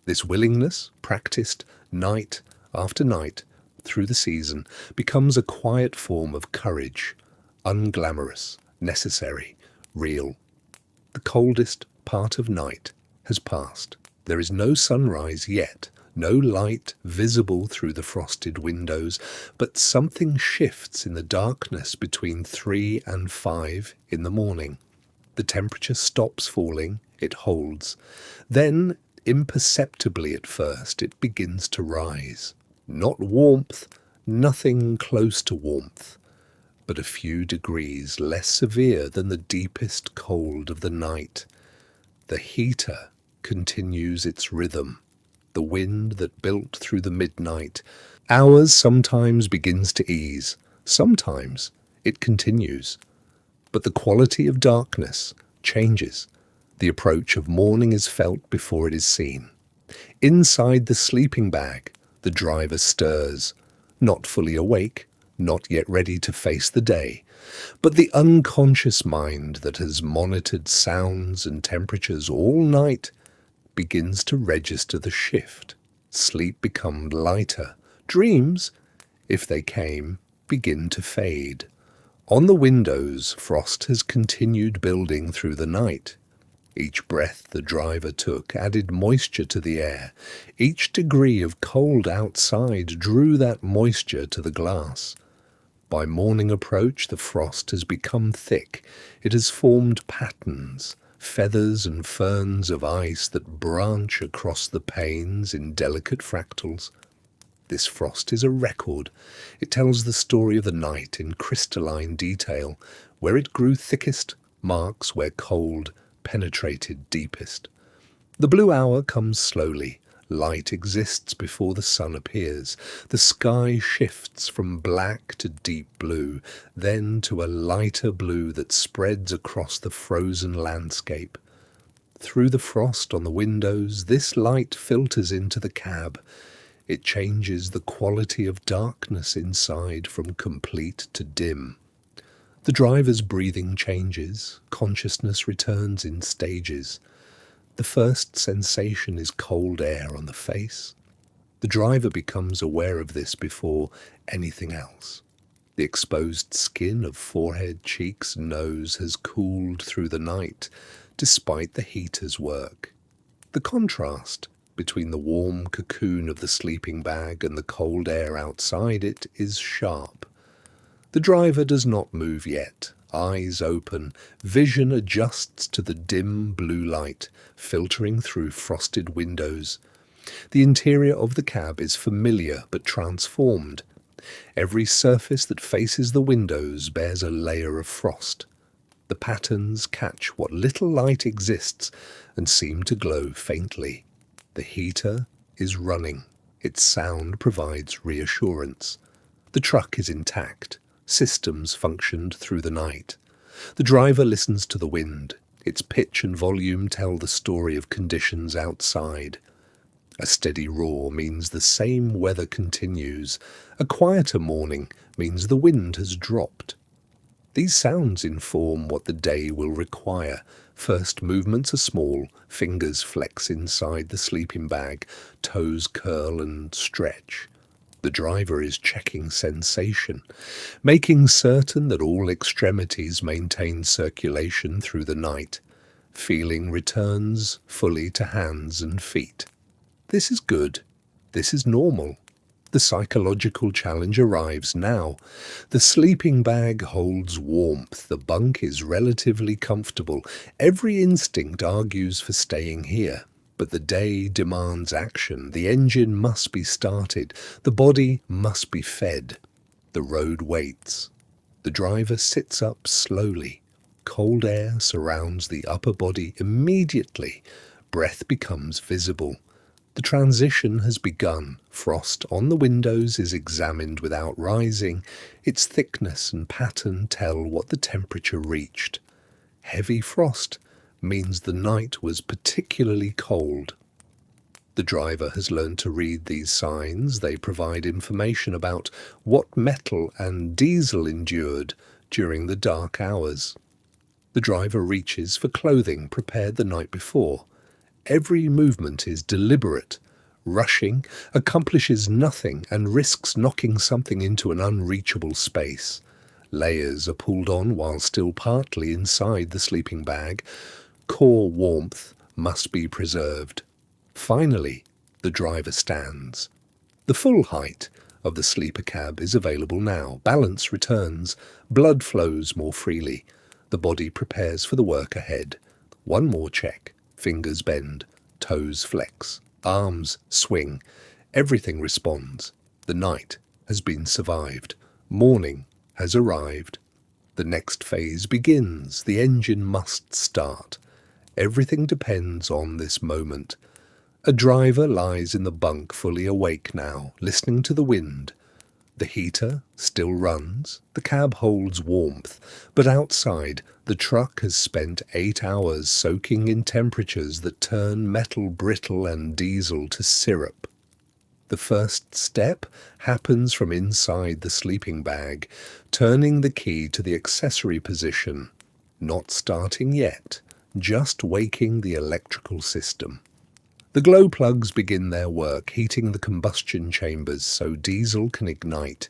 Speaker 1: This willingness, practiced night after night through the season, becomes a quiet form of courage, unglamorous, necessary, real. The coldest part of night has passed. There is no sunrise yet, no light visible through the frosted windows, but something shifts in the darkness between 3 and 5 in the morning. The temperature stops falling, it holds. Then, imperceptibly at first, it begins to rise. Not warmth, nothing close to warmth, but a few degrees less severe than the deepest cold of the night. The heater continues its rhythm. The wind that built through the midnight hours sometimes begins to ease, sometimes it continues. But the quality of darkness changes. The approach of morning is felt before it is seen. Inside the sleeping bag, the driver stirs, not fully awake, not yet ready to face the day. But the unconscious mind that has monitored sounds and temperatures all night begins to register the shift. Sleep becomes lighter. Dreams, if they came, begin to fade. On the windows, frost has continued building through the night. Each breath the driver took added moisture to the air. Each degree of cold outside drew that moisture to the glass. By morning approach, the frost has become thick. It has formed patterns, feathers and ferns of ice that branch across the panes in delicate fractals. This frost is a record. It tells the story of the night in crystalline detail. Where it grew thickest marks where cold penetrated deepest. The blue hour comes slowly. Light exists before the sun appears. The sky shifts from black to deep blue, then to a lighter blue that spreads across the frozen landscape. Through the frost on the windows, this light filters into the cab. It changes the quality of darkness inside from complete to dim. The driver's breathing changes. Consciousness returns in stages. The first sensation is cold air on the face. The driver becomes aware of this before anything else. The exposed skin of forehead, cheeks, nose has cooled through the night, despite the heater's work. The contrast between the warm cocoon of the sleeping bag and the cold air outside it is sharp. The driver does not move yet. Eyes open, vision adjusts to the dim blue light filtering through frosted windows. The interior of the cab is familiar but transformed. Every surface that faces the windows bears a layer of frost. The patterns catch what little light exists and seem to glow faintly. The heater is running. Its sound provides reassurance. The truck is intact. Systems functioned through the night. The driver listens to the wind. Its pitch and volume tell the story of conditions outside. A steady roar means the same weather continues. A quieter morning means the wind has dropped. These sounds inform what the day will require. First movements are small, fingers flex inside the sleeping bag, toes curl and stretch. The driver is checking sensation, making certain that all extremities maintain circulation through the night. Feeling returns fully to hands and feet. This is good. This is normal. The psychological challenge arrives now. The sleeping bag holds warmth. The bunk is relatively comfortable. Every instinct argues for staying here. But the day demands action. The engine must be started. The body must be fed. The road waits. The driver sits up slowly. Cold air surrounds the upper body immediately. Breath becomes visible. The transition has begun. Frost on the windows is examined without rising. Its thickness and pattern tell what the temperature reached. Heavy frost means the night was particularly cold. The driver has learned to read these signs. They provide information about what metal and diesel endured during the dark hours. The driver reaches for clothing prepared the night before. Every movement is deliberate. Rushing accomplishes nothing and risks knocking something into an unreachable space. Layers are pulled on while still partly inside the sleeping bag. Core warmth must be preserved. Finally, the driver stands. The full height of the sleeper cab is available now. Balance returns. Blood flows more freely. The body prepares for the work ahead. One more check. Fingers bend. Toes flex. Arms swing. Everything responds. The night has been survived. Morning has arrived. The next phase begins. The engine must start. Everything depends on this moment. A driver lies in the bunk, fully awake now, listening to the wind. The heater still runs. The cab holds warmth. But outside, the truck has spent 8 hours soaking in temperatures that turn metal brittle and diesel to syrup. The first step happens from inside the sleeping bag, turning the key to the accessory position. Not starting yet, just waking the electrical system. The glow plugs begin their work, heating the combustion chambers so diesel can ignite.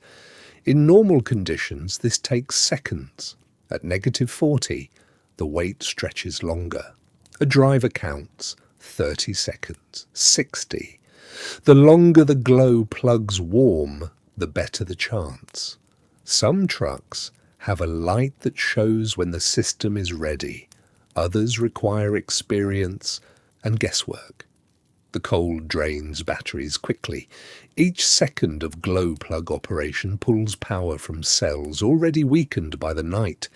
Speaker 1: In normal conditions, this takes seconds. At -40, the wait stretches longer. A driver counts 30 seconds, 60. The longer the glow plugs warm, the better the chance. Some trucks have a light that shows when the system is ready. Others require experience and guesswork. The cold drains batteries quickly. Each second of glow plug operation pulls power from cells already weakened by the night.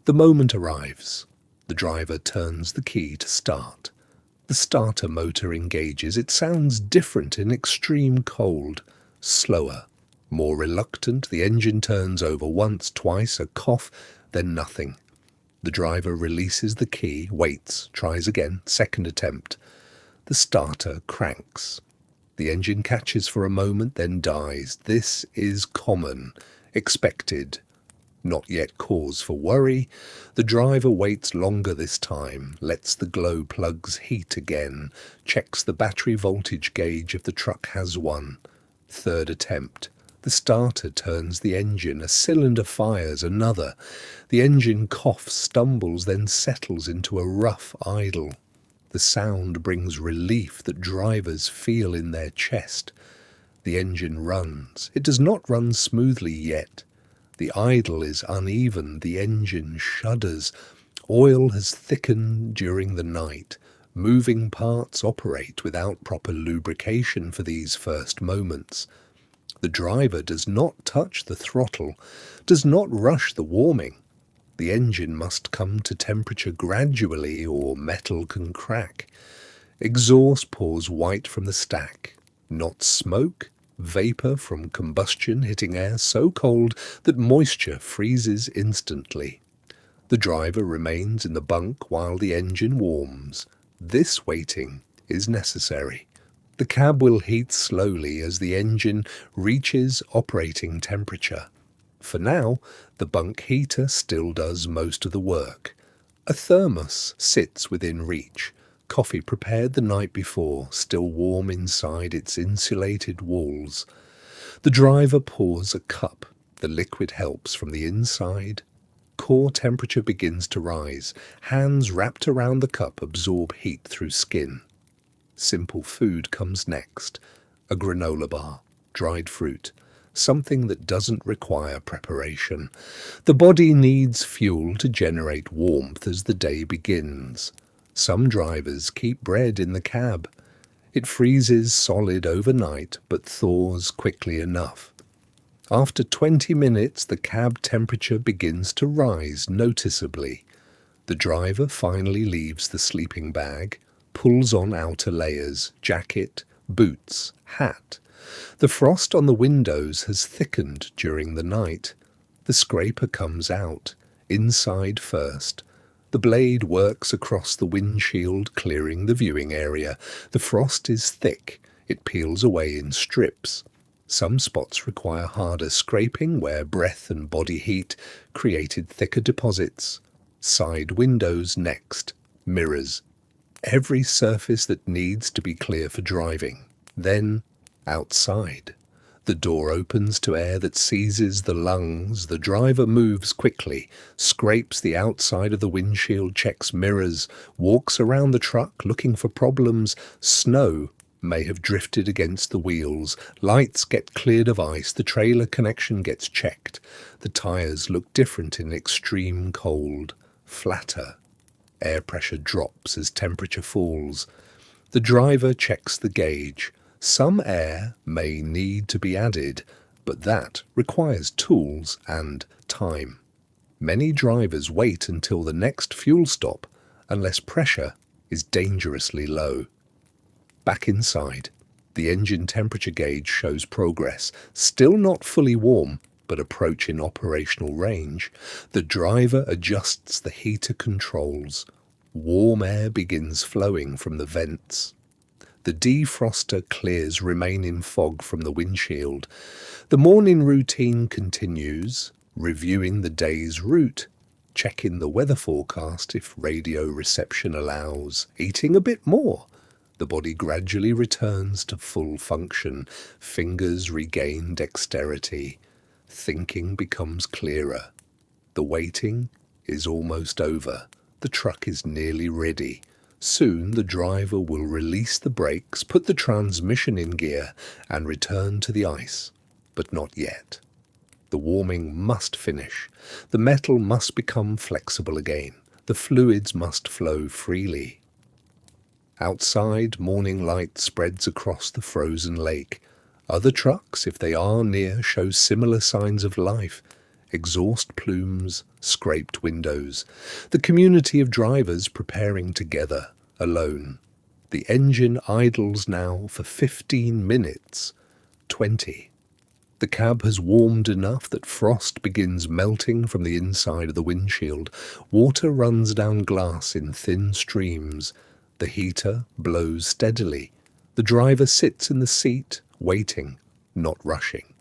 Speaker 1: The moment arrives. The driver turns the key to start. The starter motor engages. It sounds different in extreme cold. Slower, more reluctant. The engine turns over once, twice, a cough, then nothing. The driver releases the key, waits, tries again, second attempt. The starter cranks. The engine catches for a moment, then dies. This is common, expected, not yet cause for worry. The driver waits longer this time, lets the glow plugs heat again, checks the battery voltage gauge if the truck has one. Third attempt. The starter turns the engine, a cylinder fires, another. The engine coughs, stumbles, then settles into a rough idle. The sound brings relief that drivers feel in their chest. The engine runs. It does not run smoothly yet. The idle is uneven. The engine shudders. Oil has thickened during the night. Moving parts operate without proper lubrication for these first moments. The driver does not touch the throttle, does not rush the warming. The engine must come to temperature gradually or metal can crack. Exhaust pours white from the stack. Not smoke, vapor from combustion hitting air so cold that moisture freezes instantly. The driver remains in the bunk while the engine warms. This waiting is necessary. The cab will heat slowly as the engine reaches operating temperature. For now, the bunk heater still does most of the work. A thermos sits within reach, coffee prepared the night before, still warm inside its insulated walls. The driver pours a cup. The liquid helps from the inside. Core temperature begins to rise. Hands wrapped around the cup absorb heat through skin. Simple food comes next. A granola bar, dried fruit, something that doesn't require preparation. The body needs fuel to generate warmth as the day begins. Some drivers keep bread in the cab. It freezes solid overnight but thaws quickly enough. After 20 minutes, the cab temperature begins to rise noticeably. The driver finally leaves the sleeping bag, pulls on outer layers, jacket, boots, hat. The frost on the windows has thickened during the night. The scraper comes out, inside first. The blade works across the windshield, clearing the viewing area. The frost is thick. It peels away in strips. Some spots require harder scraping where breath and body heat created thicker deposits. Side windows next. Mirrors. Every surface that needs to be clear for driving. Then outside. The door opens to air that seizes the lungs. The driver moves quickly, scrapes the outside of the windshield, checks mirrors, walks around the truck looking for problems. Snow may have drifted against the wheels. Lights get cleared of ice. The trailer connection gets checked. The tires look different in extreme cold, flatter. Air pressure drops as temperature falls. The driver checks the gauge. Some air may need to be added, but that requires tools and time. Many drivers wait until the next fuel stop unless pressure is dangerously low. Back inside, the engine temperature gauge shows progress, still not fully warm, but approaching operational range. The driver adjusts the heater controls. Warm air begins flowing from the vents. The defroster clears remaining fog from the windshield. The morning routine continues, reviewing the day's route, checking the weather forecast if radio reception allows, eating a bit more. The body gradually returns to full function. Fingers regain dexterity. Thinking becomes clearer. The waiting is almost over. The truck is nearly ready. Soon the driver will release the brakes, put the transmission in gear, and return to the ice. But not yet. The warming must finish. The metal must become flexible again. The fluids must flow freely. Outside, morning light spreads across the frozen lake. Other trucks, if they are near, show similar signs of life. Exhaust plumes, scraped windows. The community of drivers preparing together, alone. The engine idles now for 15 minutes, 20. The cab has warmed enough that frost begins melting from the inside of the windshield. Water runs down glass in thin streams. The heater blows steadily. The driver sits in the seat, waiting, not rushing.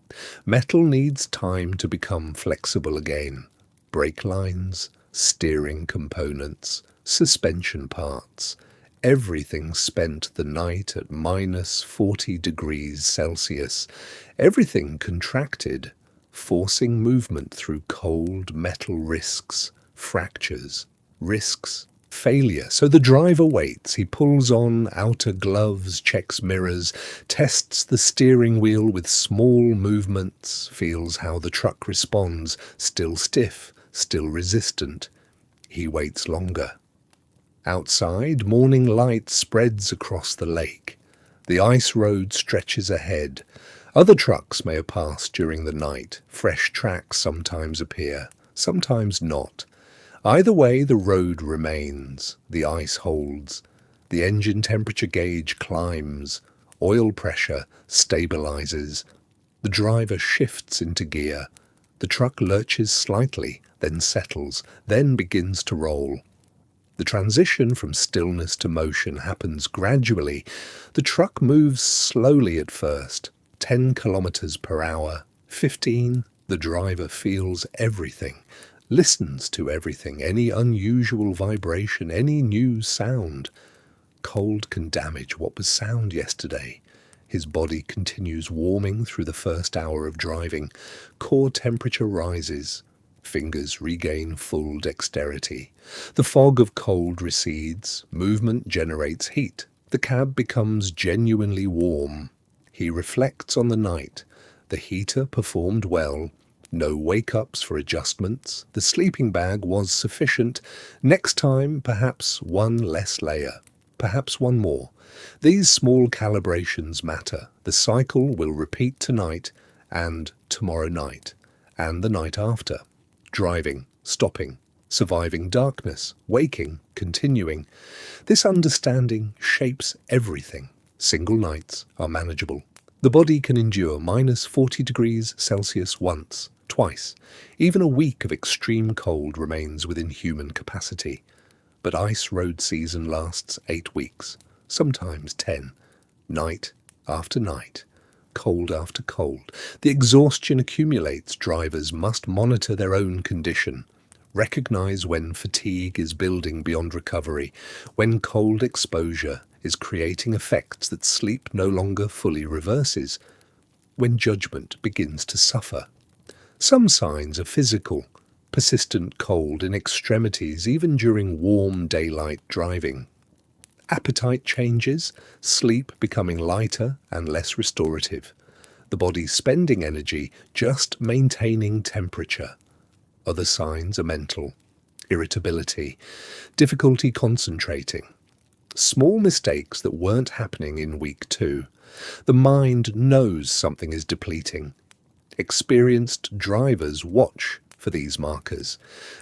Speaker 1: Metal needs time to become flexible again. Brake lines, steering components, suspension parts. Everything spent the night at minus 40 degrees Celsius. Everything contracted, forcing movement through cold metal risks, fractures, risks, failure. So the driver waits. He pulls on outer gloves, checks mirrors, tests the steering wheel with small movements, feels how the truck responds, still stiff, still resistant. He waits longer. Outside, morning light spreads across the lake. The ice road stretches ahead. Other trucks may have passed during the night. Fresh tracks sometimes appear, sometimes not. Either way, the road remains. The ice holds. The engine temperature gauge climbs. Oil pressure stabilizes. The driver shifts into gear. The truck lurches slightly, then settles, then begins to roll. The transition from stillness to motion happens gradually. The truck moves slowly at first, 10 kilometers per hour. 15, the driver feels everything. Listens to everything, any unusual vibration, any new sound. Cold can damage what was sound yesterday. His body continues warming through the first hour of driving. Core temperature rises. Fingers regain full dexterity. The fog of cold recedes. Movement generates heat. The cab becomes genuinely warm. He reflects on the night. The heater performed well. No wake-ups for adjustments. The sleeping bag was sufficient. Next time, perhaps one less layer. Perhaps one more. These small calibrations matter. The cycle will repeat tonight and tomorrow night and the night after. Driving, stopping, surviving darkness, waking, continuing. This understanding shapes everything. Single nights are manageable. The body can endure minus 40 degrees Celsius once, twice. Even a week of extreme cold remains within human capacity. But ice road season lasts 8 weeks, sometimes 10, night after night, cold after cold. The exhaustion accumulates. Drivers must monitor their own condition, recognize when fatigue is building beyond recovery, when cold exposure is creating effects that sleep no longer fully reverses. when judgment begins to suffer. Some signs are physical, persistent cold in extremities even during warm daylight driving. Appetite changes, sleep becoming lighter and less restorative. The body spending energy just maintaining temperature. Other signs are mental. Irritability, difficulty concentrating. Small mistakes that weren't happening in week 2. The mind knows something is depleting. Experienced drivers watch for these markers.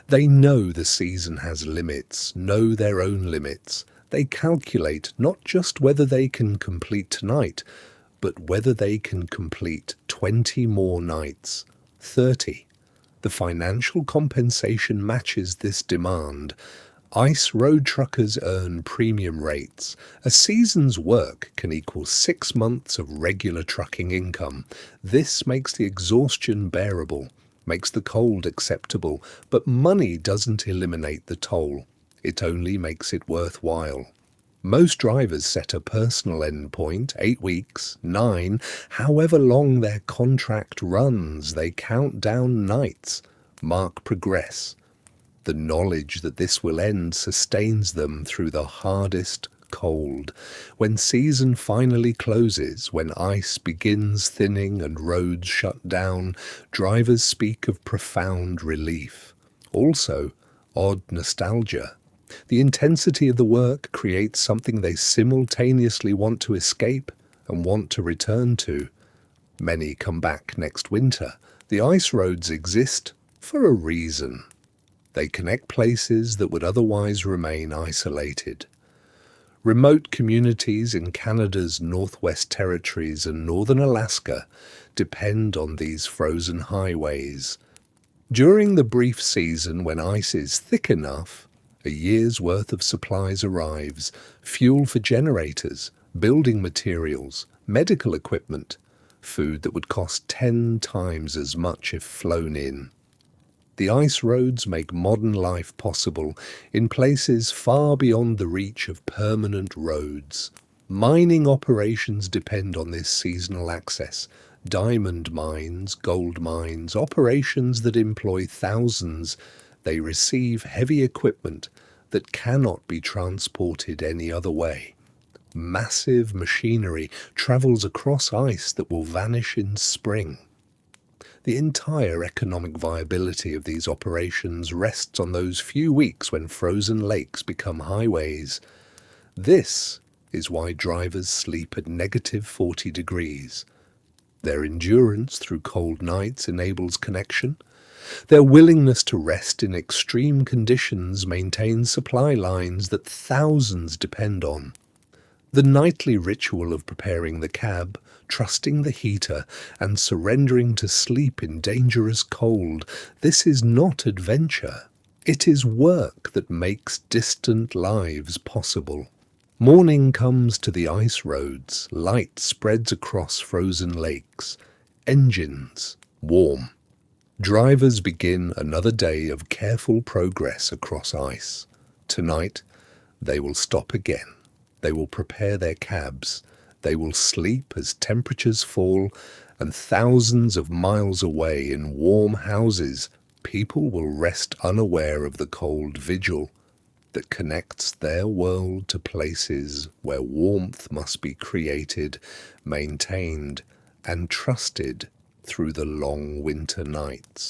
Speaker 1: They know the season has limits, know their own limits. They calculate not just whether they can complete tonight, but whether they can complete 20 more nights, 30. The financial compensation matches this demand. ICE road truckers earn premium rates. A season's work can equal 6 months of regular trucking income. This makes the exhaustion bearable, makes the cold acceptable, but money doesn't eliminate the toll. It only makes it worthwhile. Most drivers set a personal endpoint, 8 weeks, 9, however long their contract runs. They count down nights, mark progress. The knowledge that this will end sustains them through the hardest cold. When season finally closes, when ice begins thinning and roads shut down, drivers speak of profound relief. Also, odd nostalgia. The intensity of the work creates something they simultaneously want to escape and want to return to. Many come back next winter. The ice roads exist for a reason. They connect places that would otherwise remain isolated. Remote communities in Canada's Northwest Territories and northern Alaska depend on these frozen highways. During the brief season when ice is thick enough, a year's worth of supplies arrives, fuel for generators, building materials, medical equipment, food that would cost 10 times as much if flown in. The ice roads make modern life possible in places far beyond the reach of permanent roads. Mining operations depend on this seasonal access. Diamond mines, gold mines, operations that employ thousands. They receive heavy equipment that cannot be transported any other way. Massive machinery travels across ice that will vanish in spring. The entire economic viability of these operations rests on those few weeks when frozen lakes become highways. This is why drivers sleep at negative 40 degrees. Their endurance through cold nights enables connection. Their willingness to rest in extreme conditions maintains supply lines that thousands depend on. The nightly ritual of preparing the cab, trusting the heater, and surrendering to sleep in dangerous cold, this is not adventure. It is work that makes distant lives possible. Morning comes to the ice roads, light spreads across frozen lakes. Engines warm. Drivers begin another day of careful progress across ice. Tonight, they will stop again. They will prepare their cabs. They will sleep as temperatures fall, and thousands of miles away in warm houses, people will rest unaware of the cold vigil that connects their world to places where warmth must be created, maintained, and trusted through the long winter nights.